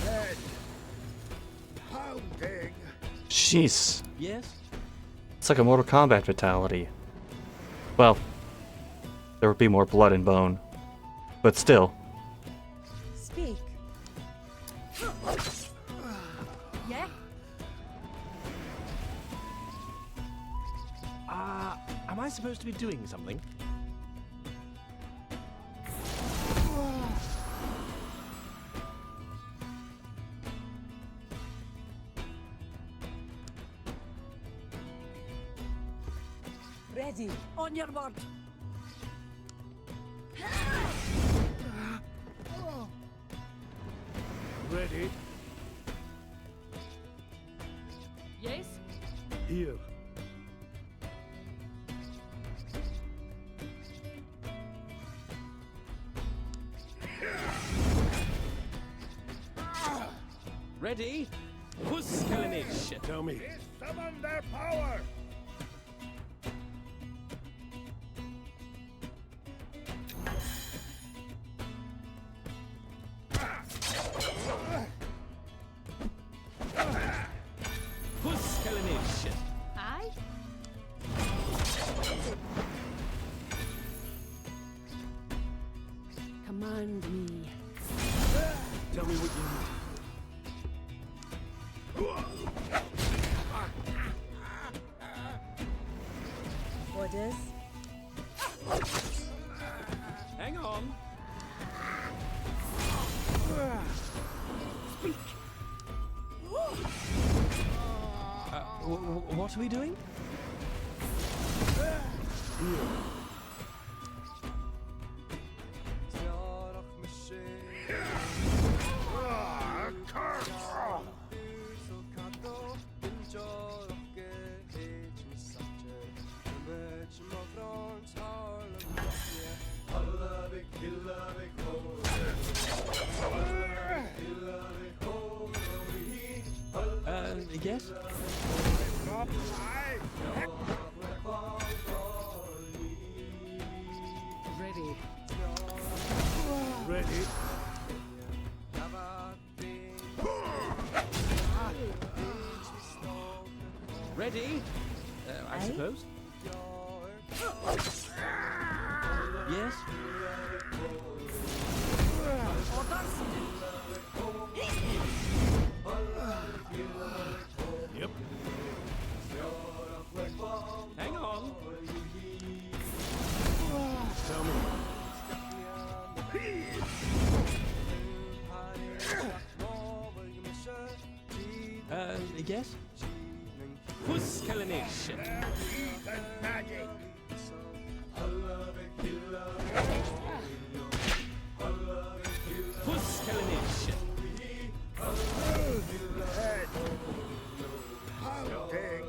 head. Pounding. Jeez. Yes? It's like a Mortal Kombat fatality. Well, there would be more blood and bone. But still. Speak. Yeah? Am I supposed to be doing something? Ready. On your word. Ready. Yes? Here. Ready? Who's killing it? Shit. Tell me. Summon their power. Who's killing it? Shit. Aye? Command me. Tell me what you need. Orders. Hang on. What are we doing? Yes? Ready. Ready. Ready? I Aye. suppose. Yes? Yep. Hang on. Tell me. Yes? Who's killing it? Shit. Magic. Who's killing it? Shit. Head. Pounding.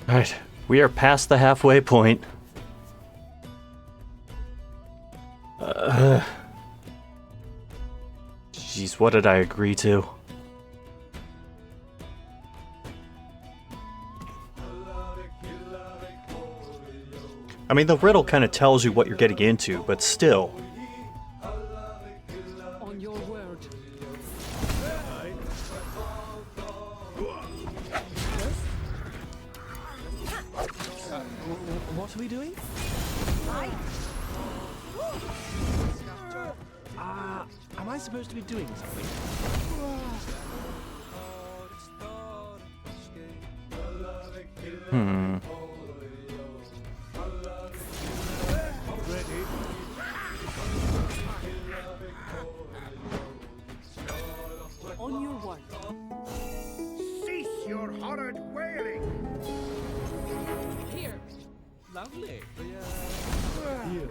Alright, we are past the halfway point. Jeez, what did I agree to? I mean, the riddle kind of tells you what you're getting into, but still. On your word. What are we doing? Am I supposed to be doing something? Ready. On your word. Cease your horrid wailing. Here. Lovely. Here.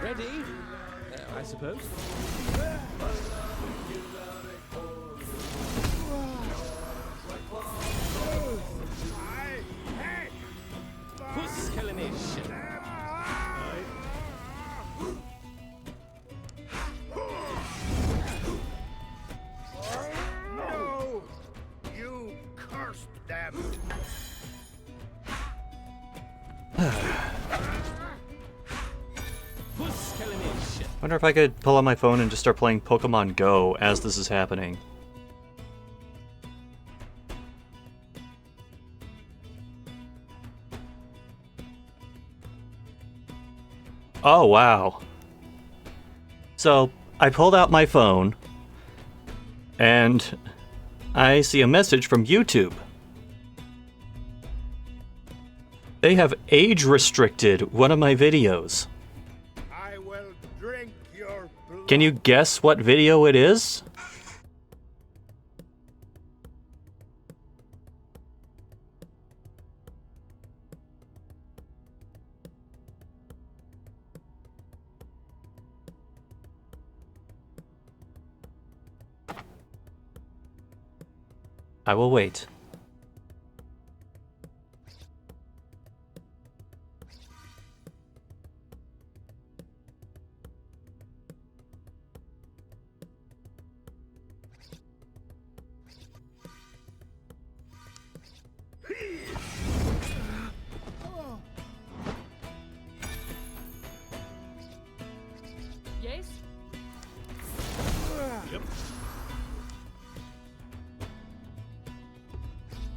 Ready? I suppose. Puskelination. No! You cursed them! Puskelination. Wonder if I could pull out my phone and just start playing Pokemon Go as this is happening. Oh, wow. So, I pulled out my phone, and I see a message from YouTube. They have age-restricted one of my videos. I will drink your blood. Can you guess what video it is? I will wait. Yes? Yep.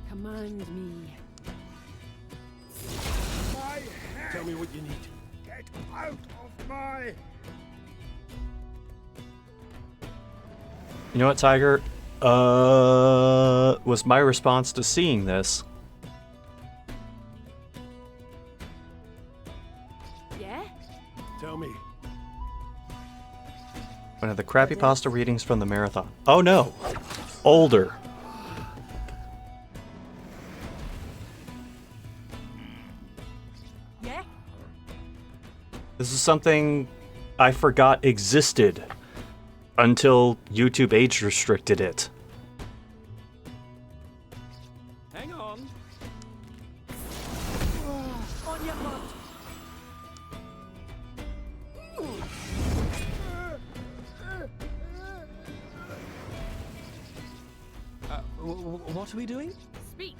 Command me. My head! Tell me what you need. Get out of my... You know what, Tiger? Was my response to seeing this. Yeah? Tell me. One of the creepypasta readings from the marathon. Oh no! Older. Yeah? This is something I forgot existed until YouTube age restricted it. Hang on. On your mark. What are we doing? Speak.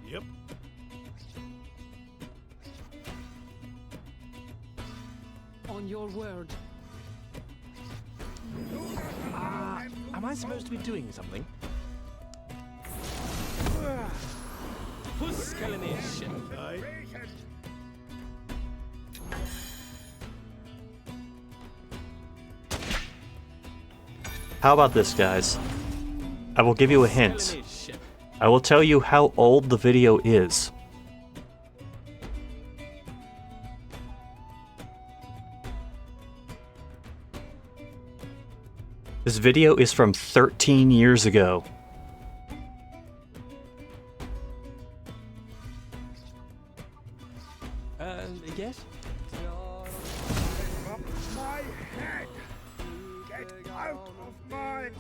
Yep. On your word. Am I supposed to be doing something? Puskelination. Aye. Patient! How about this, guys? I will give you a hint. Puskelination. I will tell you how old the video is. This video is from 13 years ago. Yes? Up my head! Get out of my...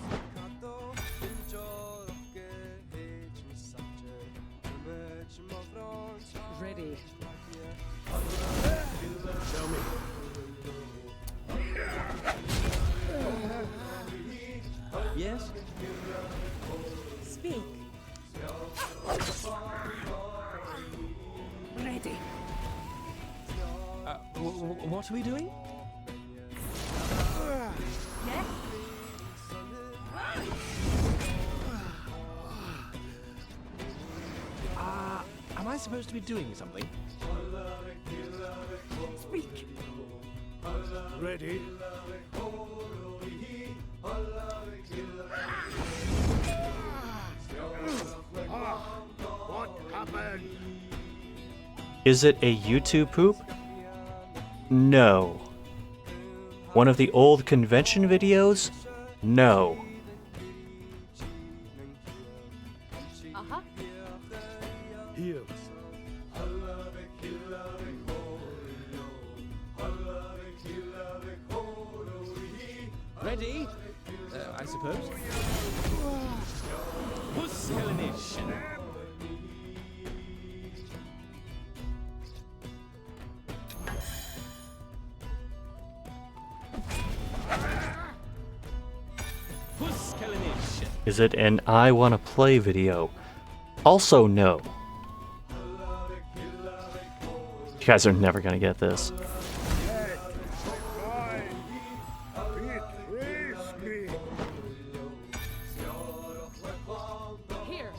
Ready. Tell me. Yes? Speak. Ready. What are we doing? Yeah? Am I supposed to be doing something? Speak. Ready? What happened? Is it a YouTube poop? No. One of the old convention videos? No. Uh-huh. Here. Ready? I suppose. Puskelnish. Puskelnish. Is it an I wanna play video? Also, no. You guys are never gonna get this. Here.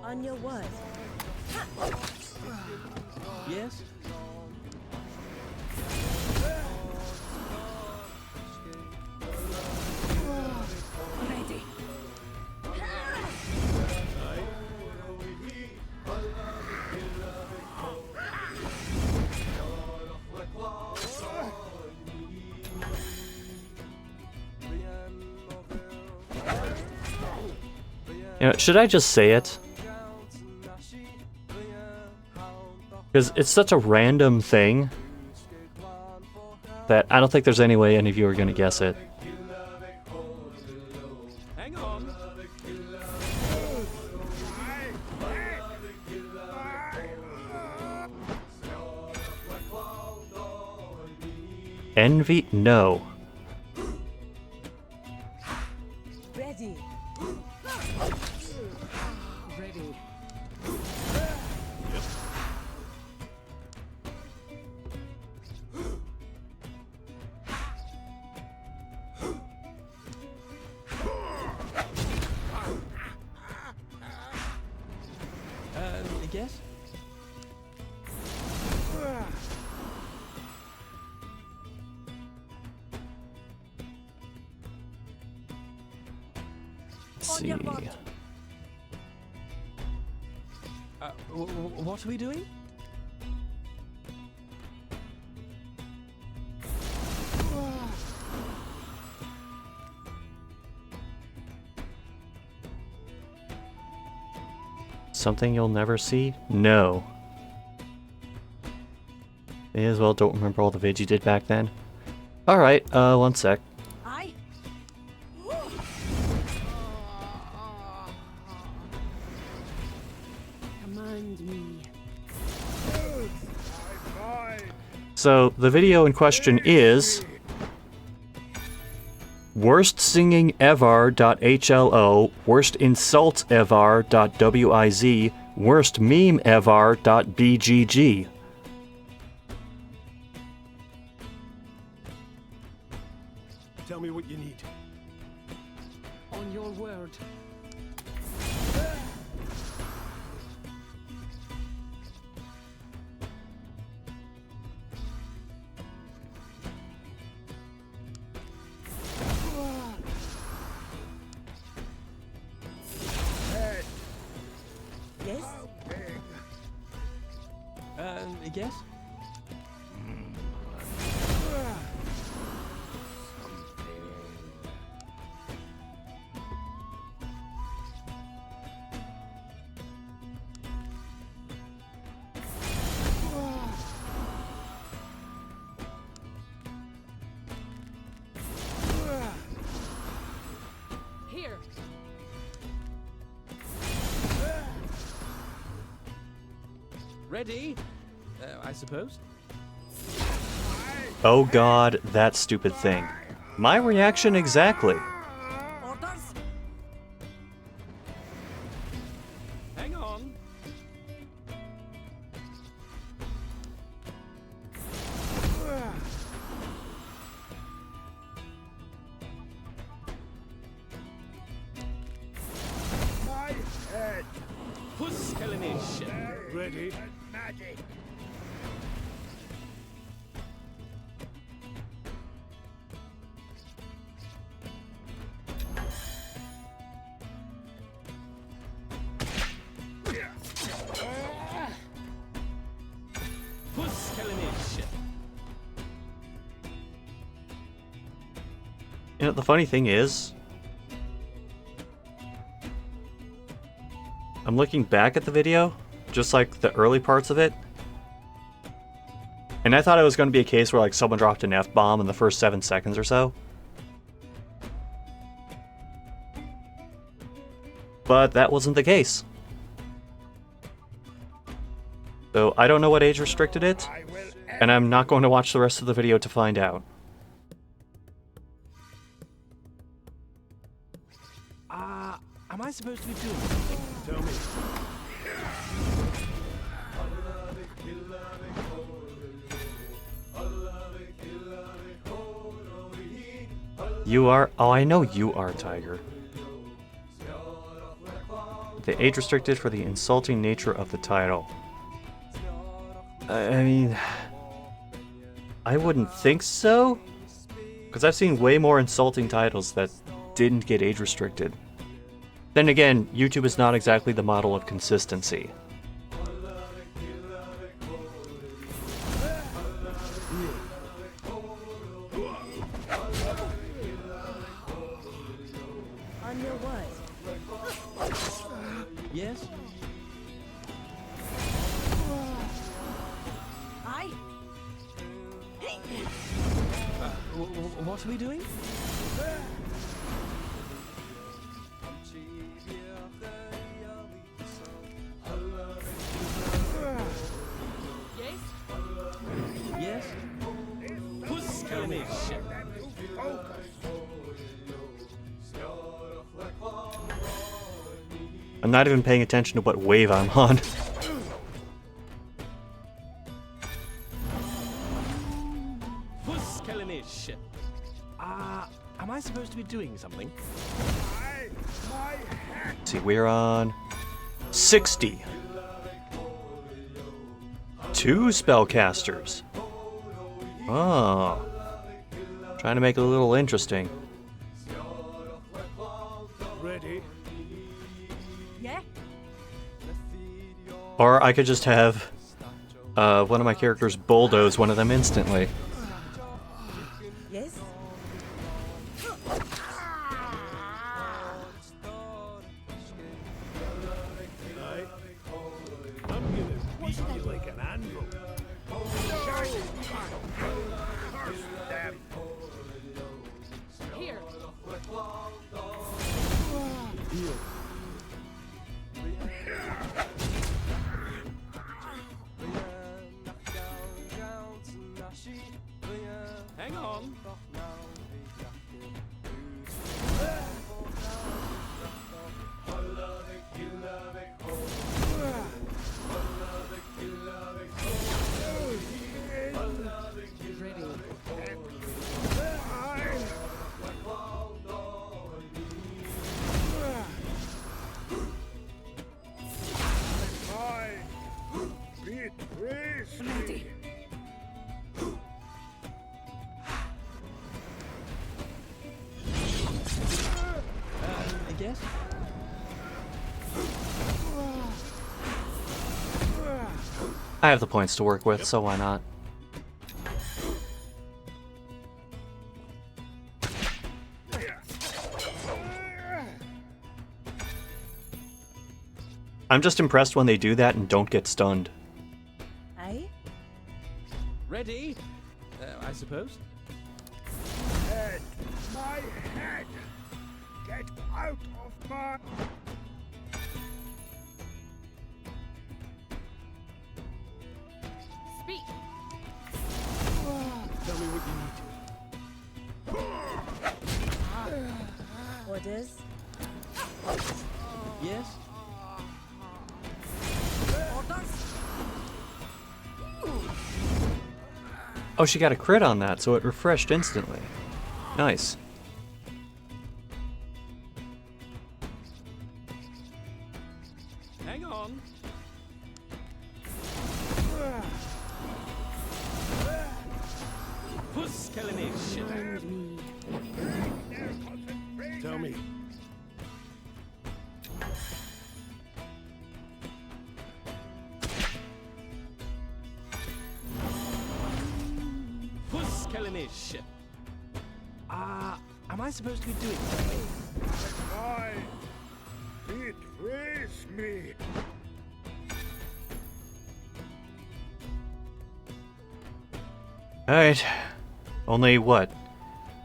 On your word. Yes? Ready. You know, should I just say it? Because it's such a random thing that I don't think there's any way any of you are going to guess it. Hang on. Envy? No. Ready. Ready. Guess? Let's see. What are we doing? Something you'll never see? No. May as well don't remember all the vids you did back then. Alright, one sec. I. Command me. So, the video in question is worstsinging.evar.hlo, worstinsultevar.wiz, worstmemeevar.bgg. Tell me what you need. On your word. Yes? Guess? Here. Ready? I suppose. Oh god, that stupid thing. My reaction exactly. Orders. Hang on. My head. Puskelnish. Ready? Magic. Puskelnish. You know, the funny thing is, I'm looking back at the video, just like the early parts of it, and I thought it was going to be a case where like someone dropped an F-bomb in the first 7 seconds or so. But that wasn't the case. So I don't know what age restricted it, and I'm not going to watch the rest of the video to find out. Am I supposed to be doing something? Tell me. You are... Oh, I know you are, Tiger. The age restricted for the insulting nature of the title. I mean... I wouldn't think so? Because I've seen way more insulting titles that didn't get age restricted. Then again, YouTube is not exactly the model of consistency. On your what? Yes? I. What are we doing? Yes. Yes? Puss me shit. I'm not even paying attention to what wave I'm on. Puss me shit. Am I supposed to be doing something? See, we're on 60. 2 spellcasters. Oh. Trying to make it a little interesting. Ready? Yeah. Or I could just have one of my characters bulldoze one of them instantly. Yes? I'm gonna beat you like an anvil. Curse them. Here. Hang on. Ready. I guess? I have the points to work with, so why not? I'm just impressed when they do that and don't get stunned. Aye? Ready? I suppose. Head. My head. Get out of my... Speak. Tell me what you need. Orders? Yes? Orders. Oh, she got a crit on that, so it refreshed instantly. Nice. Hang on. Puss me shit. Tell me. Puss me shit. Am I supposed to be doing something? Why? Betrays me. Alright. Only what?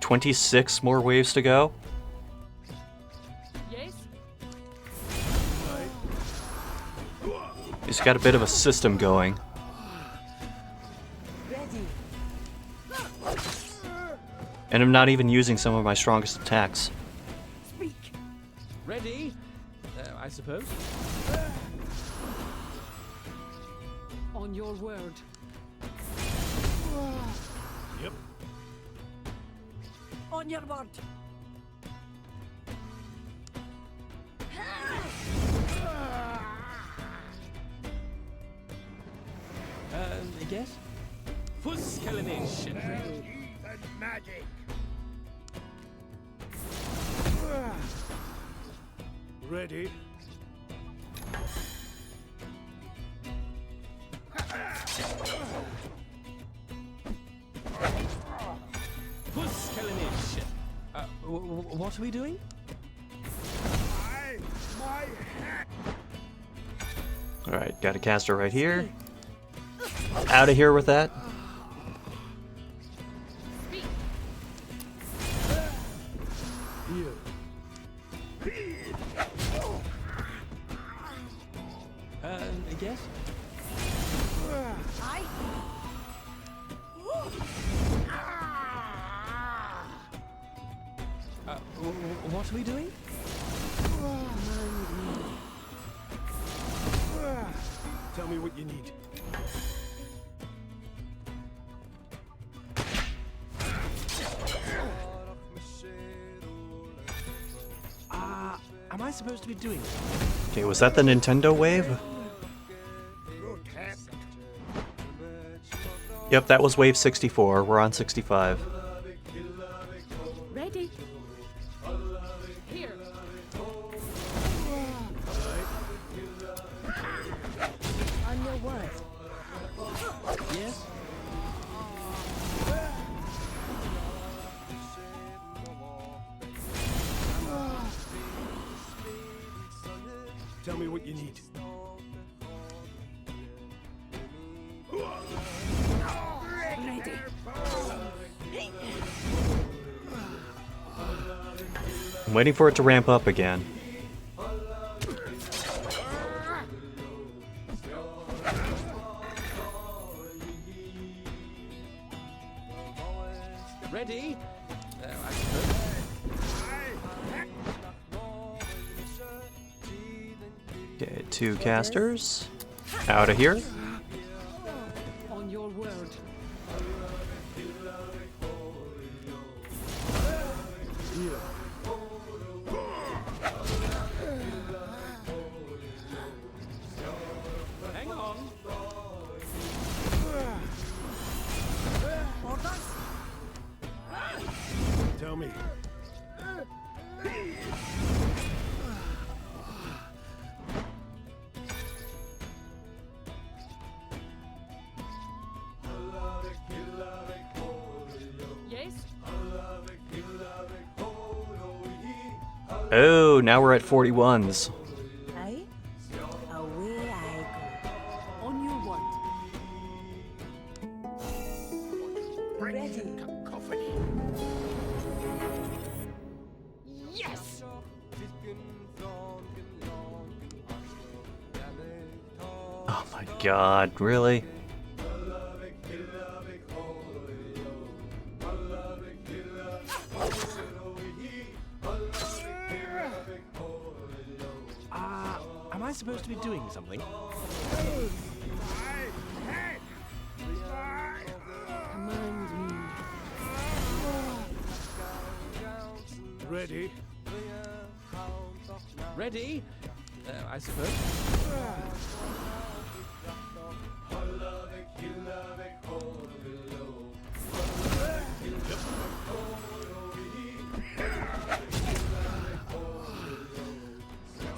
26 more waves to go? Yes? He's got a bit of a system going. Ready. And I'm not even using some of my strongest attacks. Speak. Ready? I suppose. On your word. Yep. On your word. Yes? Fusskelenich. Heathen magic. Ready? Fusskelenich. What are we doing? My hat. Alright, got a caster right here. Out of here with that. Speak. Here. Yes? Aye. What are we doing? Tell me what you need. Am I supposed to be doing something? Okay, was that the Nintendo wave? Protect. Yep, that was wave 64. We're on 65. Ready. Here. On your word. Yes? Tell me what you need. Ready. I'm waiting for it to ramp up again. Ready? I suppose. Okay, 2 casters. Out of here. On your word. Hang on. Orders. Tell me. Yes? Oh, now we're at 41s. Aye. Away I On your word. go. Ready. Cacophony. Yes! Oh my god, really? Am I supposed to be doing something? Command me. Ready? Ready? I suppose.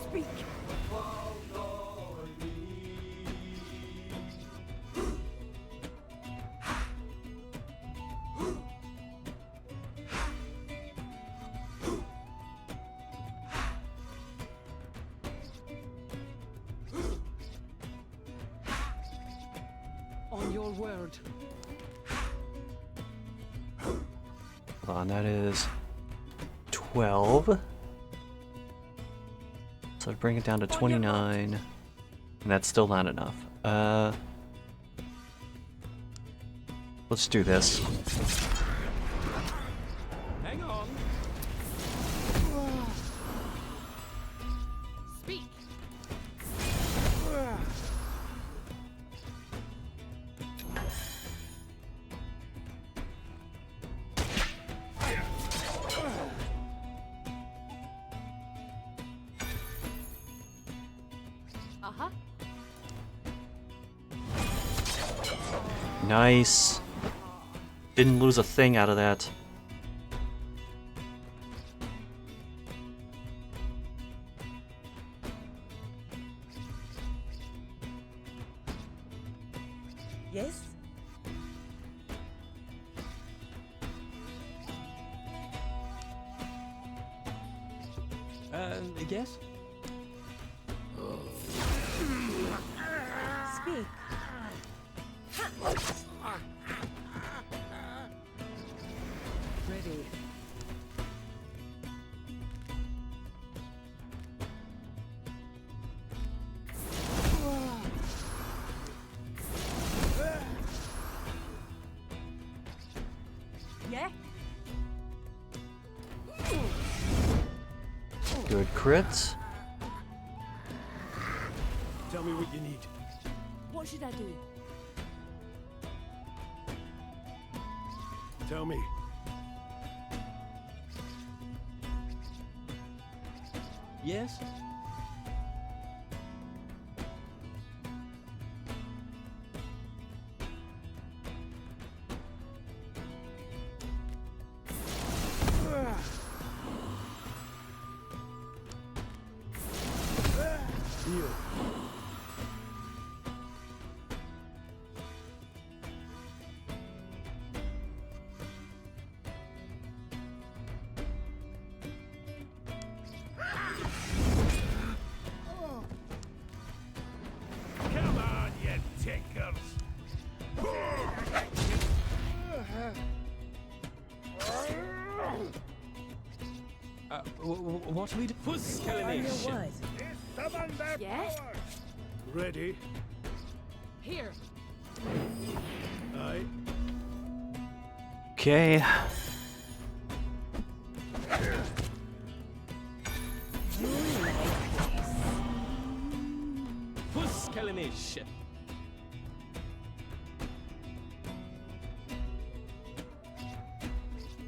Speak. your word. Hold on, that is 12. So I bring it down to 29. And that's still not enough. Let's do this. Hang on. Speak. Uh-huh. Nice. Didn't lose a thing out of that. Yes? Yes? Speak. Ready. Yeah? Good crits. Tell me what you need. What should I do? Tell me. Yes? Heal. Come on, you tinkers. What are we doing? Fuss On your Kelenish. word. Summon their Yes? power. Ready? Here. Aye. Okay. Fuss Kelenish.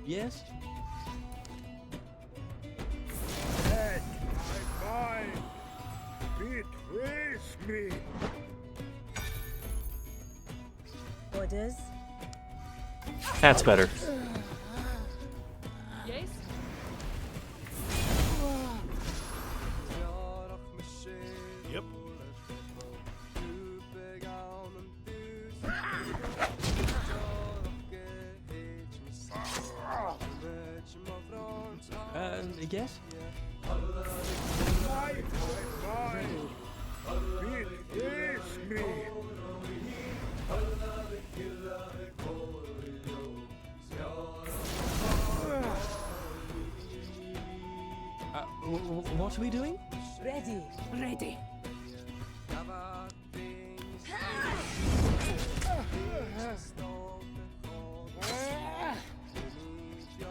Yes? Head, my mind. Betrays me. Orders. That's better. Yes? Yep. Yes? My mind. Betrays me. What are we doing? Ready. Ready.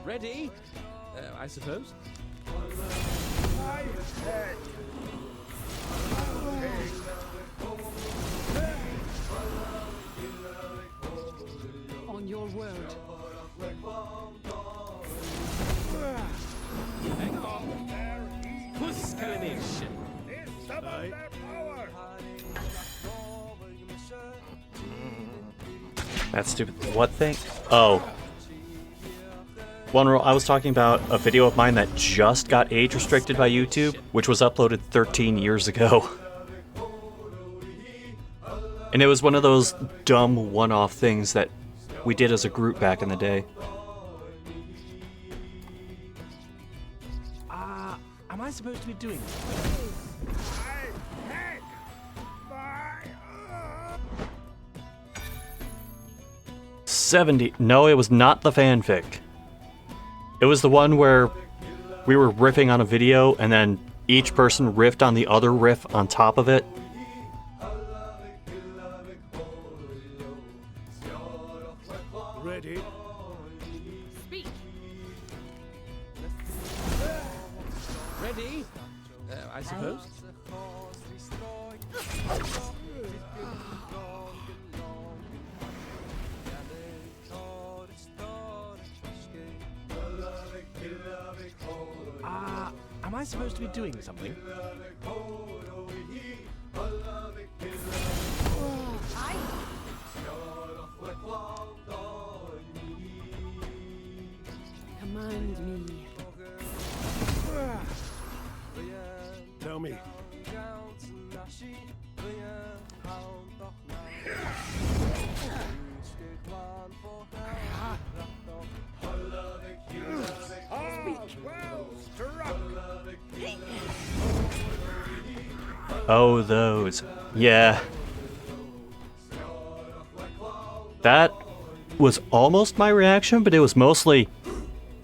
Ready? I suppose. My head. On your word. Hang on. Fuss Kelenish. Summon their power. That stupid what thing? Oh. I was talking about a video of mine that just got age restricted by YouTube, which was uploaded 13 years ago. And it was one of those dumb one-off things that we did as a group back in the day. Am I supposed to be doing something? My head. My. 70. No, it was not the fanfic. It was the one where we were riffing on a video and then each person riffed on the other riff on top of it. Ready? Speak. Ready? I suppose. Am I supposed to be doing something? Command me. Tell me. Oh, those. Yeah. That was almost my reaction, but it was mostly,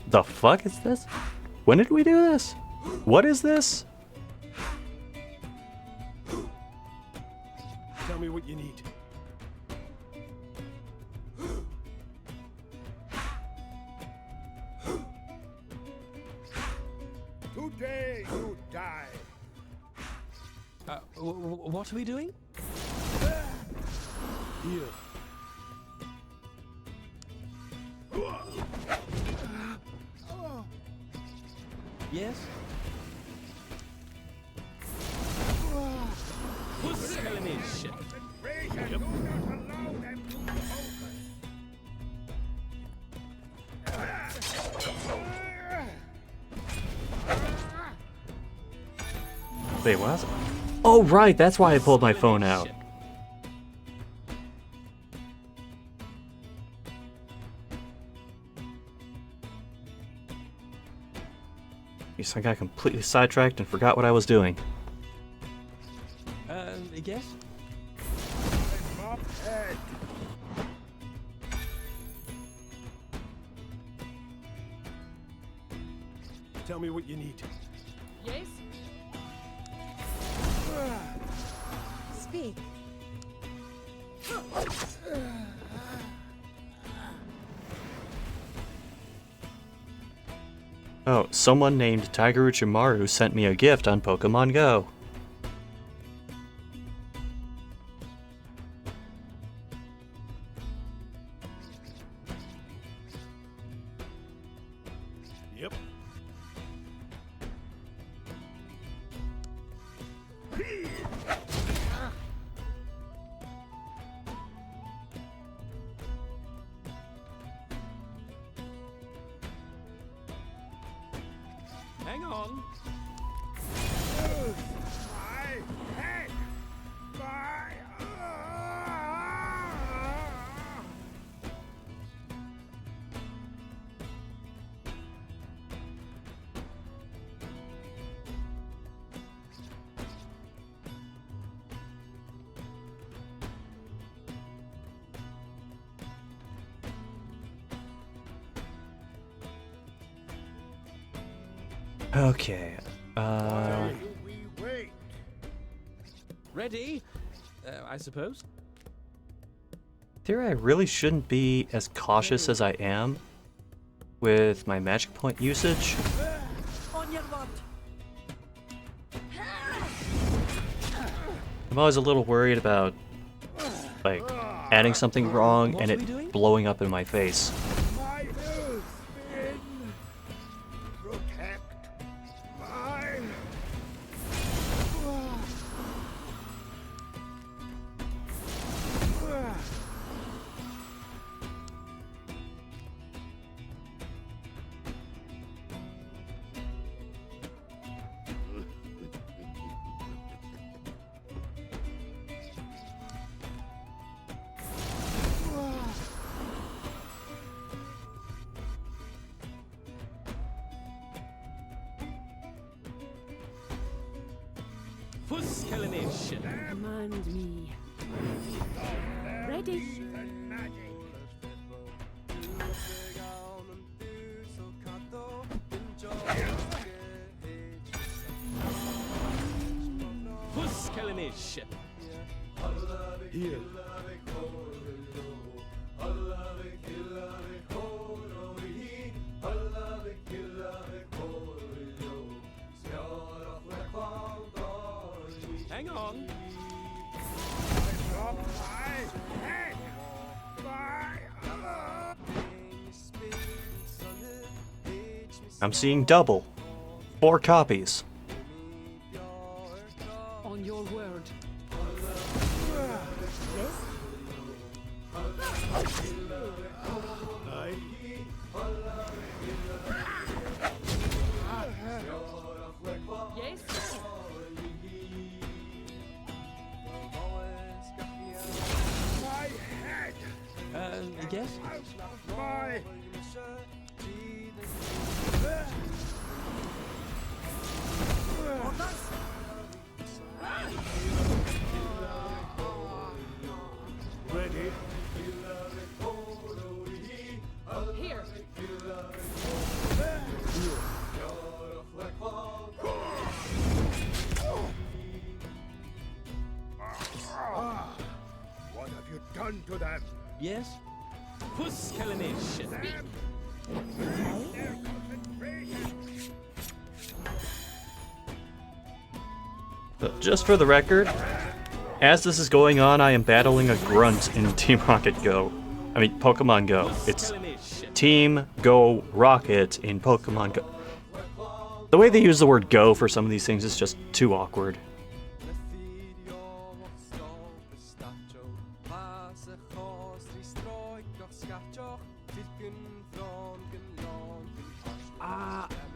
the fuck is this? When did we do this? What is this? Tell me what you need. Today you die. What are we doing? Here. Yes? Who's telling me shit? Do not allow them to Wait, what? Oh, right, that's why I pulled my phone out. Guess I got completely sidetracked and forgot what I was doing. Yes? Mop head. Tell me what you need. Yes? Speak. Oh, someone named Tiger Uchimaru sent me a gift on Pokemon Go. Yep. Hang on. My head. My. Okay, Why do we wait? Ready? I suppose. theory I really shouldn't be as cautious as I am with my magic point usage. On your mark. I'm always a little worried about, like, adding something wrong What and are we doing? it blowing up in my face. My earth spin. Protect my. Who's telling me shit? Command me. Ready? shit. Here. Hang on. Drop my head. I'm seeing double. 4 copies. On your word. Aye. Yes? My head. Yes? My. Ready? Here. What have you done to them? Yes? Puss killing shit. Them? Their concentration. So just for the record, as this is going on, I am battling a grunt in Team Rocket Go. I mean, Pokemon Go. It's Killing shit. Team Go Rocket in Pokemon Go. The way they use the word go for some of these things is just too awkward.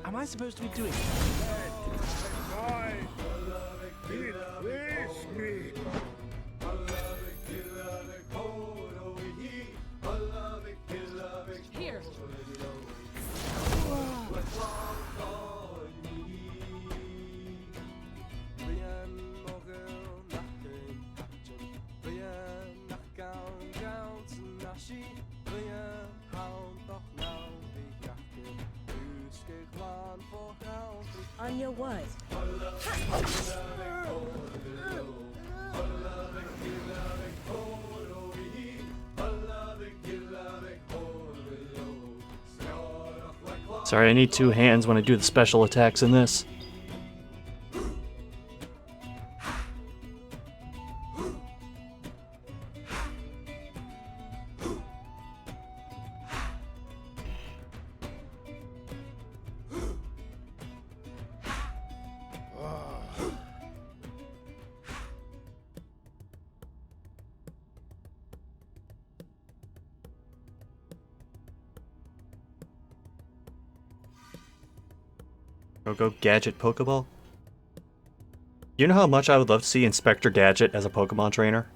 Am I supposed to be doing My. It is me. Here. On your what? Sorry, I need 2 hands when I do the special attacks in this. Go Gadget Pokeball? You know how much I would love to see Inspector Gadget as a Pokemon trainer?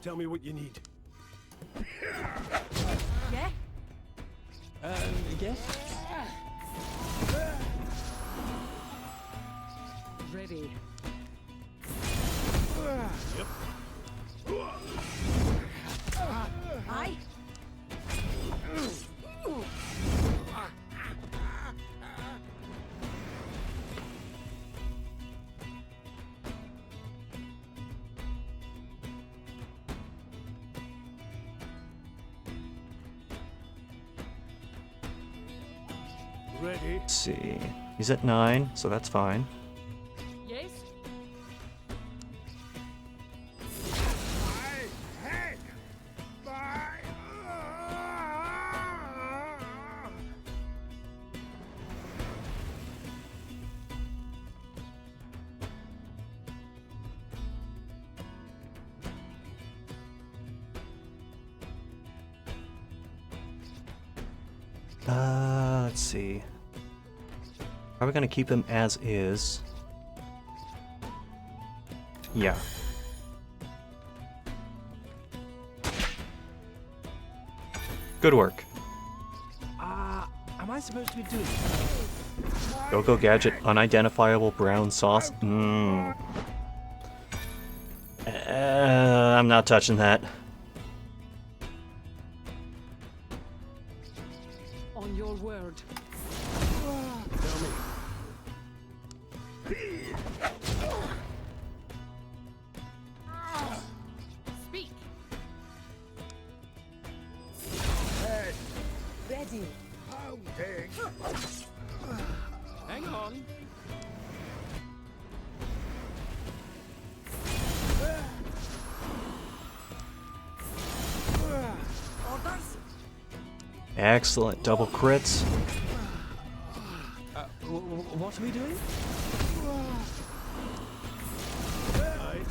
Tell me what you need. Yeah? Yes? Ready. Aye? Ready? Let's see. He's at 9, so that's fine. Yes? My head. My. Let's see. Are we gonna keep him as is? Yeah. Good work. Am I supposed to be doing Go Gadget, unidentifiable brown sauce. I'm not touching that. Speak. Head. Ready. Pounding. Hang on. Orders. Excellent. Double crits. What are we doing? Aye.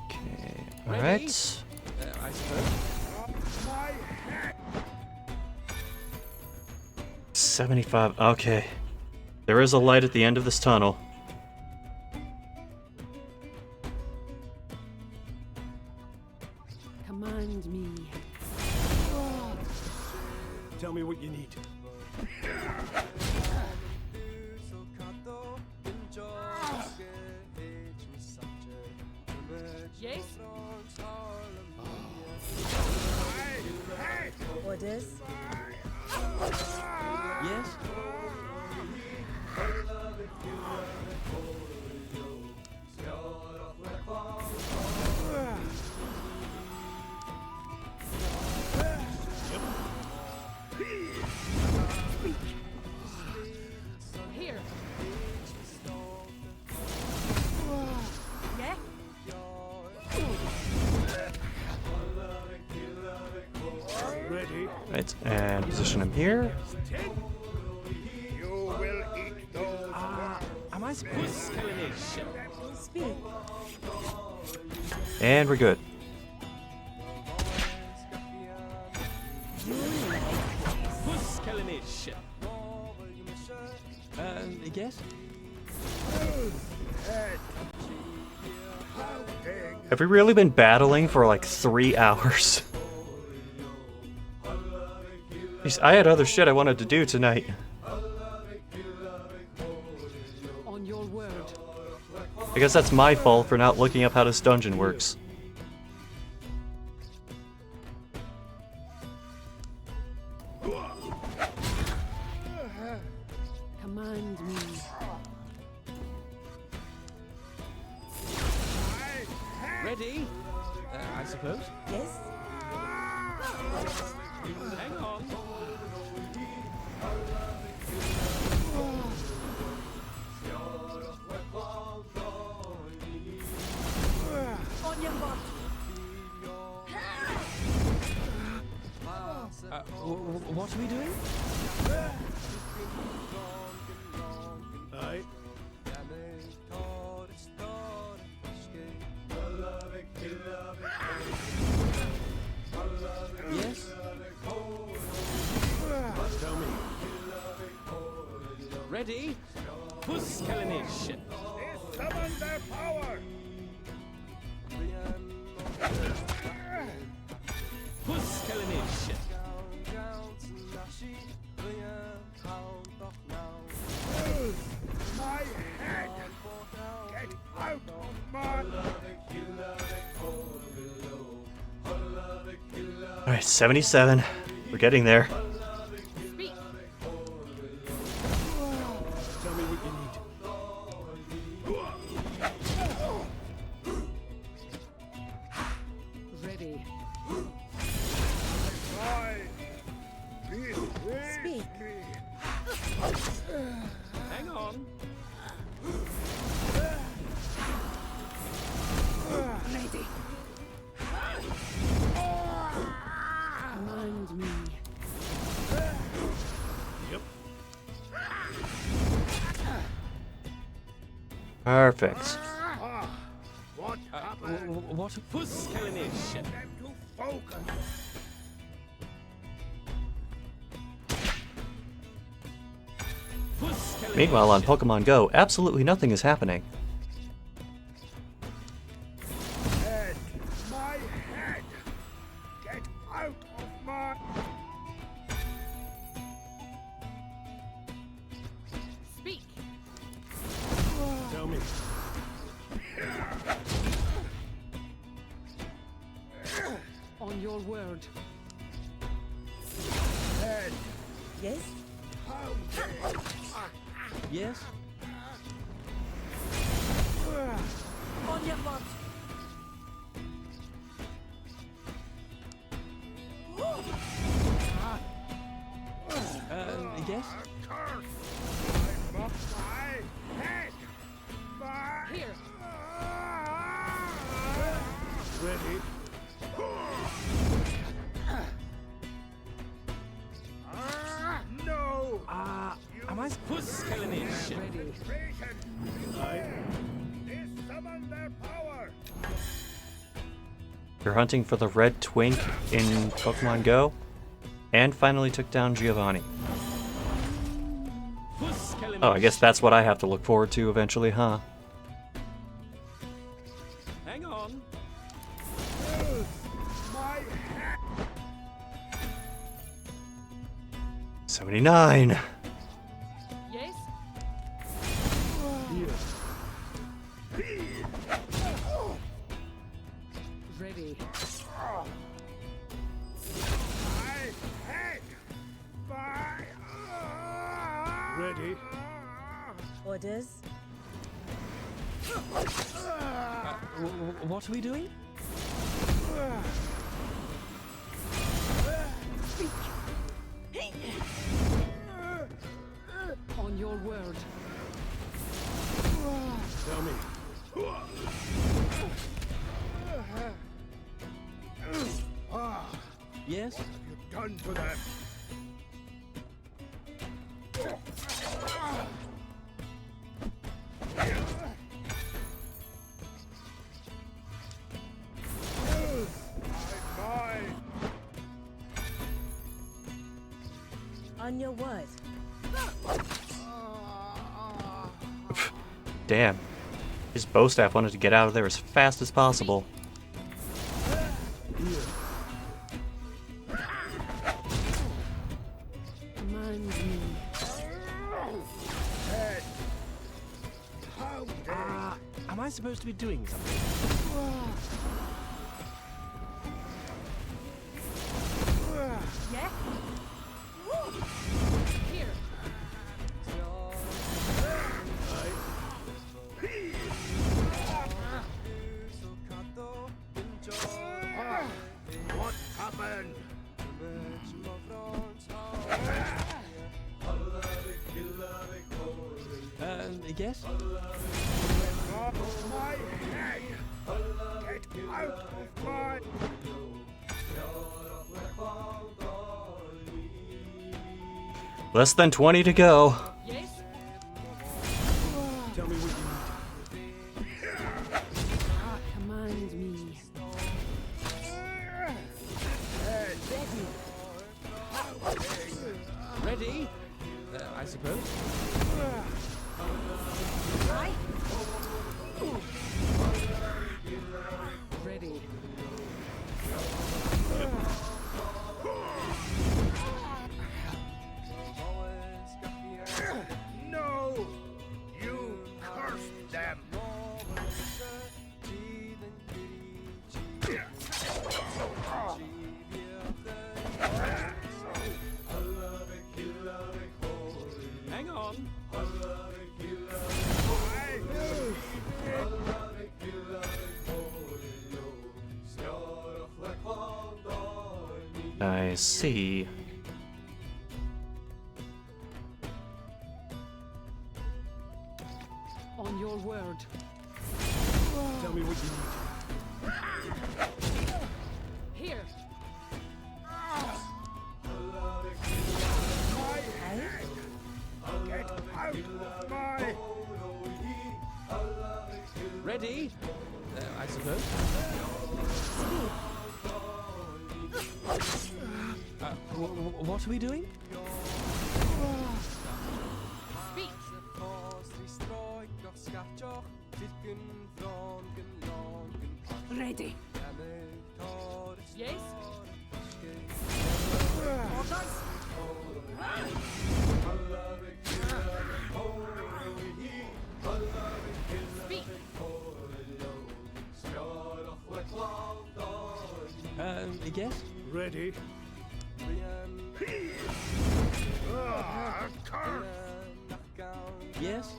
Okay. Ready? Alright. I suppose. My head. 75. Okay. There is a light at the end of this tunnel. Command me. Tell me what you need. Yes? Orders. Yes? Here. Yeah. Ready. Right, and position him here. You will eat those. Am I supposed to Speak. And we're good. Yes? Head. Pounding. Have we really been battling for like 3 hours? Jeez, I had other shit I wanted to do tonight. On your word. I guess that's my fault for not looking up how this dungeon works. Command me. Ready? I suppose. Yes. Hang on. On your mark. What are we doing? Aye. Yes? Tell me. Ready? Puskalinish. They summon their power. Puskalinish. My head. Get out of my. Alright, 77. We're getting there. Speak. Tell me what you need. Ready. Try. Please Speak. me. Hang on. Lady. Command me. Yep. Perfect. What happened? What? Puskalinish. Them to focus. Meanwhile, on Pokemon Go, absolutely nothing is happening. Head. My head. Get out of word. Head. Yes? Yes? On your mark. Yes? Curse. I'm up my head. My... Here. Ready? No! Am I Pusskelinich? Ready. They summon their power! You're hunting for the red twink in Pokemon Go, and finally took down Giovanni. Oh, I guess that's what I have to look forward to eventually, huh? Hang on. My head! 79! Yes? Ready. My head! My... Ready? Orders? What are we doing? On your word. Tell me. Yes? You've done to them. Mine. On your word. Damn. His bow staff wanted to get out of there as fast as possible. Command me. Head. Pounding. Am I supposed to be doing something? Yeah? Here. What happened? Yes? Off my head! Get out of my... Less than 20 to go. Yes? Tell me what you need. Command me. Head. Ready? I suppose. Aye? Ready. No! You cursed them! Hang on. I see. On your word. Tell me what you need. Here. My head! Get out of my... Ready? I suppose. What are we doing? Speak. Ready. Yes? Orders? Speak. Yes? Ready? Curse! Yes?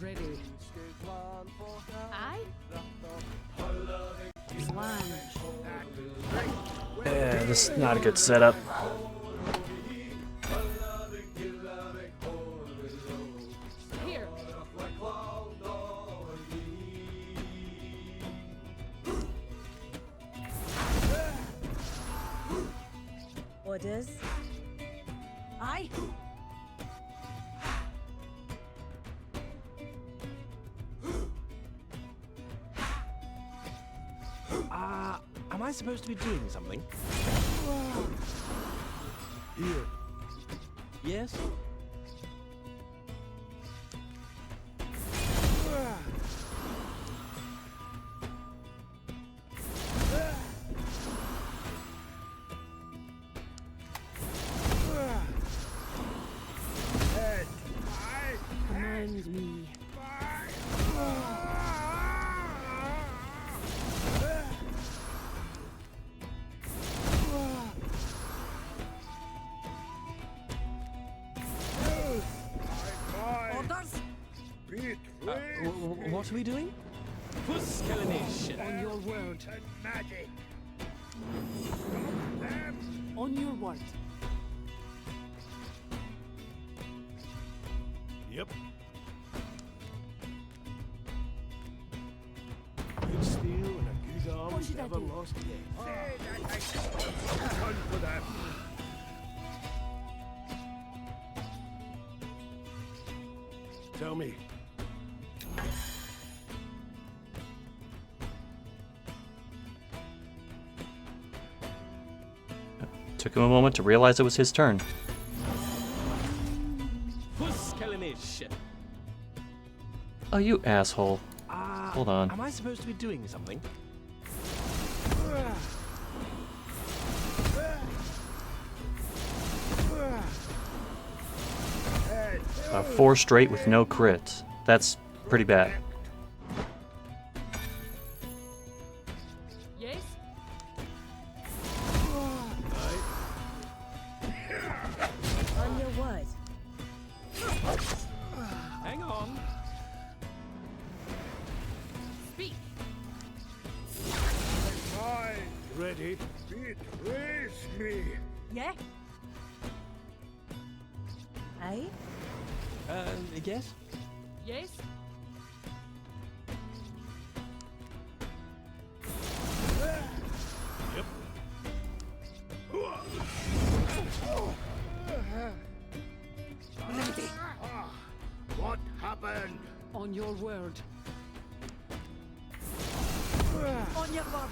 Ready. I? Yeah, this is not a good setup. Here. Orders? Aye. Am I supposed to be doing something? Here. Yes? Head. Command me. Orders? What are we doing? Fusskelenish. On your word. Magic. On your word. Yep. Good steel and a good arm What is should I never do? lost yet. Run for them. Tell me. Took him a moment to realize it was his turn. Fusskelenish. Oh, you asshole. Hold on. Am I supposed to be doing something? Head. 4 straight with no crits. That's pretty bad. Yes? On your word. Hang on. Speak. Mine. Ready? Betrays me. Yeah? Aye? Yes? Yes? Yep. What happened? On your word. On your word.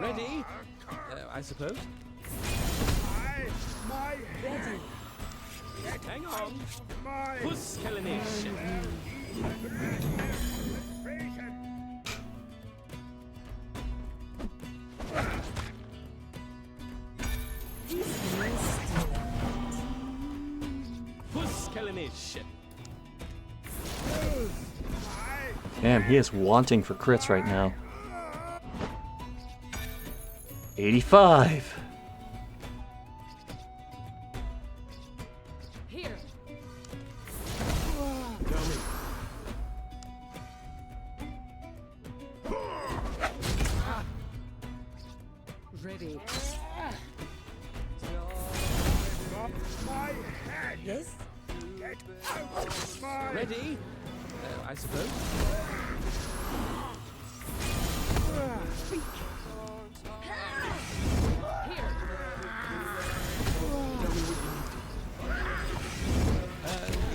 Ready? I suppose. My Ready. Hang on. my Fusskelenish. Fusskelenish. Damn, he is wanting for crits right now. 85. Here. Tell me. Ready. Drop my head. Yes? Get out of my Ready? I suppose. Here.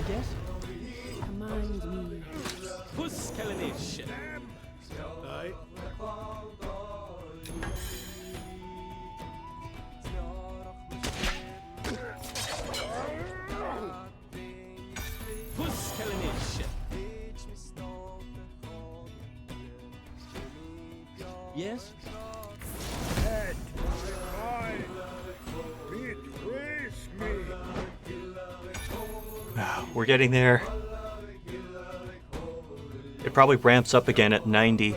Yes? Command me. Fusskelenish. Aye. Fusskelenish. Yes? Head. Mine. Betrays me. We're getting there. It probably ramps up again at 90,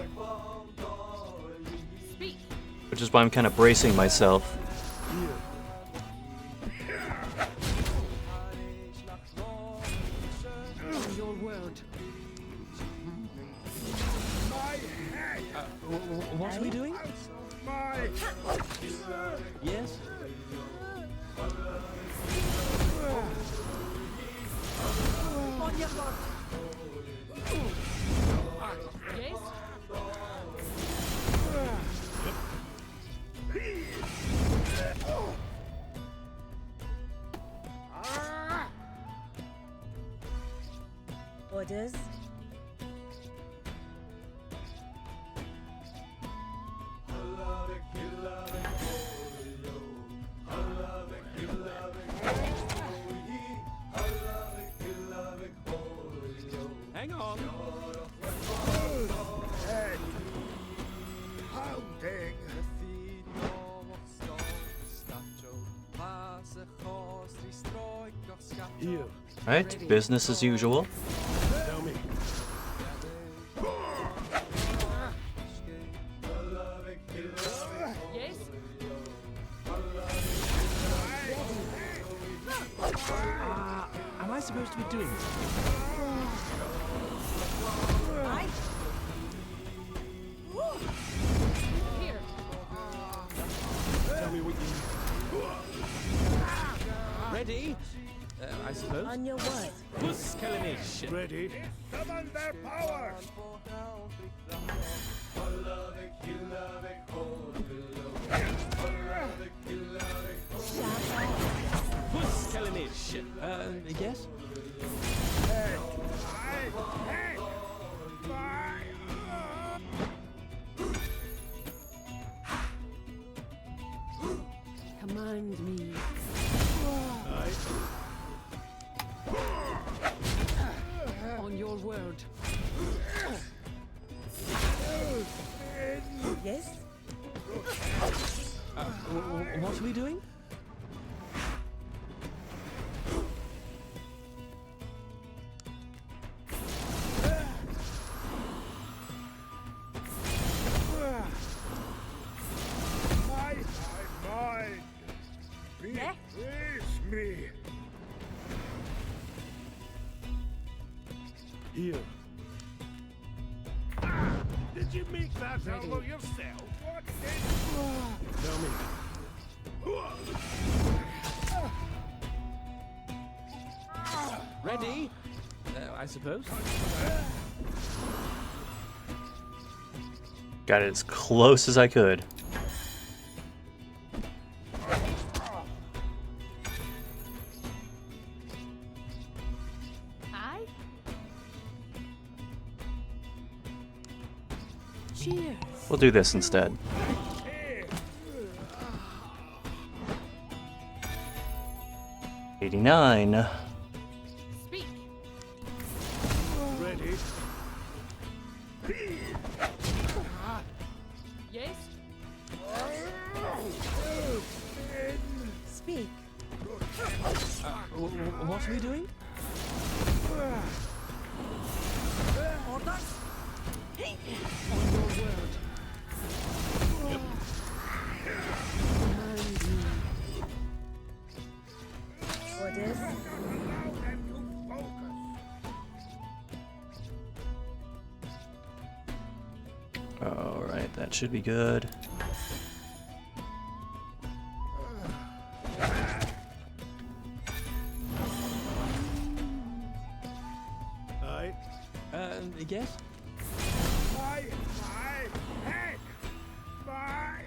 Speak. which is why I'm kind of bracing myself. On your word. What are we doing? My Yes? On your mark. Yes? Orders. Hang on. head. Pounding. Here. Alright, business as usual. Tell me. Yes? Am I supposed to be doing this? Aye. Here. Tell me what you... Ready? I suppose. On your word. Puss Kalanish. Ready? Summon their power. Puss Kalanish. Yes? Head. Head. My. Command me. On your word. Yes? What are we doing? My mind. Yeah? Release me. Here. Did you make that out of yourself? What did? Tell me. Ready? I suppose. Got it as close as I could. Aye? Cheers. We'll do this instead. $89. Speak. Ready? Yes? Speak. What are we doing? Orders. On your word. Command me. Orders. Allow them to focus. Alright, that should be good. Aye. Yes? My head. My.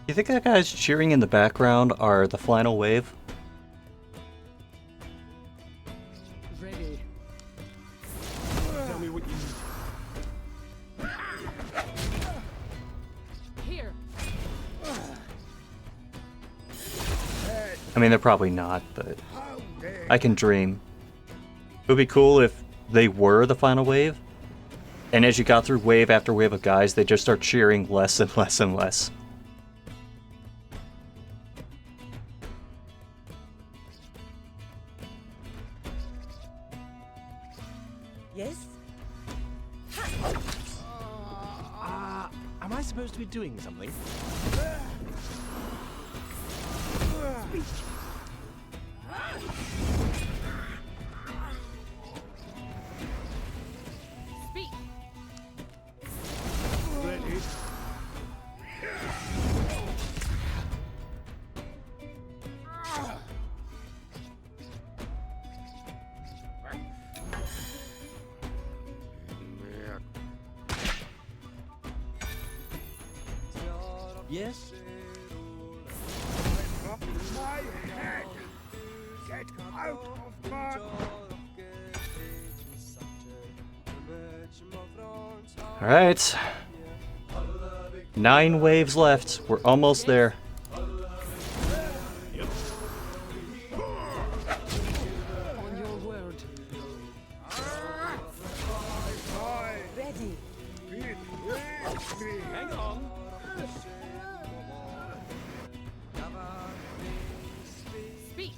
You think that guy's cheering in the background are the final wave? Ready. Tell me what you need. Here. I mean, they're probably not, but Pounding. I can dream. It would be cool if they were the final wave, and as you got through wave after wave of guys, they just start cheering less and less and less. Yes? Am I supposed to be doing something? Speak. Ready? Yes? Drop my head! Get out of my... All right. 9 waves left. We're almost there. On your word. Ready. Hang on. Speak.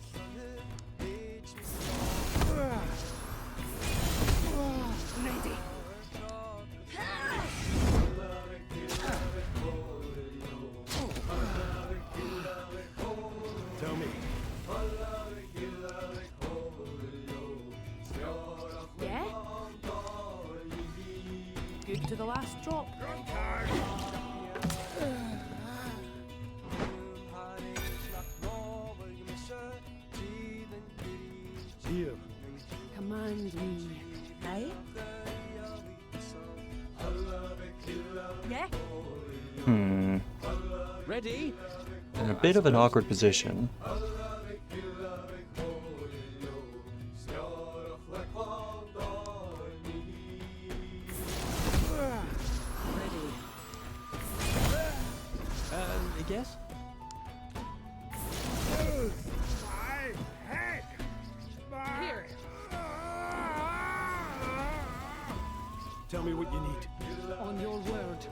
Ready. Tell me. Yeah? Good to the last drop. Here. Command me. Aye? Yeah? Hmm. Ready? In a bit of an awkward position. Ready. Yes? My head! My... Here. Tell me what you need. On your word.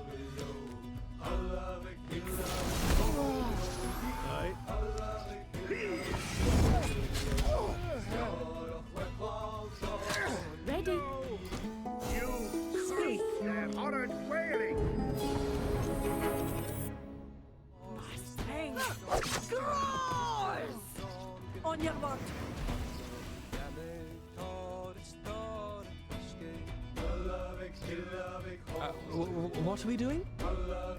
Aye. Ready. You speak their horrid wailing. Mustang. Scores! On your word. What are we doing? Uh-huh.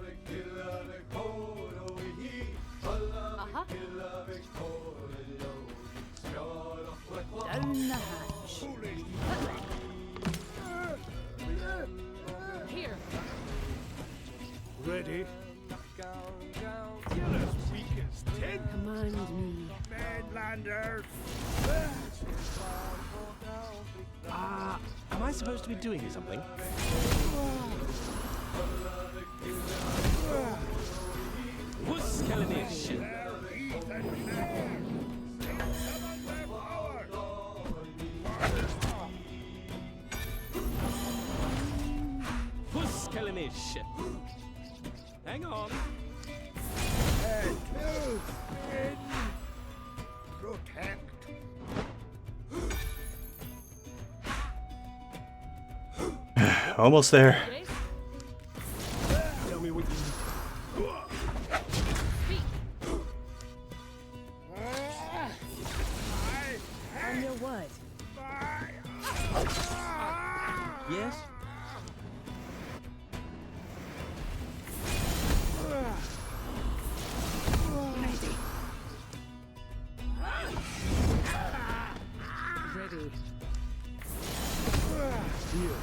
Down the hatch. Here. Ready? You're as weak as 10 Command me. Mainlanders. Am I supposed to be doing something? Huskellenish! Their heathen men. Summon their power. Huskellenish! Hang on. And two in protect. Almost there. Yes? Tell me what you need. Speak. On your word. Yes? Ready. Here.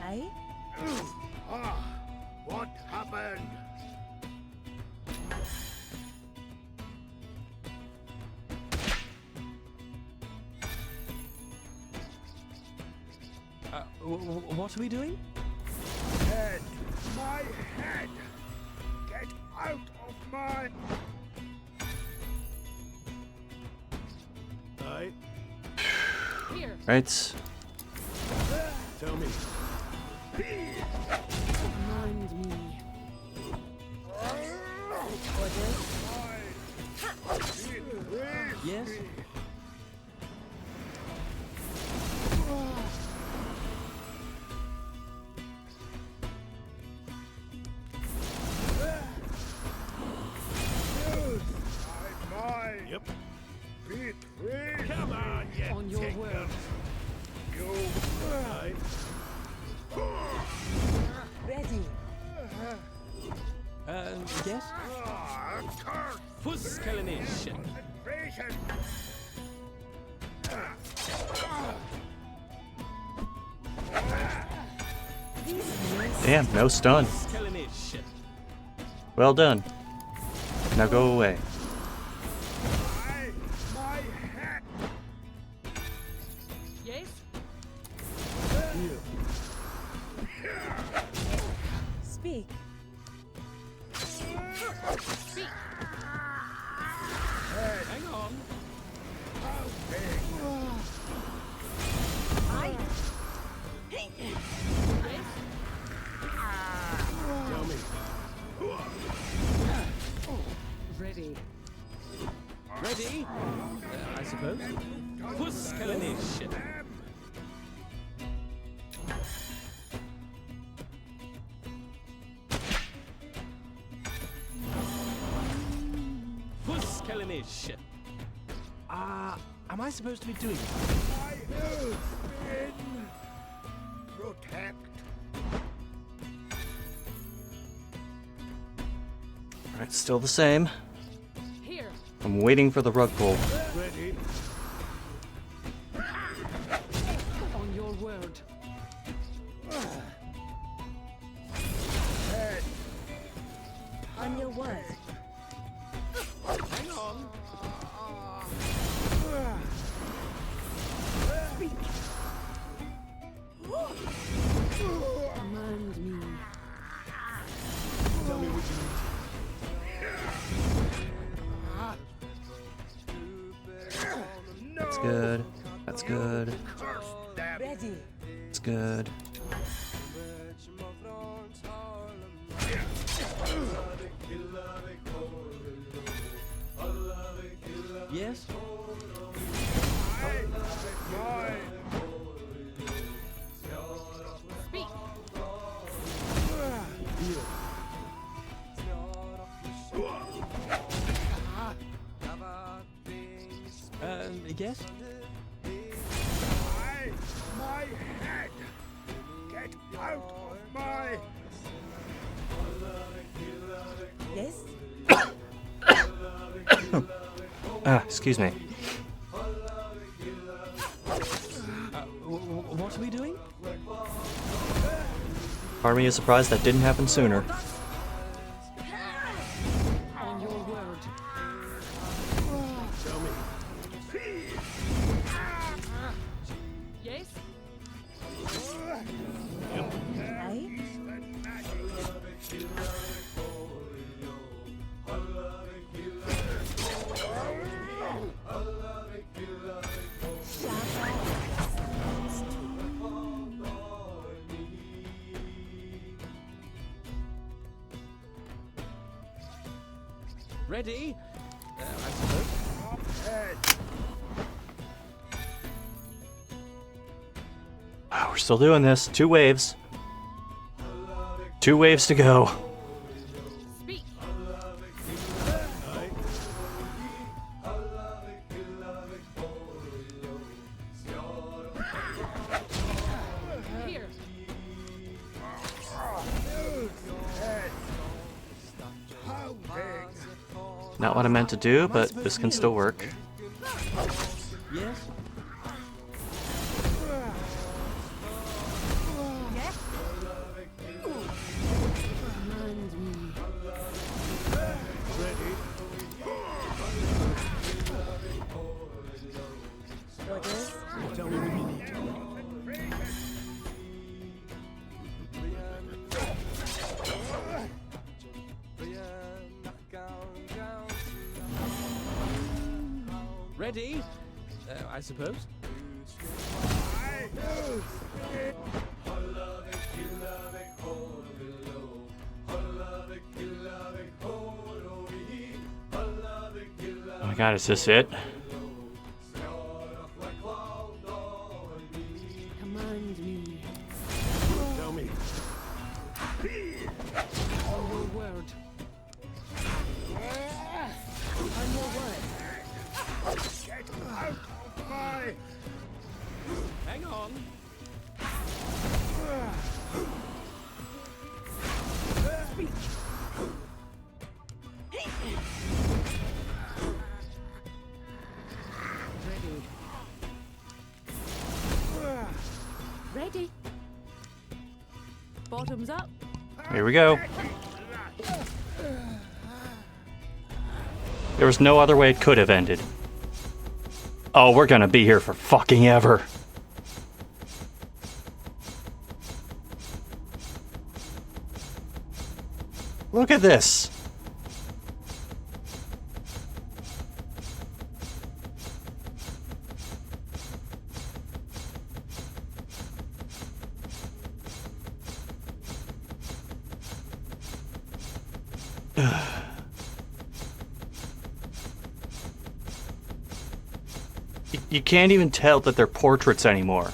Aye? What happened? What are we doing? Head. My head. Get out of my... Aye. Here. Right. Tell me. Command me. Orders? Yes? Yes? Curse! Fuskelnish. Concentration! Damn, no stun. Fuskelnish. Well done. Now go away. My hat! Yes? Speak. Speak. Hang on. Yes? Tell me. Ready. Ready? I suppose. Fuskelnish. Fuskelnish. Am I supposed to be doing something? My health in protect. Alright, still the same. Here. I'm waiting for the rug pull. Ready. On your word. Head. On your word. Hang on. Command me. Tell me what you need. That's good. That's good. Curse them. Ready. That's good. Yes? Speak. Yes? My head. Get out of my. Yes. Excuse me. What are we doing? Part of me is surprised that didn't happen sooner. On your word. Yes? Aye. Ready? I suppose. Head. Wow, we're still doing this. 2 waves. 2 waves to go. Speak. Here. How big? Not what I meant to do, but this can still work. Yes? Command me. Orders. Tell me what you need. Ready? I suppose. Oh my god, is this it? Command me. Tell me. On your word. On your word. Get out of my. Hang on. Bottoms up. Here we go. There was no other way it could have ended. Oh, we're gonna be here for fucking ever. Look at this. You can't even tell that they're portraits anymore.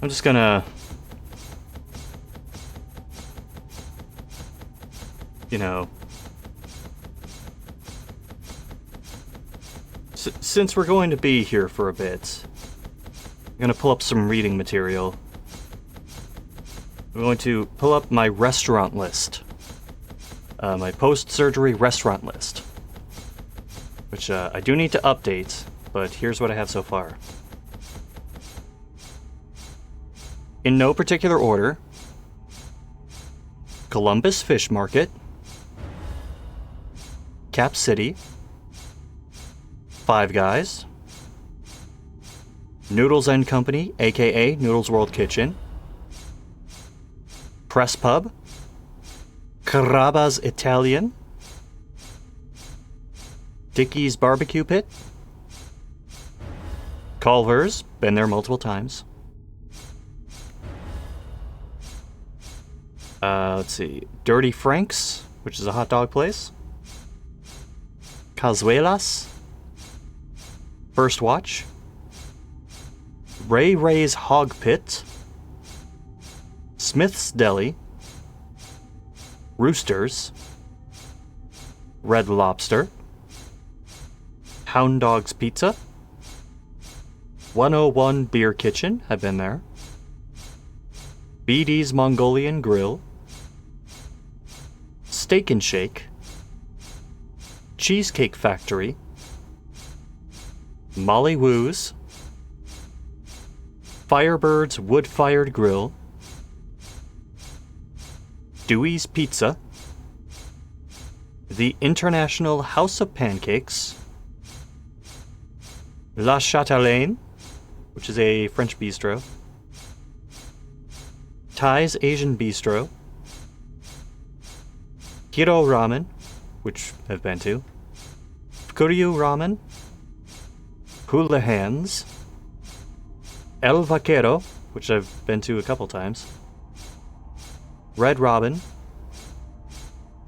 I'm just gonna, you know, since we're going to be here for a bit, I'm gonna pull up some reading material. I'm going to pull up my restaurant list, my post-surgery restaurant list, which I do need to update, but here's what I have so far. In no particular order: Columbus Fish Market, Cap City, Five Guys, Noodles and Company, aka Noodles World Kitchen, Press Pub, Carrabba's Italian, Dickey's Barbecue Pit, Culver's, been there multiple times. Let's see, Dirty Frank's, which is a hot dog place, Cazuelas, First Watch, Ray Ray's Hog Pit, Smith's Deli, Roosters, Red Lobster, Hound Dog's Pizza, 101 Beer Kitchen, I've been there, BD's Mongolian Grill, Steak and Shake, Cheesecake Factory, Molly Woo's, Firebird's Wood-Fired Grill, Dewey's Pizza, the International House of Pancakes, La Chatelaine, which is a French bistro, Thai's Asian Bistro, Hiro Ramen, which I've been to, Fukuryu Ramen, Hula Hands, El Vaquero, which I've been to a couple times, Red Robin,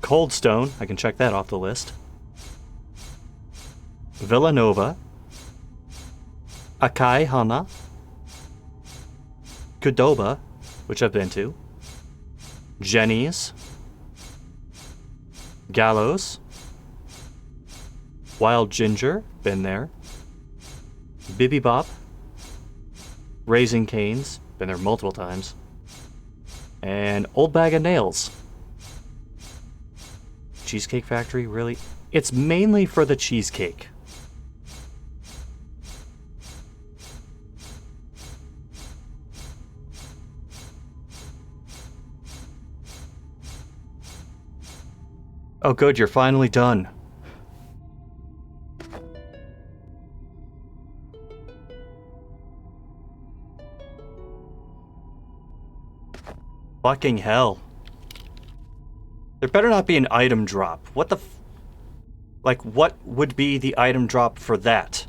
Cold Stone, I can check that off the list, Villanova, Akai Hana, Kudoba, which I've been to, Jenny's, Gallows, Wild Ginger, been there, Bibi Bop, Raising Cane's, been there multiple times, and Old Bag of Nails. Cheesecake Factory, really? It's mainly for the cheesecake. Oh good, you're finally done. Fucking hell. There better not be an item drop. What the like, what would be the item drop for that?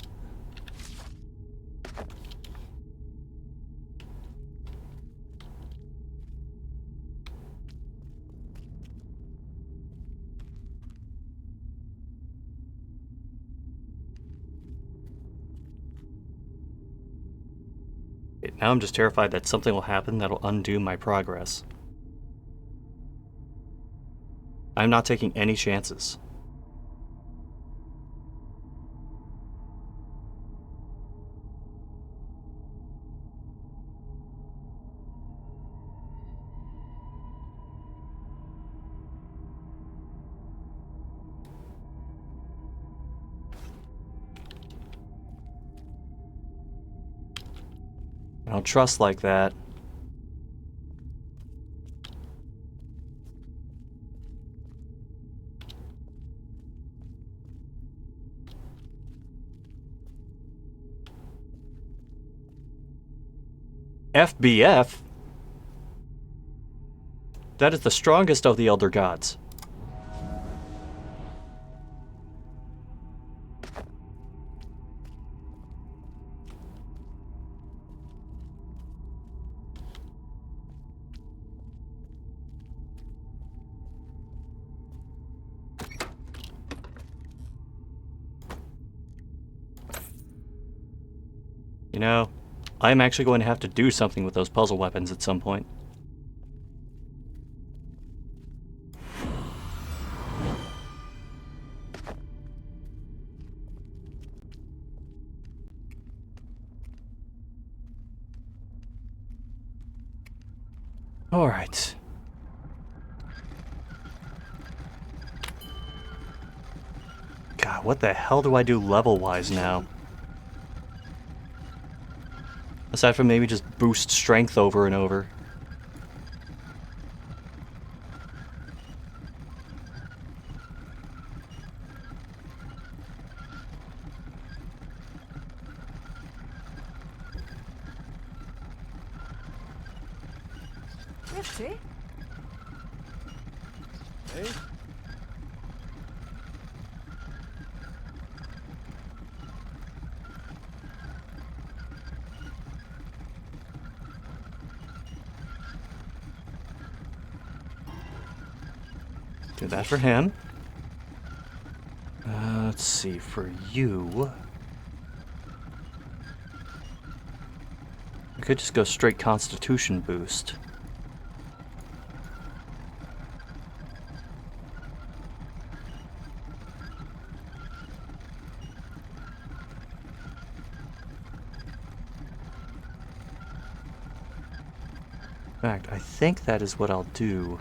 Now I'm just terrified that something will happen that'll undo my progress. I'm not taking any chances. I don't trust like that. FBF? That is the strongest of the Elder Gods. You know, I'm actually going to have to do something with those puzzle weapons at some point. All right. God, what the hell do I do level-wise now? Aside from maybe just boost strength over and over. Rifty? Hey? Do that for him. Let's see, for you... I could just go straight Constitution boost. In fact, I think that is what I'll do.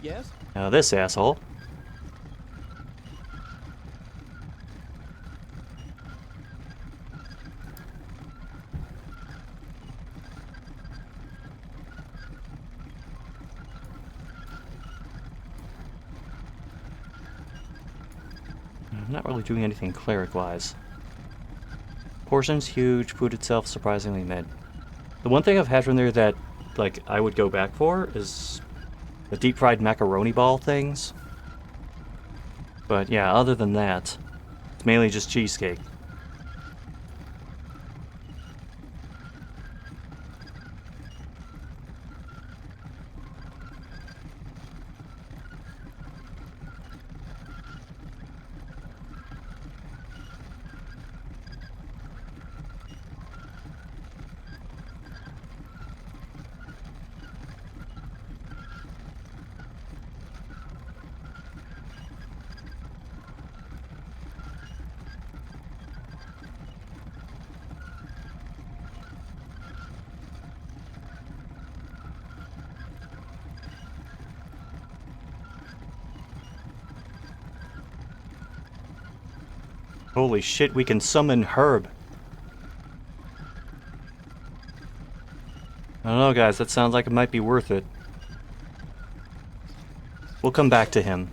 Yes? Now this asshole. I'm not really doing anything cleric-wise. Portion's huge, food itself surprisingly mid. The one thing I've had from there that, like, I would go back for is the deep-fried macaroni ball things. But yeah, other than that, it's mainly just cheesecake. Holy shit, we can summon Herb. I don't know, guys, that sounds like it might be worth it. We'll come back to him.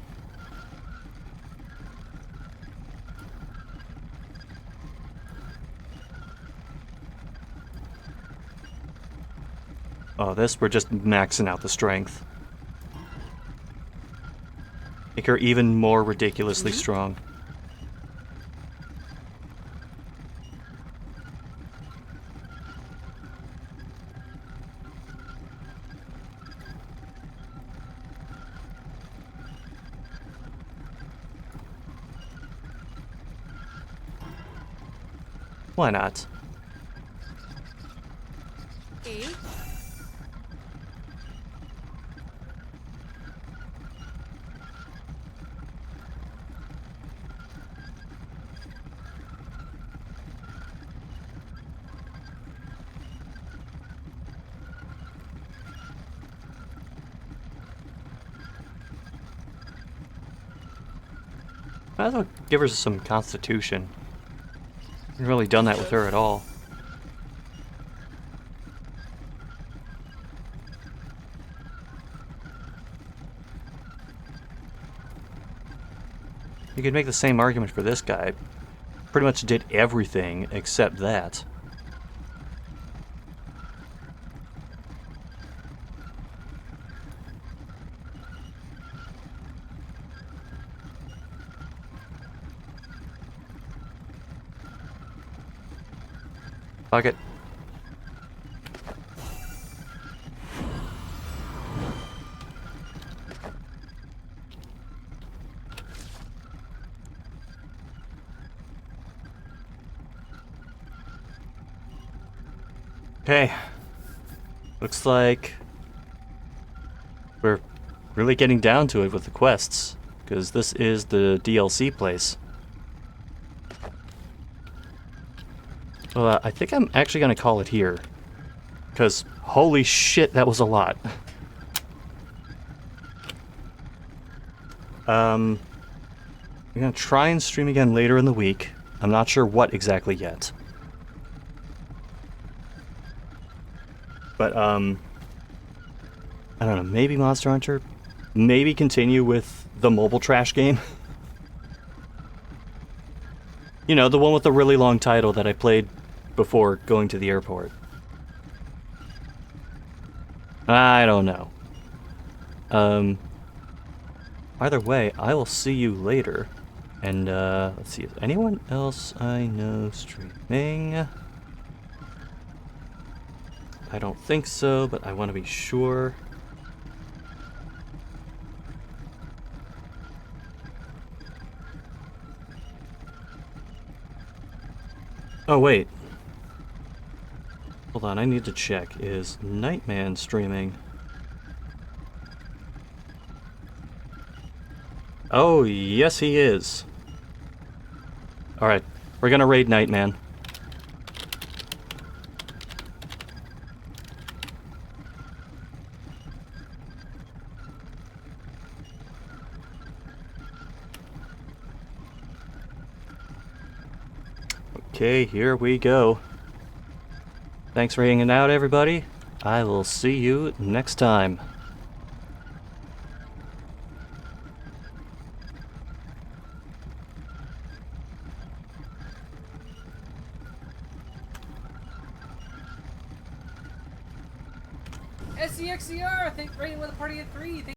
Oh, this, we're just maxing out the strength. Make her even more ridiculously strong. Why not? Eh? Might as well give her some constitution. Haven't really done that with her at all. You could make the same argument for this guy. Pretty much did everything except that. Fuck it. Okay. Looks like we're really getting down to it with the quests, because this is the DLC place. Well, I think I'm actually going to call it here, because holy shit, that was a lot. I'm going to try and stream again later in the week. I'm not sure what exactly yet. But, I don't know, maybe Monster Hunter? Maybe continue with the mobile trash game? You know, the one with the really long title that I played before going to the airport. I don't know. Either way, I will see you later. And, let's see, is anyone else I know streaming? I don't think so, but I want to be sure. Oh, wait. Hold on, I need to check. Is Nightman streaming? Oh, yes he is. Alright, we're gonna raid Nightman. Okay, here we go. Thanks for hanging out, everybody. I will see you next time. SCXCR, I think rating with a party of 3.